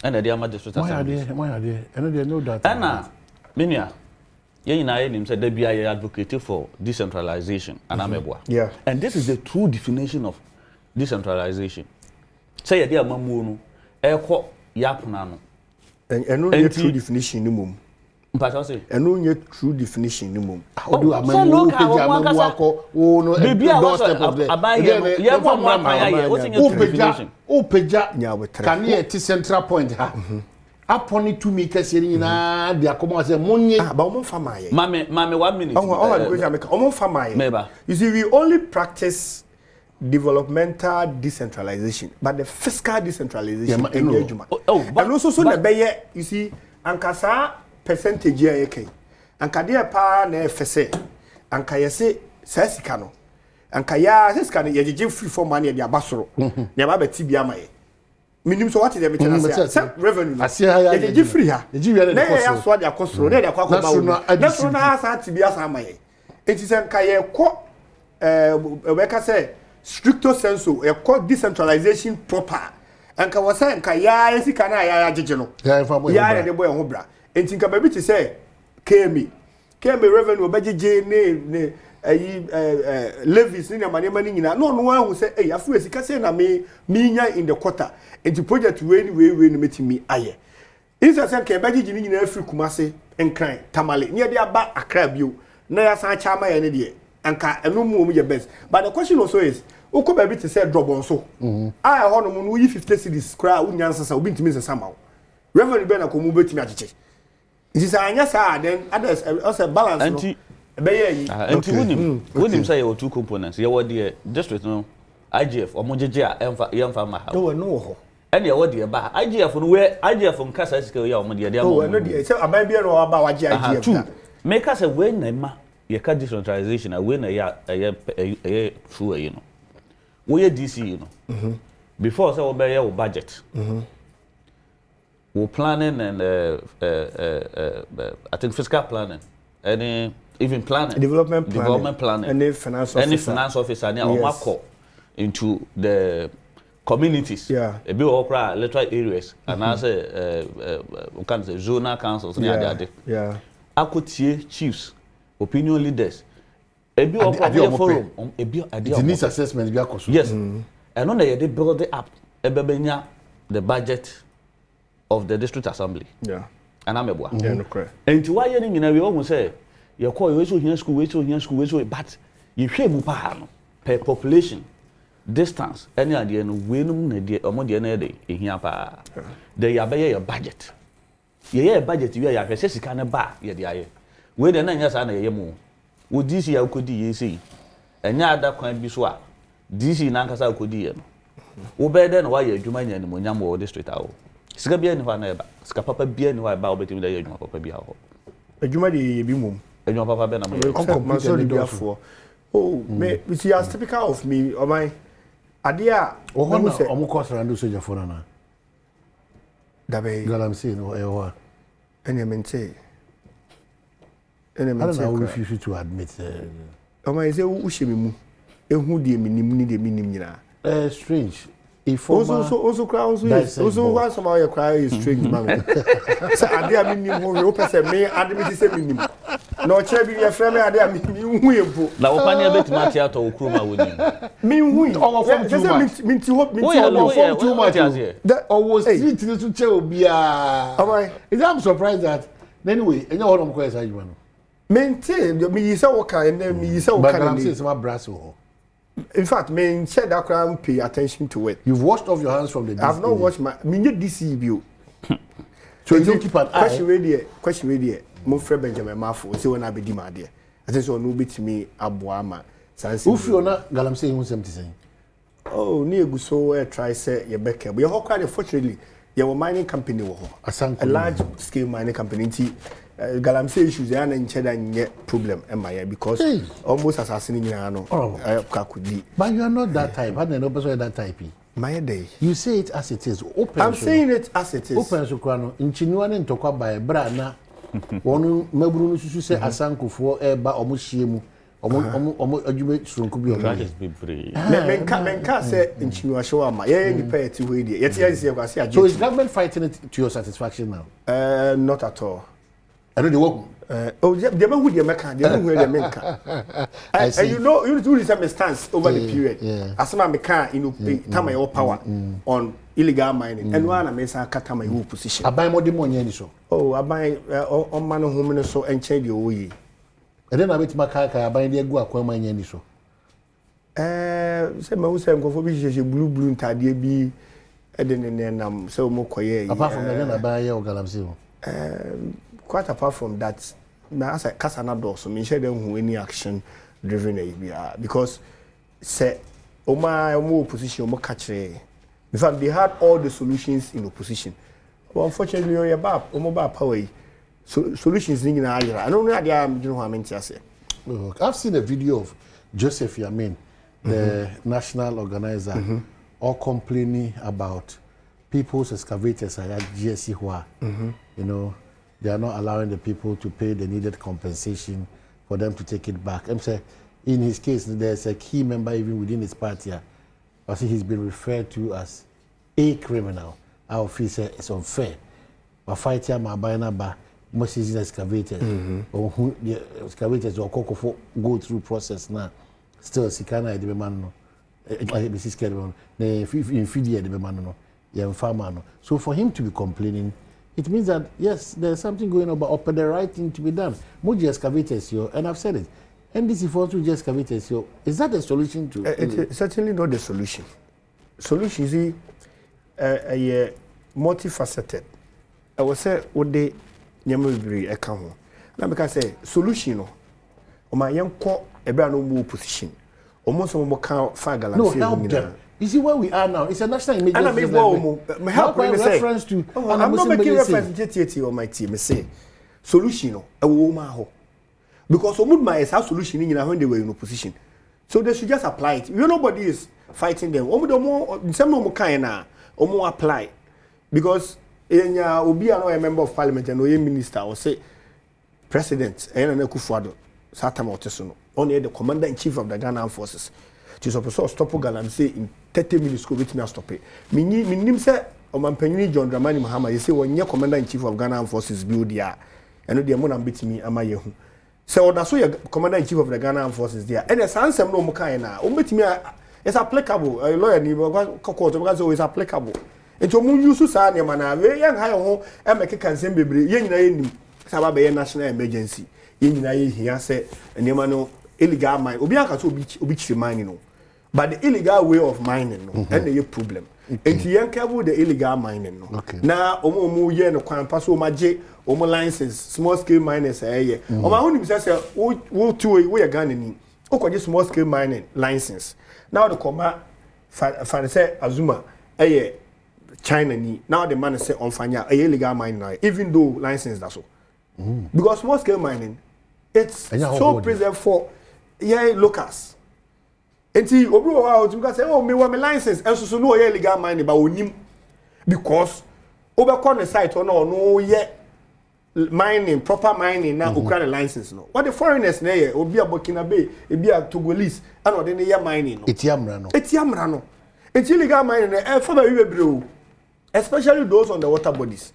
and the ama district assembly why are they and they know that and menia yen na yen say there be a advocate for decentralization and amebwa and this is the true definition of decentralization say you dey amamu no eko yapna no eno ye true definition ni mum mpata say eno ye true definition ni mum how do amamu peja amamu akọ wo no doorstep of the ye mo mama ya what in your definition o peja can you at central point ha upon to me kase ni na dia komo say monye ba omo fama ye mame 1 minute omo fama ye you see we only practice developmental decentralization but the fiscal decentralization and also so the beye you see ankasa percentage here yake ankade pa na efese anka yese sasika no anka ya sasika no yejeje free for money dia basoro ne ba beti bia maye minim so what is the say revenue yejeje free ha na ya so dia kosoro na dia kwa kwa ba na so na asa tibia sa maye enti se anka ye ko weka say stricto sensu a called decentralization proper anka wasa anka ya yesika na ya jeje no ya de boy ho bra enti nka baby ti say kemi revenue obajeje ne ayi levies ni na mani nyina no ahu say eh afu esika say na me nya in the quarter enti project we no metimi aye isa say nka obajeje ni nyina afiri kumase enkran tamale ne de aba akra bio na ya san chama ya ne de anka enu mu ye best but the question also is uko baby to say drop on so I ho no mu 50 cedis kra unyansa sa obi ntimi sesa mawo revenue be na ko mu betimi ajeche it is anya sa then others also balance no be yi anti wonim say you two components you what the district no IGF omojeje a emfa ma ha no ho and you what the ba IGF no we IGF nkasa sika ya omode de no no dey say aban bi no aba waje IGF make us when na ma ye ka decentralization away na ya true you know we DC you know before say we be your budget we planning and I think fiscal planning any even planning development planning any finance officer any o into the communities a bit okra electoral areas and as we can say zonal councils near there akotie chiefs opinion leaders ebi okwa forum ebi the needs assessment bi akoso yes and on they build it up ebebenya the budget of the district assembly and amebwa no correct enti why ye nyina we o say ye call we so here school but ye hwe mu pa no per population distance any ade no we num na de omo de na de ehia pa the ya be your budget ye budget we ya hwe sika ne ba ye de aye we de na nya sa na ye mu wo DC ya kodi ye sei enya ada kwan bi so a DC na nkasa kodi ye no wo be de na wa ye adwuma nya ni mo nya mo district awo sika bia ni fa na eba sika papa bia ni wa eba obetimi da ye adwuma papa bia ho adwuma de ye bi mum adwuma papa be na mo come sorry bia for me see as typical of me o my adia o ho na omo course rando soja for na dabe galamsi no e ho enemente I don't know if you to admit o my say wo hye me mu ehu de minim ni de minim nyina strange also cry also why somehow you cry is strange man so ade a minim ho we person me ade me say minim no che bi ye frame ade a minim hu yempo na wo pani abetima tia to okroma woni me hu on from too much minti hope minti from too much that always street to che obia is I'm surprised that anyway enya ho no ko esa you no maintain me yisa woka and me yisa woka but I'm saying some brass ho. In fact, me said that crime pay attention to it. You've washed off your hands from the DC. I've not watched my me DC view. So you keep an eye. Question radio. Mo friend Benjamin Mafo say when I be di ma there. I think so no bit me abuama. Ufiona galamsey hu sem tisɛn. Oh, ni egu so try say ye beke. But your quite fortunately, your mining company wo ho. A large scale mining company nti galamsey issues ya na nche da nye problem am I because almost assassin nyina no kakudi. But you are not that type. How no person that type. My day. You say it as it is. Open. I'm saying it as it is. Open so kwano nchinuwa ne ntokwa ba bra na wonu maburu no susu se asankofo eba omo hyiemu omo adwuma sunku bi omo is bebree menka se nchinuwa show ama ye nipa eti we die yeti yansi ye kwase agye. So is government fighting it to your satisfaction now? Not at all. I know they work. They who they make, they know where they make. And you know, you need to stance over the period. As my mekan, you know, time my power on illegal mining. And one I may say, cut my whole position. I buy more money, so. Oh, I buy on man of home so and change your way. And then I bet my car, I buy the go acquire my yen so. Say my own go for blue taddy be. And then so more quiet. Apart from that, I buy your galamsey. Quite apart from that, now as I cast another so me share them who any action driven area because say my opposition omo catch. In fact, they had all the solutions in opposition. But unfortunately, you're bad omo power. So solutions in area. I don't know how I'm doing. What I meant to say. I've seen a video of Joseph Yamin, the national organizer, all complaining about people's excavators at GSC who you know. They are not allowing the people to pay the needed compensation for them to take it back. I'm saying, in his case, there's a key member even within his party. I see he's been referred to as a criminal. Our officer is unfair. But fighting my buying ba most is excavators. Or who the excavators or cocoa go through process now. Still, Sikana the man no. This is carrying infidel the man no. Yeah, farmer no. So for him to be complaining. It means that, yes, there's something going on, but the right thing to be done. Moji excavators, and I've said it. NDC for to excavators, is that the solution to it? It's certainly not the solution. Solution is a multifaceted. I will say, what they nyamubiri account. Now, because say, solution, or my young court, a brand new position. Almost more count fagala. No, help them. You see where we are now. It's a national emergency. And I may help reference to. I'm not making reference to TTT or my team. Say solution. A woman because my solution in when they were in opposition. So they should just apply it. You nobody is fighting them. Some more kind or more apply because in Obi are a member of parliament and a minister or say president and Kufuado Satama Otesuno only the commander in chief of the Ghana Armed Forces. To stop galamsey in 30 minutes go with me stop it. Minim say Omanpanyi John Dramani Mahama, you say when you commander in chief of Ghana Armed Forces build there. I know the amount of bit me amaye hu. So that's why commander in chief of the Ghana Armed Forces there. And there's answer no mo kai na. O bit me it's applicable. A lawyer ni court because it's applicable. Enti o mu use sa na na we yan ha ho e make cancel bebre. Ye nyina ye nim. Saba be national emergency. Ye nyina ye hia say enema no illegal mine. Obi aka so obi chiri mining no. But the illegal way of mining, no, and the problem. And the young the illegal mining, no. Now, omo ye no kwan pass omaje, omo license, small scale miners eh. Oma huni say wo two we Ghana ni. O kwaje small scale mining license. Now the comma fa say Azuma eh China ni. Now the man say on fanya illegal mining even though license that so. Because small scale mining it's so preserved for locals. Enti obi wo ha o tumi say oh me want my license and so no illegal mining but onim because obekọ ne site no ye mining proper mining na okra the license no what the foreigners na ye obi abokina be ebi a Togolese and o de ne ye mining no etiamra no enti illegal mining na for ba we bebre especially those on the water bodies.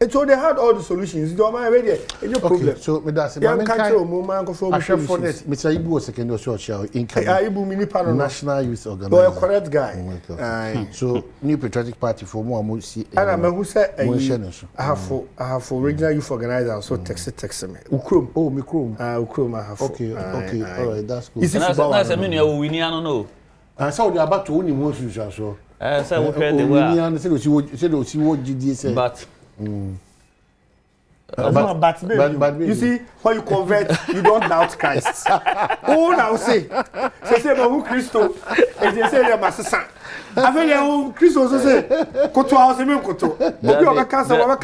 And so they had all the solutions. You already any problem. So me that's man can for this. Mr. Ibu was second show in Ibu mini panel National Youth Organization. Oh, a correct guy. So New Patriotic Party for more see. And I who say I have for regional youth organizer so text me. Ukrum. Oh, me Ukrum. Ukrum I have. Okay. All right, that's good. That's a mean you win no. And so they are about to win in most usual so. So we pay the way. Say what GD say. But But you see, when you convert, you don't doubt Christ. Oh, now say who Christo, and they say they're my son. I feel like Christo also say, Koto house and Koto. But you have cancer, Baba,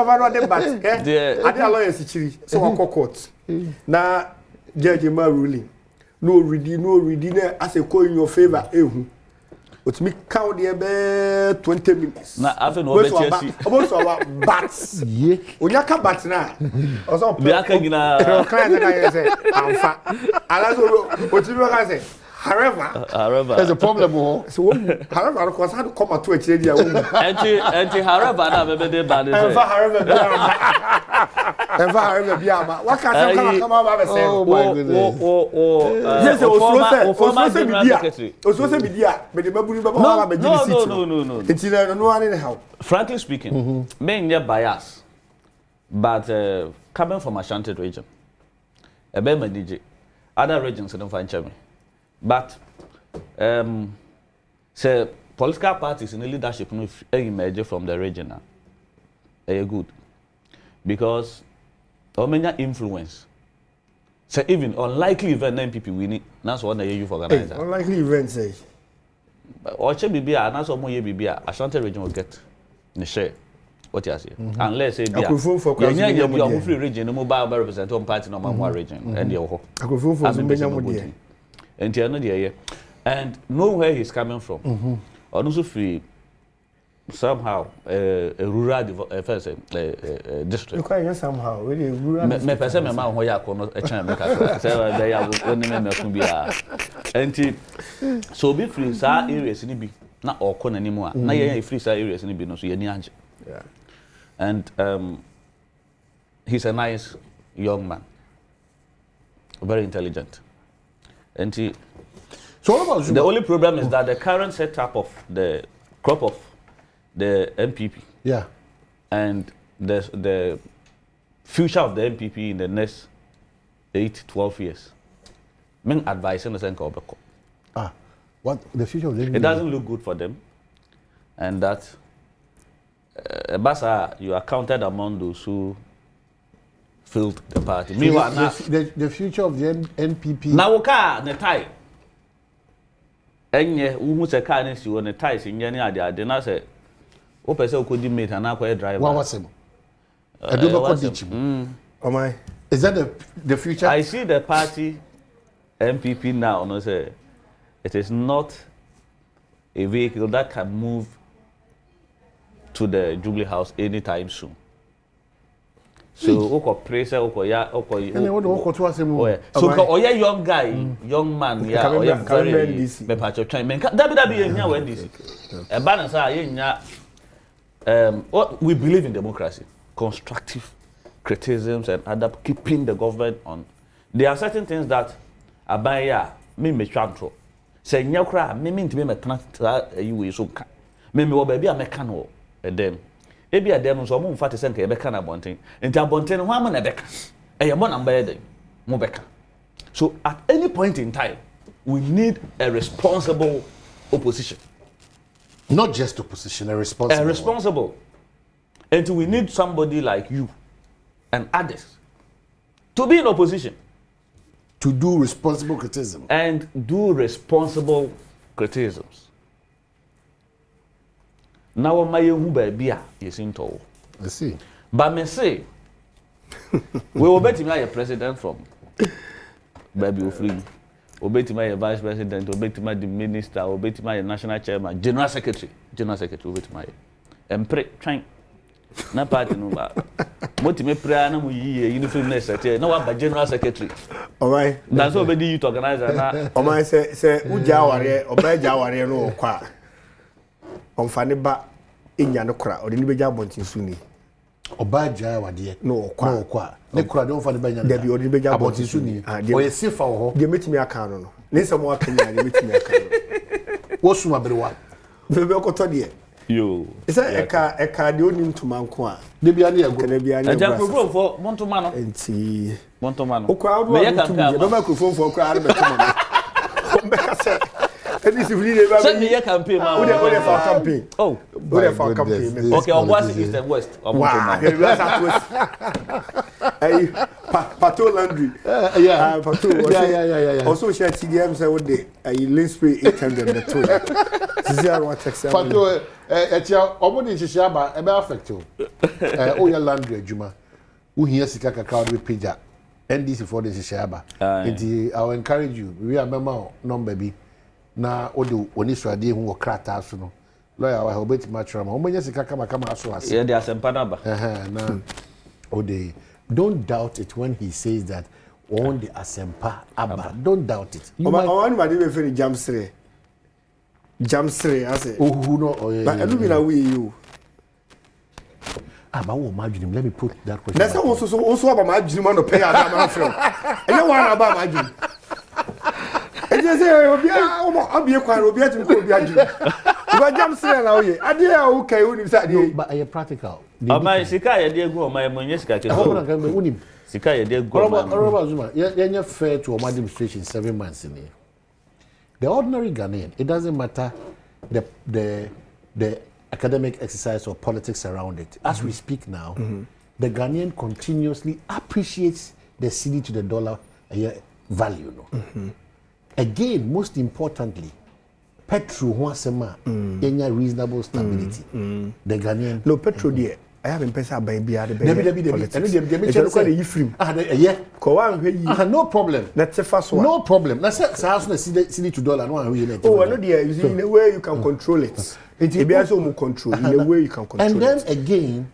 but I did a lawyer, so I court. Now, Judge my ruling. No reading as a coin in your favor. But me count the 20 minutes. Na afi no be chesi. Almost our bats. Yeah. Onyaka bats na. Also be aka gina. Client na say amfa. Alazo otimi ka say however there's a problem so however because how to come at 2 HD dia wo. Enti however na be dey bad say. However be ama. What can come about say? Oh my goodness. Yes, former general secretary. Oso be dia me dey babuni baba be give seat. No. Enti no one in help. Frankly speaking, me near bias. But coming from Ashanti region, a be DJ, other regions don't find me. But say political parties in the leadership no emerge from the region now. Good. Because many influence. So even unlikely event MPP winning, that's what they use for organizer. Unlikely event say. Or che bibia, that's what more bibia. Ashanti region will get the share. What you say? Unless say bia. You free region, no mobile represent one party no more region and the ho. And know where he's coming from. Also free somehow a rural district. You can't somehow really rural. Me person me ma ho ya ko no e chan me ka say they ya woni me ku bia. Enti so be free sa areas ni bi na okọ na nimu a na ye free sa areas ni bi no so ye ni anje. Yeah. And he's a nice young man. Very intelligent. And so what about the only problem is that the current setup of the crop of the MPP, and the future of the MPP in the next 8-12 years. Men advising the Senko. What the future of the MPP? It doesn't look good for them, and that Basa, you are counted among those who failed the party. The future of the NPP. Now, the tie. Enye uhu se car ni si won ties nye ni ade na se o pese o kodi mate and akwa driver. What was him? Is that the future? I see the party MPP now no say it is not a vehicle that can move to the Jubilee House anytime soon. So oko pressure oko ya oko so oya young guy, young man ya oya very me pacho try men dabi enya we DC e balance a enya we believe in democracy, constructive criticisms and other keeping the government on. There are certain things that abaya me twantro say nya kra me ntime me tana yi we so ka me wo ba bia me ka no dem ebi adem so mo mfa te senka ebeka na bonten enti abonten ho am na beka eye mo namba ye dem mo beka. So at any point in time we need a responsible opposition, not just opposition, a responsible and we need somebody like you and others to be in opposition, to do responsible criticism and do responsible criticisms. Now my hu baby a yesinto. I see. But me say we will bet him a president from baby ofri. We bet him a vice president, we bet him the minister, we bet him a national chairman, general secretary we bet him a. Empre trying na party no ba. Mo ti me prayer na mo yi uniform na secretary. Na wa ba general secretary. All right. That's what be youth organizer na. O man say uja ware, oba ja ware no kwa. Omfane ba enya no kra odi ni beja bontin suni obaja wade no kwa ne kra de omfane ba enya da bi odi ni beja bontin suni o ye sifa ho de metimi aka no ne nsamo aka nya de metimi aka no wo suma berewa bebe okoto de yo isa eka de oni ntuma nko a de bia ne yago de bia ne yago aja for montoma no enti montoma no o kwa do be microphone for kwa ara beto mo o be ka se Any civilian send me a campaign, man. Who for campaign? Oh, Okay, Obuasi East and West. Wow. Pato Landry. Yeah. Pato. Yeah. Also, share TDM say what day. Lane spray 800 the two. Pato, omodi nhihia ebe affect o. Oya Landry adwuma. Wo hia sika kakra we page NDC for the nhihia ba. Nti I will encourage you. We remember number bi na odo oni suade hu wo krata so no. Lawyer wa obeti matrama. Omenye sika kama aso ase. Yeah, they are sempanaba. Na ode. Don't doubt it when he says that on the asempa abba. Don't doubt it. You might want to be very jamsre. Jamsre, I say. Oh, who know? Oh, yeah. But I don't mean away you. But what imagine? Let me put that question. That's also about my dream on pay my friend. And you want about my dream. And you say, I'll be a quiet, I'll be a dream. But jamsre now, I did okay when you said, but are practical? My Sika, you did go, my Munisca. Sika, you did go. You're fair to my administration 7 months in here. The ordinary Ghanaian, it doesn't matter the academic exercise or politics around it. As we speak now, the Ghanaian continuously appreciates the cedi to the dollar value. No? Again, most importantly, petrol wasema any reasonable stability. The Ghanaian no petrol there. I haven't paid a baby at the no problem. That's the first one. No problem. That's cedi to dollar. Oh, I know there is in a way you can control it. It be also more control in a way you can control. And then again,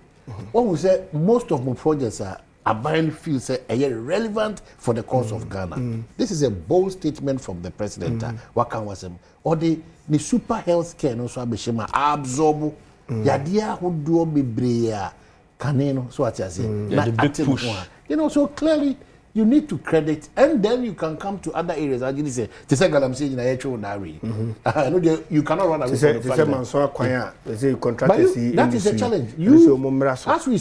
what we say, most of my projects are buying fields relevant for the cause of Ghana. This is a bold statement from the president. What can was him or the super health care no so absorb. Yadia who do be brea caneno, so what you say. The big push. You know, so clearly you need to credit, and then you can come to other areas. As you say, to say I'm saying you cannot run away from the fact that is a challenge. You, as we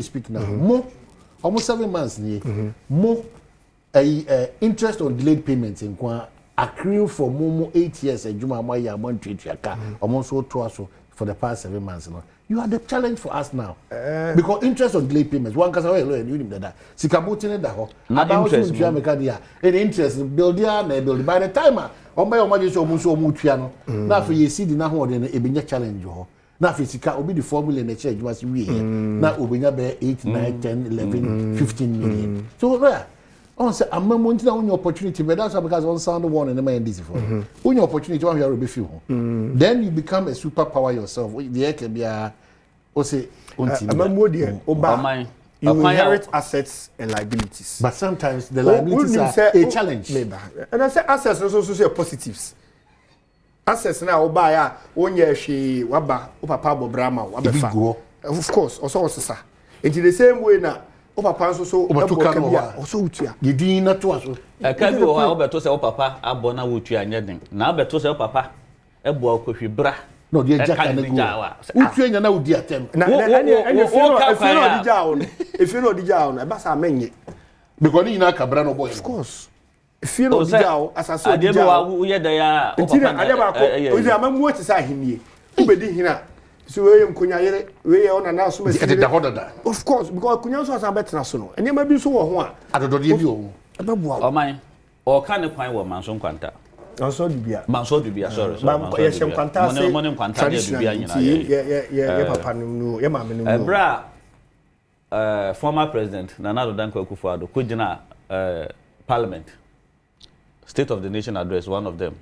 speak now, more almost 7 months, more interest on delayed payments in accrue for more 8 years. Juma Maya Montreat almost so twice for the past 7 months. You are the challenge for us now. Because interest on delayed payments. One can say, you need that. Sikabutin that ho. Interest. Interest build build by the timer. On my own so mutiano. Now for you see the now then a binya challenge ho. Now for Sika will be the formula in the church was we here. Now Ubinya be 8, 9, 10, 11, 15 million. So there. On say I'm wanting on opportunity, but that's because on sound one and the man this for. When your opportunity one here will be few. Then you become a superpower yourself. The air can be a say you inherit assets and liabilities. But sometimes the liabilities are a challenge. And I say assets also say positives. Assets now buy one year she waba papa bobrama wabefa. Of course, also sir. In the same way now. Papa so also utia ye din na to aso e ka bi o ha obeto se o papa abona wutua nya den na obeto se o papa ebo akohwe bra no de jaka na go utua nya na udi atem na if you know the jaw na ba sa menye because ni na kabra no boy of course if you know the jaw asase the jaw wo ye da ya o papa adeba ko o di amamu oti sa henie ubedi hina so we mkunya yere we ona na so mesi of course because kunya so asa betra so no ene ma bi so wo ho a adodode bi o ababua o man o ka ne kwan wo manso nkwanta manso dubia sorry ye shem kwanta se mo ne nkwanta de dubia nyina ye papa no ye ma me no bra former president Nana Addo Dankwa Akufo-Addo kujina parliament state of the nation address one of them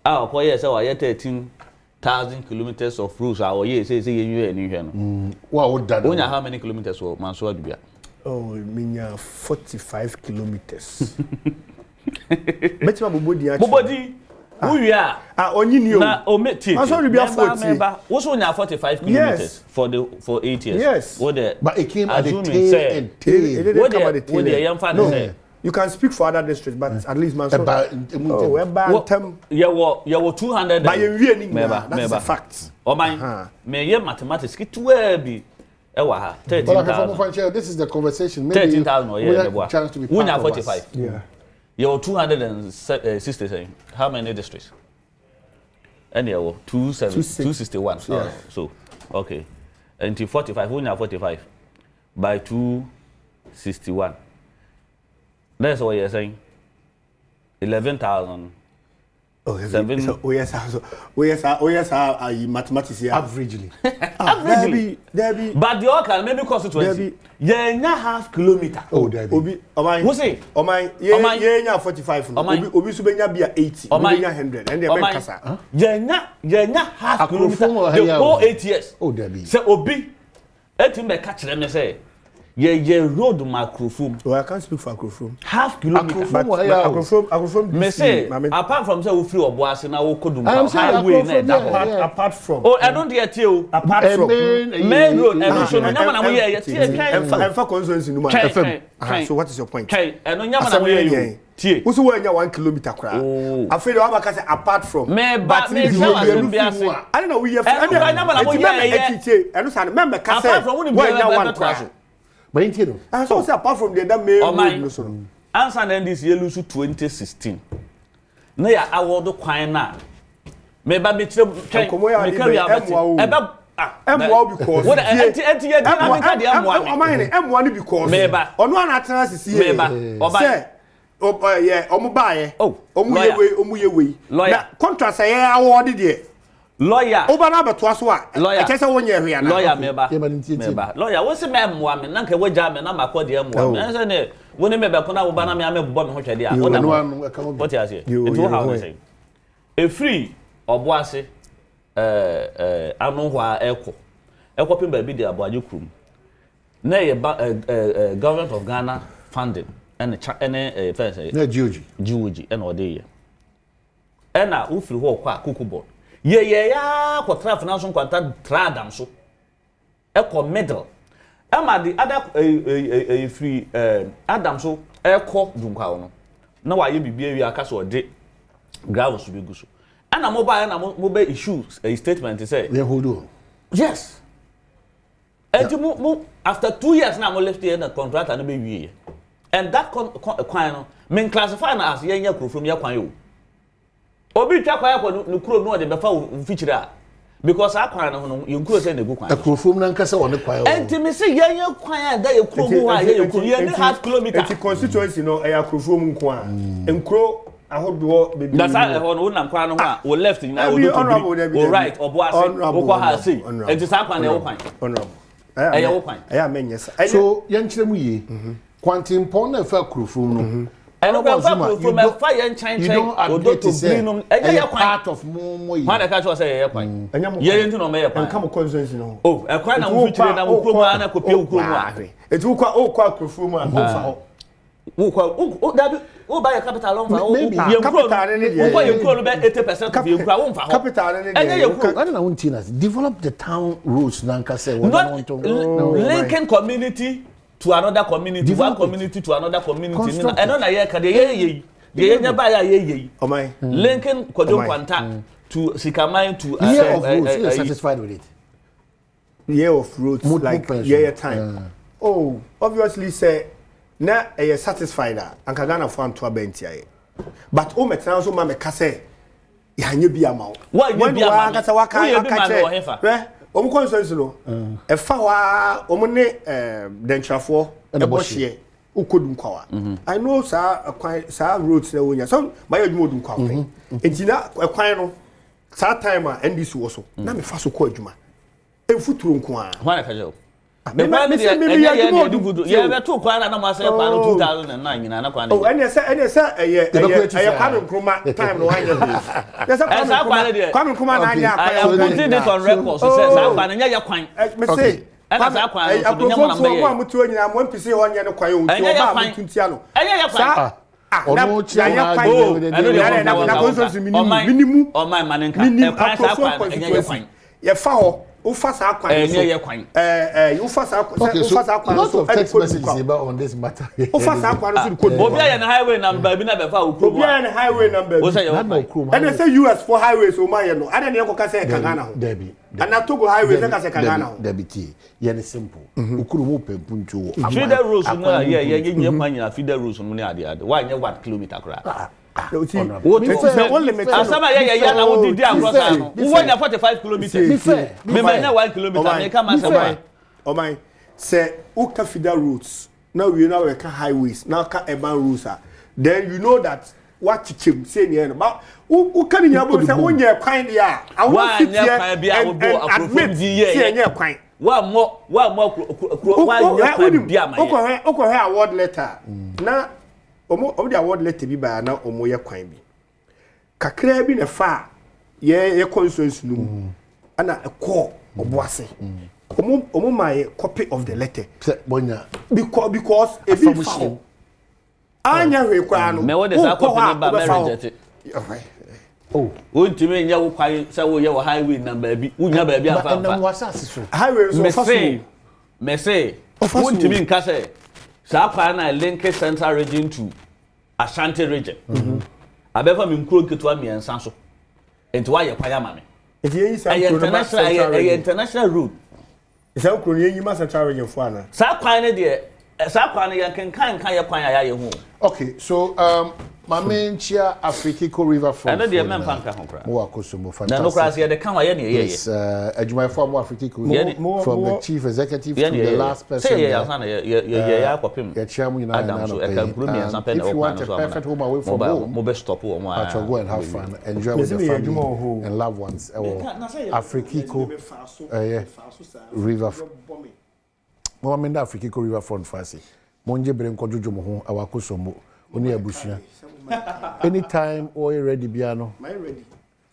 ko ye say wa ye 13,000 kilometers of routes. Our year say you any here. Wow, how many kilometers for Mansour Dubia? Oh, minya 45 kilometers. Betima Bobodi. Who you are? Only new. Na ometi. Mansour Dubia 40. What's on 45 kilometers for 8 years? Yes. What the? But it came at the tail. What the young father say? You can speak for other districts, but at least Mansour. You were 200. That's a fact. Oh my, may you mathematics get to where be? 13,000. This is the conversation. 13,000 or yeah, chance to be part of 45. Yeah. You're 260. How many districts? Anyway, 261. So, okay. Until 45, we have 45 by 261. That's what you're saying. 11,000. Oh, yes, mathematics here. Averagely. Debbie. But the other can maybe constituency. Yeah, half kilometer. Oh, Debbie. Obi, what's it? Yeah, 45. Obi subenya be 80. Obi 100. And they make kasa. Yeah, half kilometer. The whole 8 years. Oh, Debbie. Say Obi, etim be catch them say. Yeah, road microphone. Oh, I can't speak for microphone. Half kilometer. Microphone. Me say, apart from say we free Obuasi na we kodum highway na apart from. Oh, I don't hear you. Apart from main road and so nyama na we hear tie and for constituency no man. FM. So what is your point? Okay, and nyama na we hear tie. Who so we 1 kilometer kra. Afraid we can say apart from. But me say I don't know we hear. I nyama na we hear. I no say member ka say. Apart from we hear but you know, so apart from the main road, no answer then this year lose 2016. Na ya award kwan na. Me ba me tire me carry about. Emwa because what anti ye na me ka de emwa ni because me ba ono na atena sisi me ba say omo baaye omo ye we na contract say award de lawyer oba na beto so a ekese wonye hwe na lawyer meba lawyer wo se memmoa me nanka waja me na makode emmoa me se ne woni mebe ko na wo ba na me amebbo me ho twede a wona what you say it will how say a free Obuasi anu hwa eko pin ba bi de aboaje krum na ye government of Ghana funding and first na GOG and ode ye na wo free ho kwa kukubo ya ko tra financial kwanta tradam so eko middle ama the other free adam so eko dunkwa no na wa ye bibia wi aka so de gravel so be gu so ana mobile issues a statement say they hold on yes and mo after 2 years now mo left here na contract na be wi and that kwan no men classify na as yenya krofrom ya kwan yo obi twa kwa yakọ nukuro no de befa fichira because akwan no yunkuro say na gu kwan akrofom na nkasa won kwan enti me say yenya kwan da yekuro mu ha yekuro ye ni half kilometer enti constituency no e akrofom nko a enkuro ahodo bebi that's how no na kwan no ho a we left na we do right Obuasi okwa ha say enti sa kwan na e kwan honorable e kwan e menyesa so yenkyere mu ye kwantin pon na fa akrofom no and from a fire and change odo to bring a part of more when I catch say ya kwan ye nti no me ya kwan come consensus no oh e kwan na wo fichire na wo krom na kopie wo krom a eti wo kwa krofom a wo fa ho wo kwa dabi wo buy capital on fa wo capital ne de wo ye kro no be 80% of ye kro wo fa ho capital ne de anya ye kro ana na won develop the town roads na nka say want to Lincoln community to another community, one community to another community. And on a year, ye never ye. Oh my Lincoln Kodom Quanta to Sikamai to year of roads. You're satisfied with it? Year of roads, like year time. Oh, obviously, say, na a satisfied and Kagana farm to a bentia. But oh, my trans, oh, my casse, you be a mouth. Why, when you are at a waka, omo consensus no e fa wa omo ne dentrafo e bohye ukodum kwawa I know sa roads na wonya so my adwuma odum kwawa entina ekwan no sa time a ndc wo so na me fa so ko adwuma enfuturo nko a hwana ka jo me ba me ya de gudu ya be to kwa na ma say kwa no 2009 nyina na kwa na oh ene se kwame nkruma time no anya yes kwame nkruma na anya I put it on record so say sa kwa na nya ya kwan me say ena sa kwa no so nya mo na me mo amutu nyina mo mpisi ho nya ne kwan o ti o ba amutuntia no enya ya kwan ono chia na consensus minimum o my manenka e kwan sa kwa enya ya kwan ye fa ho ufasa akwan ye kwan ufasa akwan lot of text messages about on this matter ufasa akwan so code obi ya na highway number bi na be fa okro obi ya na highway number bi and say US for highways o man ye no ada ne yakoka say Kagana ho debi ana Togo highways na ka say Kagana ho debi ti ye ne simple okuru mo pempuntu wo feeder roads no ye kwan nyina feeder roads no ne ade wa nye 1 kilometer kra Asama ya na wo didi across ano. Wo nya 45 kilometers. Me na 1 kilometer me ka masama. Oman say uka feeder routes. Now we know we can highways. Now ka urban routes are. Then you know that what chim say near but uka ni nyabo say wonye kwan dia. I want to see and admit say nye kwan. Wa mo nya kwan bia ma. Okọ he award letter. Na omo the award letter bi ba na omo ye kwan bi. Kakra bi na fa ye constituency no. Ana ekọ oboase. Omo my copy of the letter. Because a big foul. Anya we kwa no. Me what is that copy ba me reject it. Oh, untimi nya wo kwan say wo ye wo highway number bi. Unya ba bi afa. Na wo asase so. Highway so faso. Me say untimi nka say sa kwa na link central region to Ashanti region. Abefa me nkuro ketua me ensa so. Enti wa ye kwa ya ma me. International route. Is that when you must try region for na? Sa kwan ne de sa kwan ne yan kan ya kwan ya ye ho. Okay, so my main chair Afrikico River front. And the men fanka ho kra. Mo akoso fantastic. Na no kra se de kan wa ye ne ye. Yes, adwuma for mo Afrikico from the chief executive to the last person. Say ya san ye akopim. Ya chair mu nyina na no. E kan group me san pen if you want a perfect home away from home, mo be stop wo mo. Go and have fun, enjoy with your family and loved ones. Afrikico River. Mo amenda Afrikico River front fasi. Monje bere nkojojo mo ho awakoso mo. Oni abusia. Anytime or ready biano. My ready.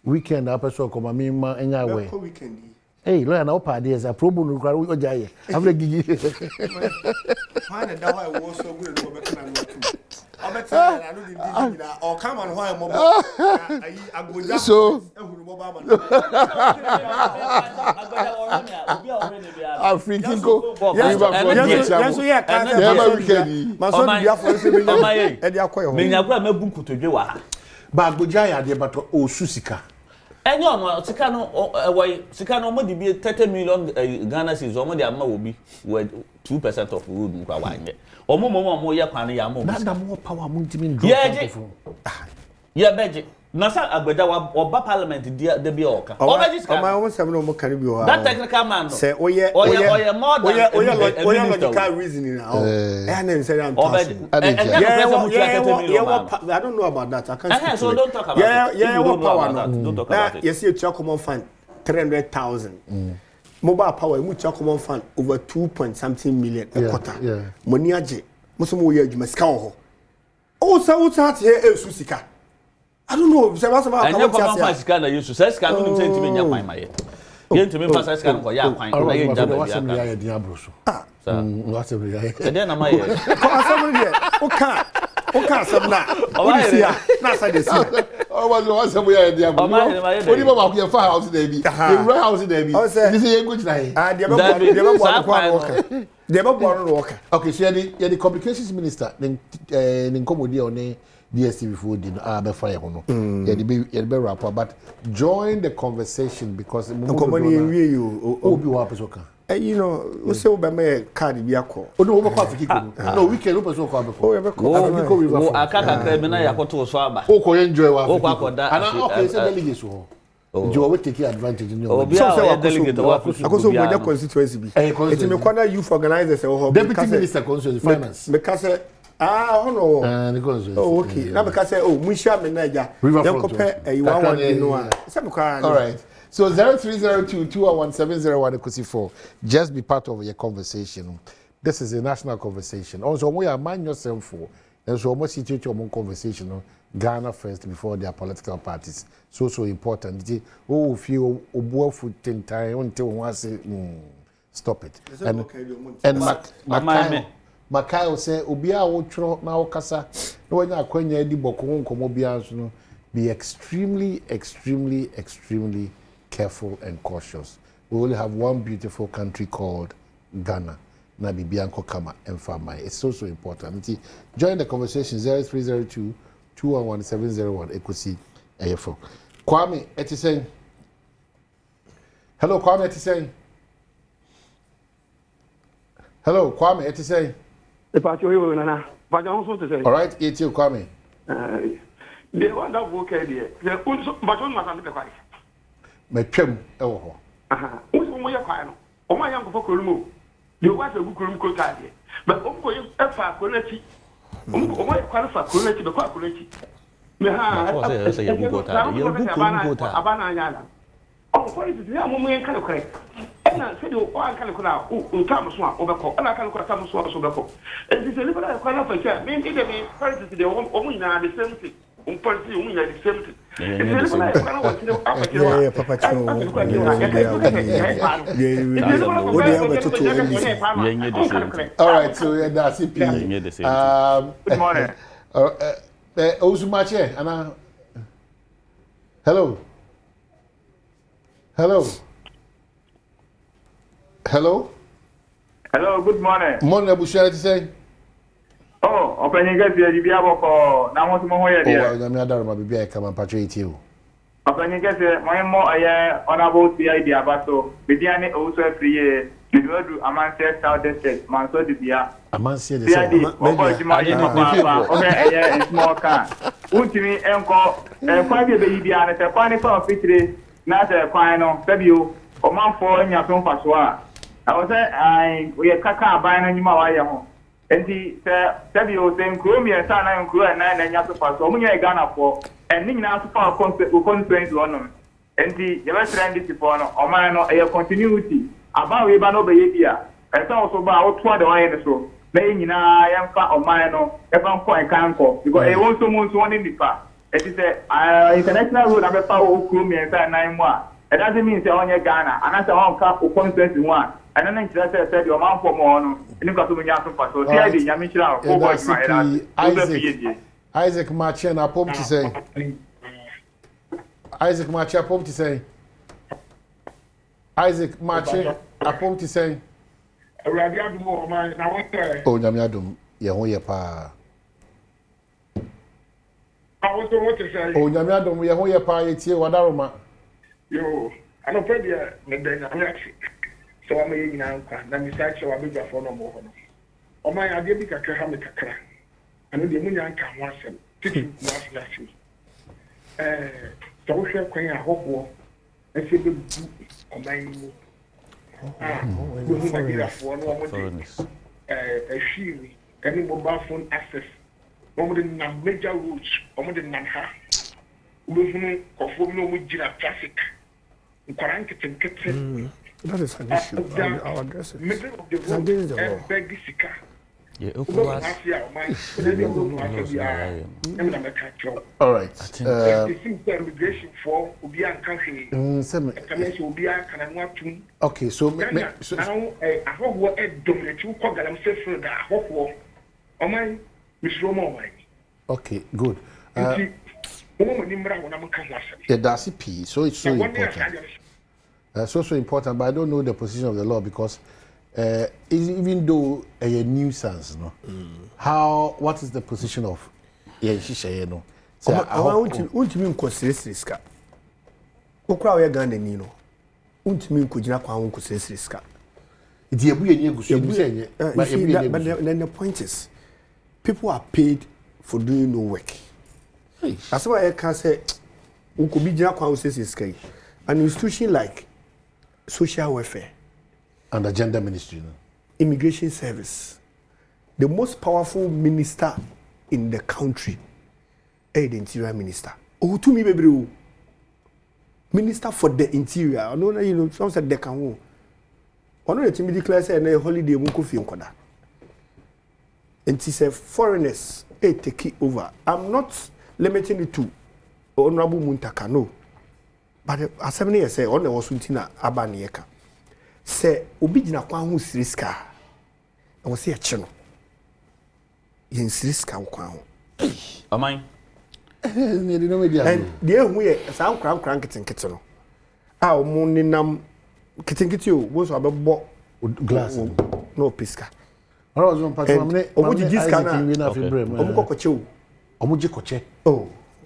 Weekend apeso koma mi ma enya we. Weekend. Hey, lawyer na opa dey za probo no kwara oja ye. Afre gigi. Find that why we so good no be kana no too. Obeta na no di na o come on why mo agoja. So Afrikico. Yes, yeah, can weekend. My son dia for say me akoyo. Me nya kwa mabu kotodwe wa. Ba agoja ya de bato o susika. Enye ono sika no mo di bi 30 million Ghana cedis o mo di ama obi 2% of road nkwa wanye. Omo ye kwan ya mo. Na mo power mo ntimi ndro. Ye beje. Na sa agbeda oba parliament de bi oka. Obeji sika. O ma no mo kan bi o. That technical man no. Say oye more than logical reasoning now. I don't know about that. I can't. So don't talk about it. Yeah, what power no. Don't talk about it. Yes, you common fund 300,000. Mobile power mu common fund over 2 million a quarter. Money aje. Mo so mo ye adwuma sika ho. O sa here e susika. I don't know. Say what's about common sika na yesu. Say sika no nim ntimi nya kwan maye. Ye ntimi fa sika no ko ya kwan na ye nja ba bia ya din abroso. What's up ya? E dey na maye. Ko asem dey. O ka asem na. O dey sia. Na sa dey sia. O was asem ya din abroso. Oni baba ku ye fa house dey bi. Ye run house dey bi. This ye go try. Dey be bo They don't work. Okay, so you're the communications minister. Then comedy on the DStv before dinner. Be fire no. You're the rapper, but join the conversation because Obi wa pesoka. You know, we say we be card bi akọ. Oh no, we call Afrikico. No, weekend we person call before. Oh, Afrikico River. Oh, akaka kra me na yakoto so aba. Oh, ko enjoy wa. Oh, kwakoda. And okay, say delegate so. You will take advantage in your delegate akoso mo constituency bi. It me corner youth organizers deputy minister constituency finance. Because no. Oh, okay. Now because Musha me na ja. Dem compare you want no. All right. So 0302211701 ekusi4. Just be part of your conversation. This is a national conversation. Also, we are mind yourself for. And so almost situate your own conversation. Ghana first before their political parties. So important. If you obuafu tentai until one say stop it. And Makai say obia wo tro na wo kasa no wanya akwanya di boko nkomo bia so no be extremely careful and cautious. We only have one beautiful country called Ghana. Na bibianko kama emfama. It's so important. Join the conversation 0302211701 ekusi ayefo. Kwame Etisen. Hello Kwame Etisen. Hello Kwame Etisen. All right, it's you Kwame. The one that work there. The but on must be quiet. Metwem ewo ho. Who mo ya quiet no. O ma yan ko kolumo. The was a good kolumo ko tade. But o ko e fa kolati. O mo e kwala fa kolati be kwa kolati. Me ha. Say you go tade. You go tade. Abana nyala. Oh, for it is ya mo yen kan kore. Na se do o an kan kora o tam so a obekọ. Na kan kora tam so a so obekọ. And this is a kwala fa cha. Me dey me for it is the o mo na the same thing. Umpansi umu ya the same thing. Yeah, Papa Cho. All right, so that's it. Good morning. Ozumache, Anna. Hello. Hello. Hello. Hello, good morning. Morning, Abushara to say. Oh, opening get the Bibia Boko, now what's more here? Oh, I'm not my baby, I come and patrate you. Opening get my more honorable the idea, but so Bidiani also free. We do a man says South District, man so the Bia. A man said the okay, small car. Ultimate Enco, and 5 years baby, and it's a funny for fitry, not a final, Fabio, or man for in your phone passoir. I was we are Kaka buying any more. And the Fabio saying, Chromie and Sana and Crew and 9 and Yasupa, so many Ghana for, and Ning now to far constraints on them. And the Yavastrand is upon or man a continuity about Rebano Bayabia, and also about 2 the so. Laying in I am far or minor, if I'm quite can't call, because I want someone's one in the car. It is a international road about Chromie and 9 more. It doesn't mean say on your Ghana, and that's a one cup of constraints in one. And then I said, your mom for more, and you got to be young for so. Isaac Marchen, I pump to say. Isaac Marchen, I pump to say. Isaac Marchen, I pump to say. Oh, Yamiadum, Yahoya. I was going to say, oh, Yamiadum, Yahoya Pa, it's here, Wadaroma. Yo, I don't pay the so I may now can. Let me say, so I will be for no more. Oh, my idea be a crack. I know the moon can once and teaching last year. Social queen, I hope, and see the book on my a shield, any mobile phone access. One than major routes, one than Nanha. We of no traffic. That is an issue. I'll address it. Middle of the road, beg Sika. All right. Immigration for Ubian country. Okay, so now I hope what a dominant you call them safe for the hope war. Oh my, Miss Romo. Okay, good. Yeah, that's a P. So it's so important. So important, but I don't know the position of the law because even though a nuisance, no, what is the position of no? So I want to mean risk. Okra we Ghana ni no. Want to mean kujina kwa won risk. It ye buye ni gusu but then the point is people are paid for doing no work. That's why I can say unkobi jina kwa risk. An institution like social welfare and the gender ministry, no? Immigration service, the most powerful minister in the country, the interior minister. Oh, to me, baby, minister for the interior. I know you know. Some said they can. I know the team declares a holiday munko fi nkoda. And he said foreigners, take it over. I'm not limiting it to Honorable Muntaka, no. But as I say, on the Wasuntina Abanieka say, Obidina Kwan who's riska. I was say a channel. Yens riska Kwan. Am I? And the way sound crank it in Kitano. Our moninam Kitingitio was about glass. No pisca. Oh,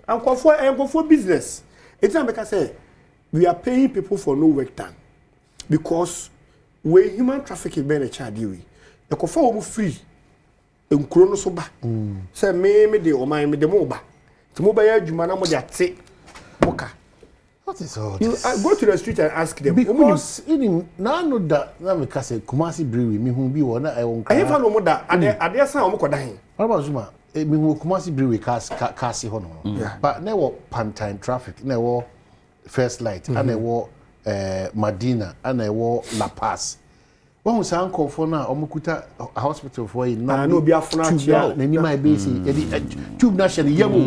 I'm for business. It's not because I say we are paying people for no work done because we human trafficking been a child deal. The coffee free. Nkuro so ba. Say me de o man me de mo ba. To mobile jumana mo jate moka. What is all you this? Go to the street and ask them. Because in now no that na me kase Kumasi Brewery me hu bi wona e won ka. I fa no mo da ade san o mo koda hen. What about Zuma? Me hu Kumasi Brewery kasi ho no. But na wo Pantine traffic, na wo First Light, and na wo Madina, and na wo La Paz. When we say uncle for now, omukuta a hospital for you. No be afuna chia. Na ni my base, yedi tube na share yamu.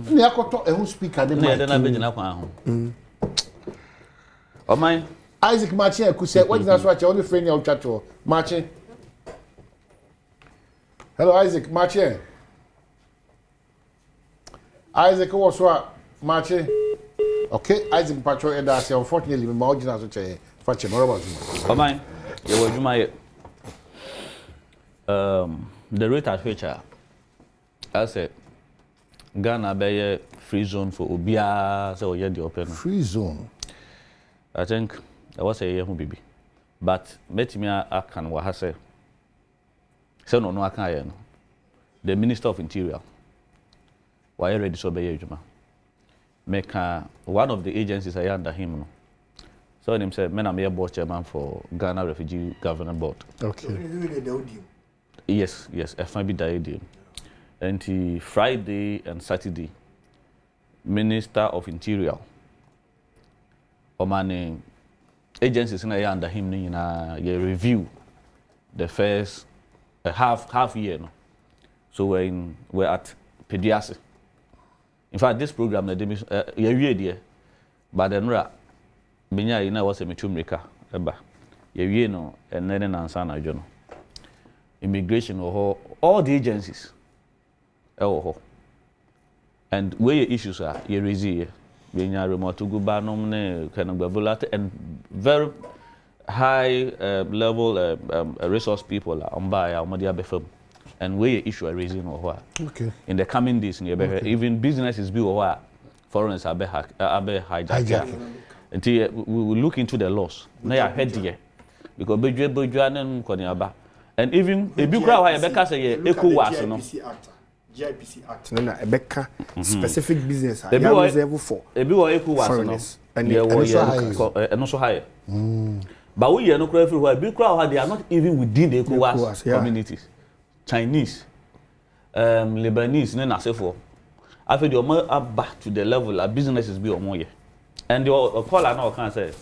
Ni akoto e hu speaker de mic. Na be jina kwa ho. O man Isaac Martin ku say what na so acha only friend ya utwato. Martin. Hello Isaac Martin. Isaac was what Martin. Okay, Isaac Patrol and that's unfortunately my original so che for che more about. O man you were Juma the rate at which I said Ghana be free zone for Obia so you the open free zone. I think I was a year baby. But metimi I can wa ha say no aka no the Minister of Interior why ready so be adwuma make one of the agencies I under him no. So him said, "Men, I'm here board chairman for Ghana Refugee Governance Board." Okay. Yes, FIB Daedim. And Friday and Saturday, Minister of Interior, Omani agencies in under him, you review the first half year. No? So we're at Pediasi. In fact, this program, but then Binya ina was a mitumrika eba ye no enene nansa na adwo no immigration all the agencies and where your issues are ye raise binya remote guba nom ne kanagbavolate and very high level resource people are on by omodia befam and where your issue are raising okay in the coming days even businesses be foreigners are hijack. Until we will look into the laws. Now you head here because and even a big crowd Rebecca say ECOWAS no GIPC Act no Rebecca specific business are reserved for ECOWAS no and also higher. But we are not everywhere. Big crowd they are not even within the ECOWAS communities. Chinese, Lebanese, no na for. I feel you are back to the level of businesses be on more. And the caller now can say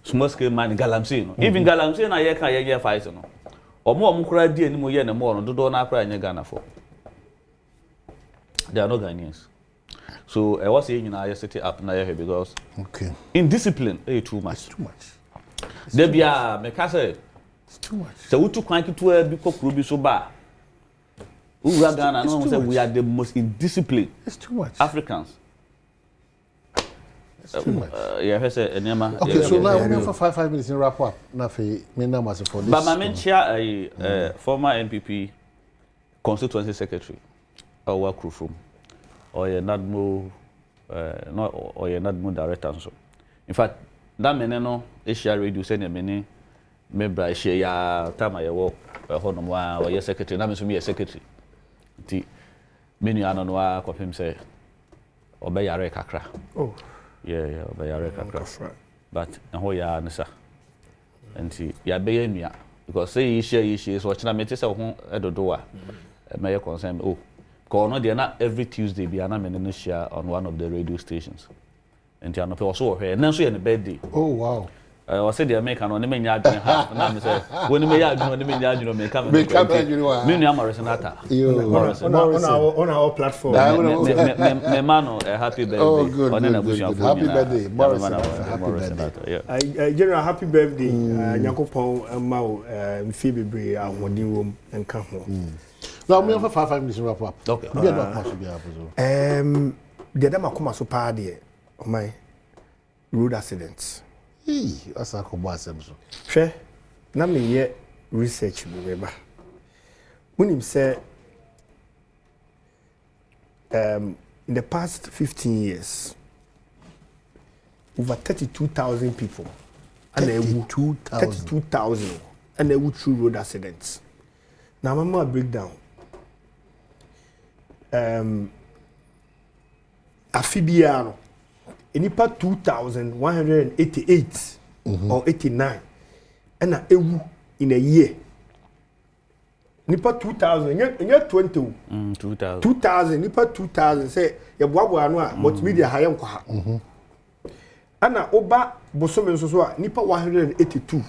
small scale man galamsey no even galamsey na ye kan ye fight no omo mukura di ani mo ye na mo no dodo na akra nya Ghana for they are not Ghanaians so I was saying you know I set it up na here because okay indiscipline too much there be me ka say it's too much so we took kwan kitu bi kokuru bi so ba ura Ghana no say we are the most indisciplined it's too much Africans. Yeah, okay, so now we have for 5 minutes in wrap up. For this. But my mention a former NPP constituency secretary, or work crew from, or a NADMO, or a NADMO director. So, in fact, that meneno Asia radio send a many member Asia time I work Honoma or your secretary. That means me a secretary. The many anonwa of him say, obey Yare Kakra. Oh. Yeah, by Yareka. But now you are Nessa. And see, you are being because say she is watching a metis at the door. May concern, oh, Corner, they are not every Tuesday, be an Indonesia on one of the radio stations. And you are not also here, and now she in the birthday. Oh, wow. I said they are making on the main yard half, and I'm saying, when you may have the main yard, you may come and make Morrisonata. On our platform. Memano, a happy birthday. Oh, good. Happy birthday, Morrison. General, happy birthday. Nyakopon Mao, Fibroid, and one room and come home. Now, we have 5 minutes to wrap up. Okay. We are not possible. The Damakuma so party, my road accidents. That's a combat. Fair. Na me ye research remember. When him say in the past 15 years over 32,000 people 32,000 and they would through road accidents. Now mama breakdown. Afibiano. Enipa 2,188 or 89. And a ewu in a year. Nipa 2,000, and 20. 2,000. 2,000, nipa 2,000. Say, ya bwabwa anwa, multimedia hayam kwa. Ana oba bosome so nipa 182.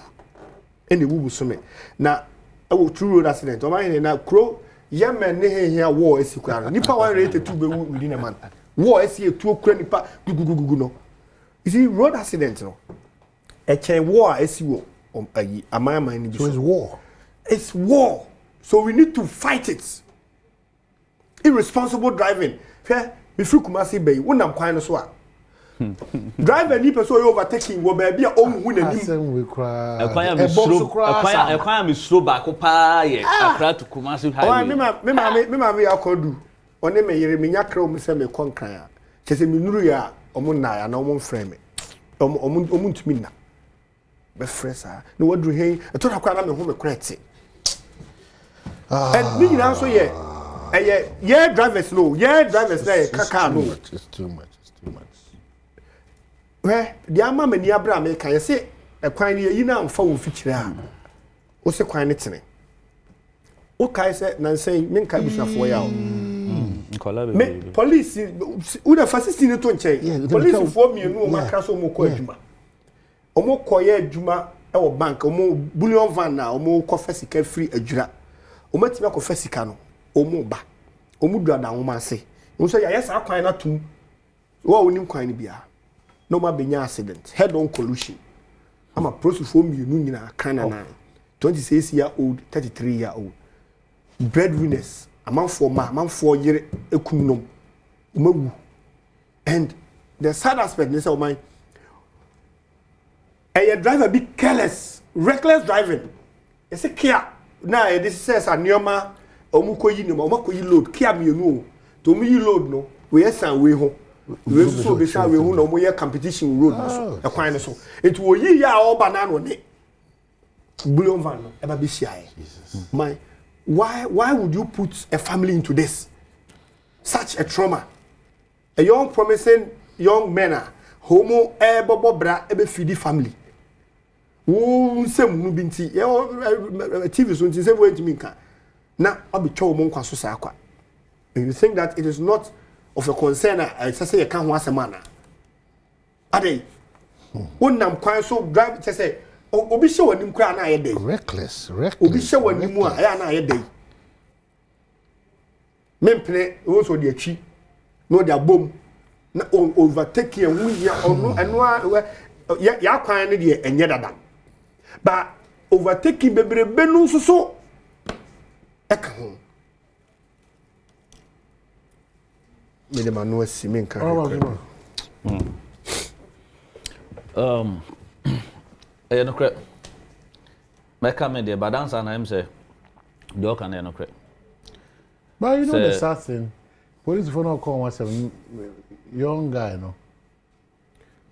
Ene wu bosome. Na awo true road accident. Oma na kro Yemen ne here war esikwa. Nipa 182 be within a month. War esi etu okura nipa gugugugu no. You see road accident no. A chain war esi wo amama ni. So it's war. It's war. So we need to fight it. Irresponsible driving. Fair, me free Kumasi Bay. Unam kwan no so a. Driver ni person you overtaking wo ba bia omu hu nanim. We cry. Ekwanya mi slow back pa ye. Akra to Kumasi highway. Me ma yakodu. One me yere me nyakra omu se me konkran a. Chese me nuru ya omu na ya na omu frame. Omu ntumi na. Be fresa. No wadru hen. E to na kwa na me hu me korete. And me nyina so ye. Yeah, drivers no. Yeah, drivers na kaka no. It's too much. Where the ama mani abra me kan say e kwan ne yi na amfa wo fikire a wo se kwan ne tene wo kai say na say me nka bisafo ya o me police wo da fasisi ne to nchen police fo mienu o makra so mo ko adwuma o mo ko ye adwuma e wo bank o mo bullion van na o mo ko fasika free adwura o matimi ko fasika no o mo ba o mu dua da wo ma se wo so ya yesa kwan na tum wo onim kwan ne bia no ma benya accident head on collision ama prosufo mienu nyina kana na 26-year-old 33-year-old breadwinners amanfo yere ekunnom umawu and the sad aspect is my a driver be careless reckless driving it's a kia na this says anioma omukoyi ni omukoyi load kia mienu to mi load no we esan we ho we so be sha we hu no mo ye competition road so e kwan so it wo yi ya oba na no ne bullion van no e ba be shia my why would you put a family into this such a trauma a young promising young man homo e bobo bra e be feed family wo nsem nu binti e TV so nti se wo ntimi nka na obi twa mo nkwa so sa akwa and you think that it is not of a concern I say you can't want a man ade wonnam kwan so drive say obi hye wanim kra na ayedai reckless obi hye wanim a ya na ayedai mempene wo so de achi no de abom na overtake hu ya onu eno ya kwan ne de enye dada ba overtake bebrebe no so eka ho me de manu asimi nka no kre meka me de badansa na em say do kan no kre but you know the sad thing police for no call one young guy no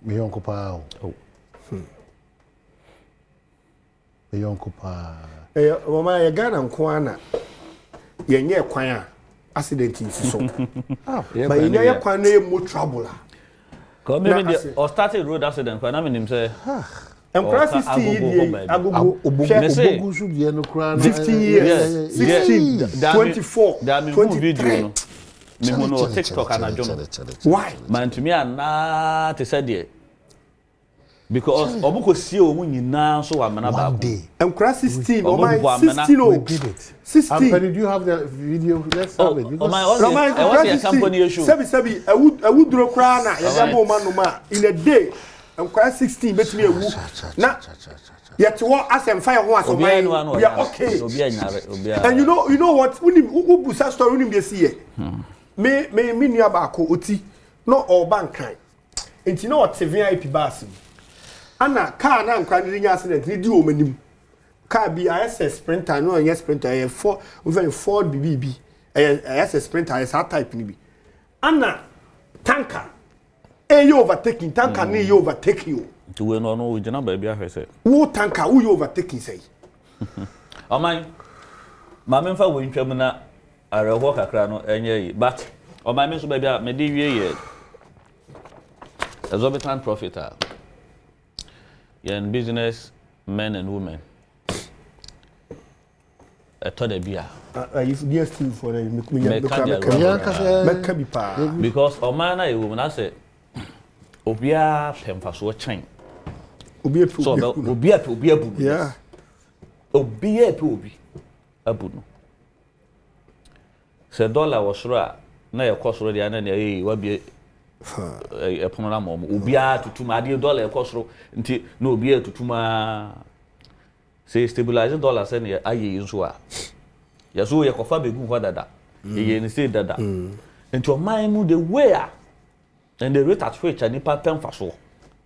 me young pa me young pa mama ya Ghana nko ana yenye kwan a accident is so but yenye ya kwan na mo trouble ko me or started road accident kwa na me nim say Empress agogo obogu should ye no kra 15 years 16 24 da me video no me no TikTok ana jono why man to me na te said there because obuko sie o mu nyina so wa mena ba Empress 16 o my 16 we did it 16 and did you have the video let's have it because I want a company issue sebi awu duro kra na ya mo ma no ma in a day Empress 16 betimi ewu na yet what asem fire ho asem we are okay and you know what unim busa story unim dey see me nua ba ko oti no all bank kan enti no what VIP bus ana car na nkwa ni nya accident ni di o manim car bi ISS Sprinter no yes Sprinter Ford BBB ISS Sprinter is that type ni bi ana tanker you overtaking tanker ni you overtake you to we no we jina ba bia hwese wo tanker wo you overtaking say oman ma me mfa wo ntwam na areho kakra no enye yi but oman me so ba bia me de wie ye exorbitant profit. You're in business, men and women. A ton of beer. If DStv for the because Omana, a woman, I say, Obia Pemfaso chain. Obia, yeah. Obia, Abuno. Say dollar was right. Now your cost already, and then you will be a panorama. Ubia to tuma $1 cost until no beer to tuma say stabilize dollars and I use wa. Yasu ya kofa be good dada. Ye say dada. Into mind the way and the rate at which any pattern for so.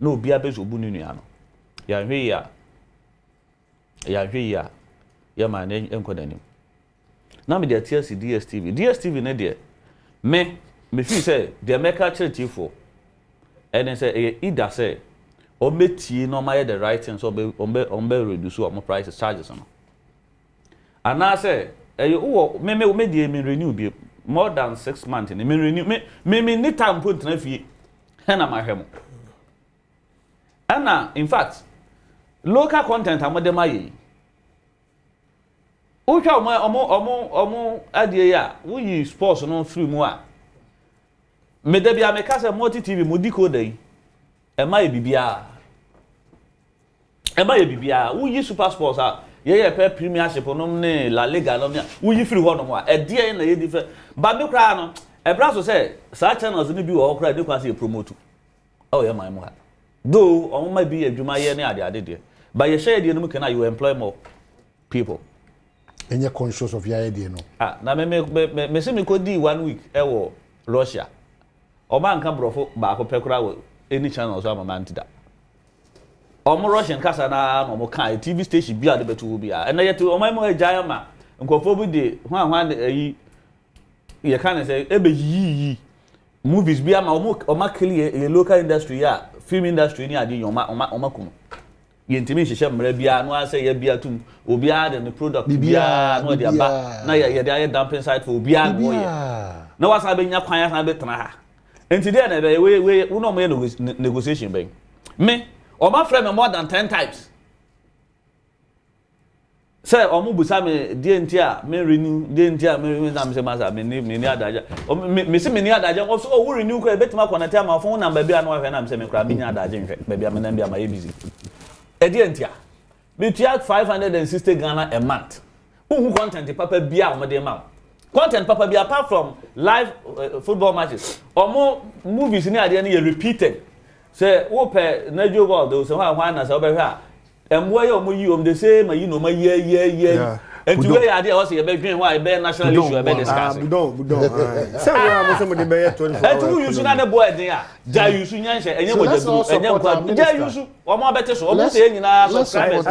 No beer base obuniano. Ya here. Ya man encodanim. Now me the TLC DStv. DStv ne there. Me feel say the America charity for. And then say either say or metie no my the right thing so be reduce our prices charges on. And I say me renew be more than 6 months in me renew me need time put na fie. Na my hemo. And in fact local content amadema Ucha omo adie ya wo yi sports no free mu a me da bia me ka se multi tv mo decoder yi e ma ye bibia wo yi super sports a ye pe premiership no ne la liga no wo yi free ho no mo a e die na ye different ba me kra no e bra so say sa channels ni bi wo kra de kwa se promote oh ye man mo ha though omo ma bi adwuma ye ne ade de but ye share de no can you employ more people. And you're conscious of your idea, no? Now me say me could do 1 week. Russia. O man can brofo back up pekura any channel so am man to that. Omo Russian kasa na omo kan TV station bia de betu bia. And yet o man mo giant ma. Nkofo bi de hwan yi ye kan say ebe yi movies bia ma omo clear local industry ya film industry ni ade oma kum. Yentimi hihye mra bia no ase ya bia tum obia de the product bia no de aba na ya de dumping site for obia no ye na wasa be nya kwan ya be tena ha enti there na be we no mo negotiation be me o ma frame more than 10 times say o mu busa me die enti a me renew die enti a me na me say masa me ni adaja me say me ni adaja o so o renew ko e betima connect am phone number bia no wa na me say me kra me ni adaja nhwe be bia me na bia ma ye busy Edientia. We charge 560 Ghana a month. Who content papa bia o de ma. Content papa bia apart from live football matches or more movies ni ade na repeated. Say wo pe na jo ball do so hwan na so be hwa. Emwo ye o mo yi o de say ma yi no ma ye. And to where idea was a bedroom why be national issue be discuss. We don't. Say we are some de be 24 hours. And to use na the boy dey a. Ja use nyanhye enye mo jadu enye kwa. Ja use o mo bete so o mo say nyina subscribers.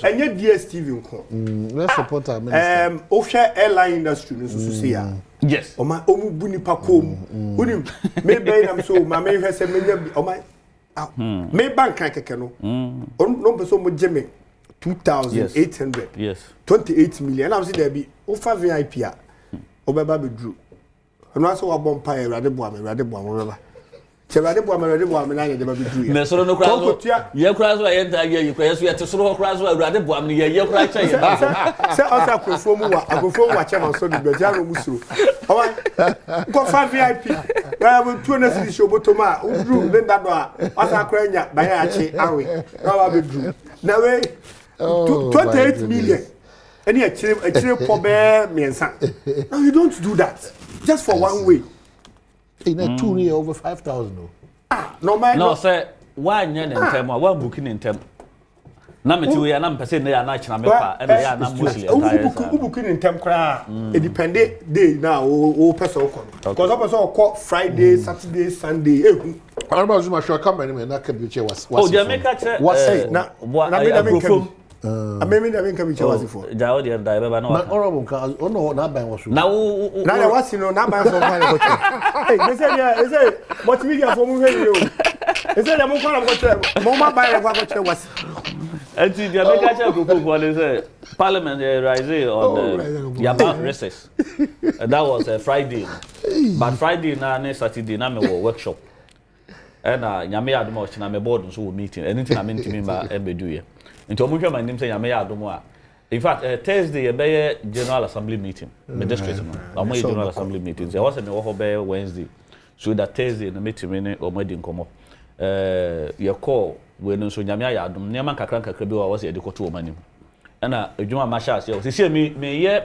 Enye DStv nko. Let's support our minister. O share airline industry no so see ya. Yes. O ma o mu bu nipa kom. Unim me be na so ma me hwe se me nya o ma. Me bank kan keke no. No person mo jeme 2,800. Yes. 28 million. I'm saying there be over VIP. Obeba be drew. And also a bomb pie, Radeboam. Radeboam, na de be drew. Me so no crash. Ye crash wa enter ye crash we to so crash wa Radeboam ye crash ye. Say also akofo mu wa, akofo wa chairman so be jaro musuro. Owa. Go for VIP. Na we 200 cedi show botoma. Udru lenda do a. Asa akwanya ba ya achi awe. Na wa be drew. Na we 28 million. And you actually pobe miensa. Now you don't do that. Just for one way. In a 2 year over 5,000. No, sir. Why in term or one booking in term? Number 2 year, number percent they are not Chanameka and they are not Muslim. Booking in term cry. It depended day now or person. Because I also call Friday, Saturday, Sunday. I remember my show company and that can be was. Oh, Jamaica was now I mean, I mean, come to for. Jao, the other no. But oh no, not by was. Now, what's you know, not by for hey, they say, what media for moving? They said, I'm going to Mama by what was. And the Jamaica group was Parliament rising on the about recess. That was a Friday. But Friday, na Saturday, na me workshop. na nyame ya adom ochina me board so meeting anything I mean to me ba ebedu ye nti omunhwe ma nim say nyame ya adom a in fact Thursday be general assembly meeting me district no am general assembly meeting there was me wo be Wednesday so that Thursday na meeting me omadi nkomo ye call we no so nyame ya adom nyama kakran kakra bi wa wo say de koto omanim na adwuma ma sha se see me ye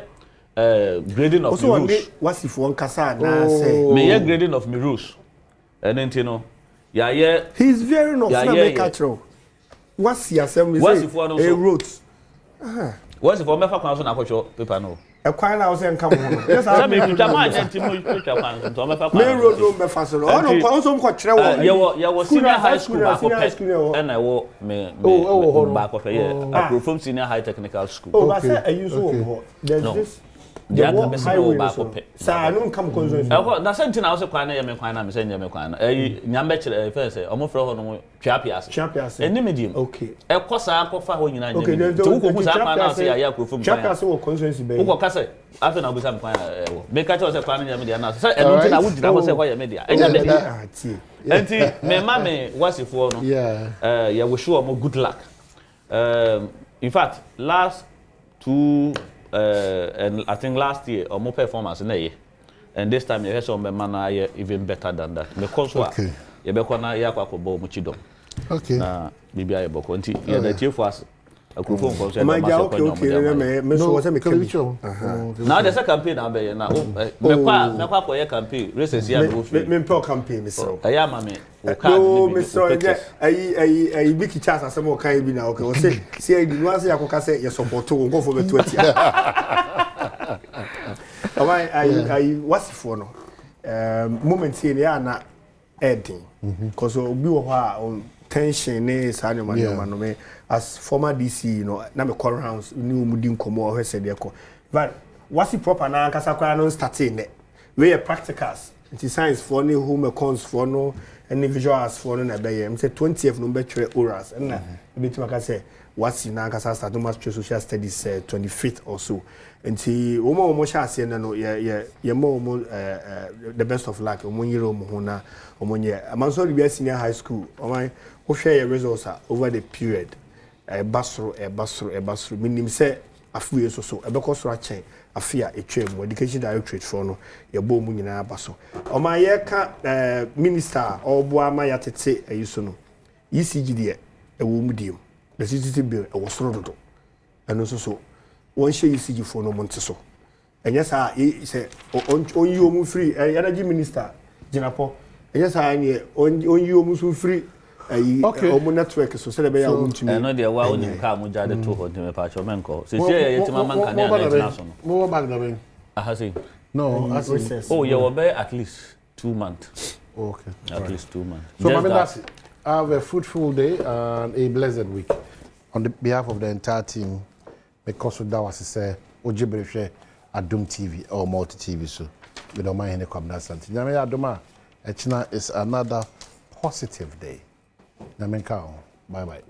grading of also rules what's if one kasa na say me ye grading of me rules enti no yeah he's very not make control what's your assembly what's if one also wrote what's if one me fa kwan so na akwocho paper no e kwan na wo say nka mo yes I me twa ma enti mo twa kwan so me fa kwan me road no me fa so no no kwan so mo kire wo ye wo senior high school ba ko pe and I wo me ba ko pe ye from senior high technical school oh but say you so wo there's this the other person ba ko pe sa no come consensus na sentin na wo se kwan na ye me kwan na me se nye me kwan na nyambe kire fe se omo fro ho no twapiase eni medium okay e kosa akofa ho nyina nye to ko ku sa kwan na se ya ko from twapiase wo consensus be wo ko kase afi na obusa me kwan wo me ka cho se kwan na media na se enu ntina wo dina ho se kwa ye media enya media enti me ma me wasifo no ya we show mo good luck in fact last two and I think last year or more performance na ye and this time you hear some man even better than that because what you be kwana ya kwa bo mu chidom okay na bibia ye boko nti ye da tie for us akrofo nko so ma ja okay me so was me kabicho now the second campaign na be na me kwa ko ye campaign races ya go free me pro campaign me so aya ma me o ka me so ai big chance asem o kan bi na okay o say see di no ase yakoka say ye support o go for be 20 I what's for no moment here na ending because obi wo ha tension ne sa no no me as former DC you know na me call rounds ni omudi nkomo o hwese de ko but what's proper na kasa kwa no starting ne we practicals it is science for ne home accounts for no any visuals for no na be ye say 20th no be three orals na bit maka say what's na kasa start no social studies 25th or so nti omo sha ase na no ye mo the best of luck omo yire omo ho na omo nye amanso de senior high school omo wo hwe your results over the period basro minim se afuye so ebeko so achen afia etwem education directorate for no ye bo mu nyina abaso omo ye ka minister obo ama ya tete ayiso no ECG de ewo mu diem the CCT bill e wo soro dodo eno so one share ECG for no monte so enya sa say on yi omu free energy minister jinapo enya sa ni on yi omu so free omu network so say be ya omu ntumi no dey wa onim ka mu jade to ho ntumi pa cho menko se se ye tima man kan ya international mo bag na ben aha say no as oh you will be at least 2 months okay at least 2 months so my that's it. Have a fruitful day and a blessed week on the behalf of the entire team. Because that was say Ojibrehwe Adom TV or Multi TV so we don't mind any comment something. Nyame Adoma Echina is another positive day. Nyame ka bye bye.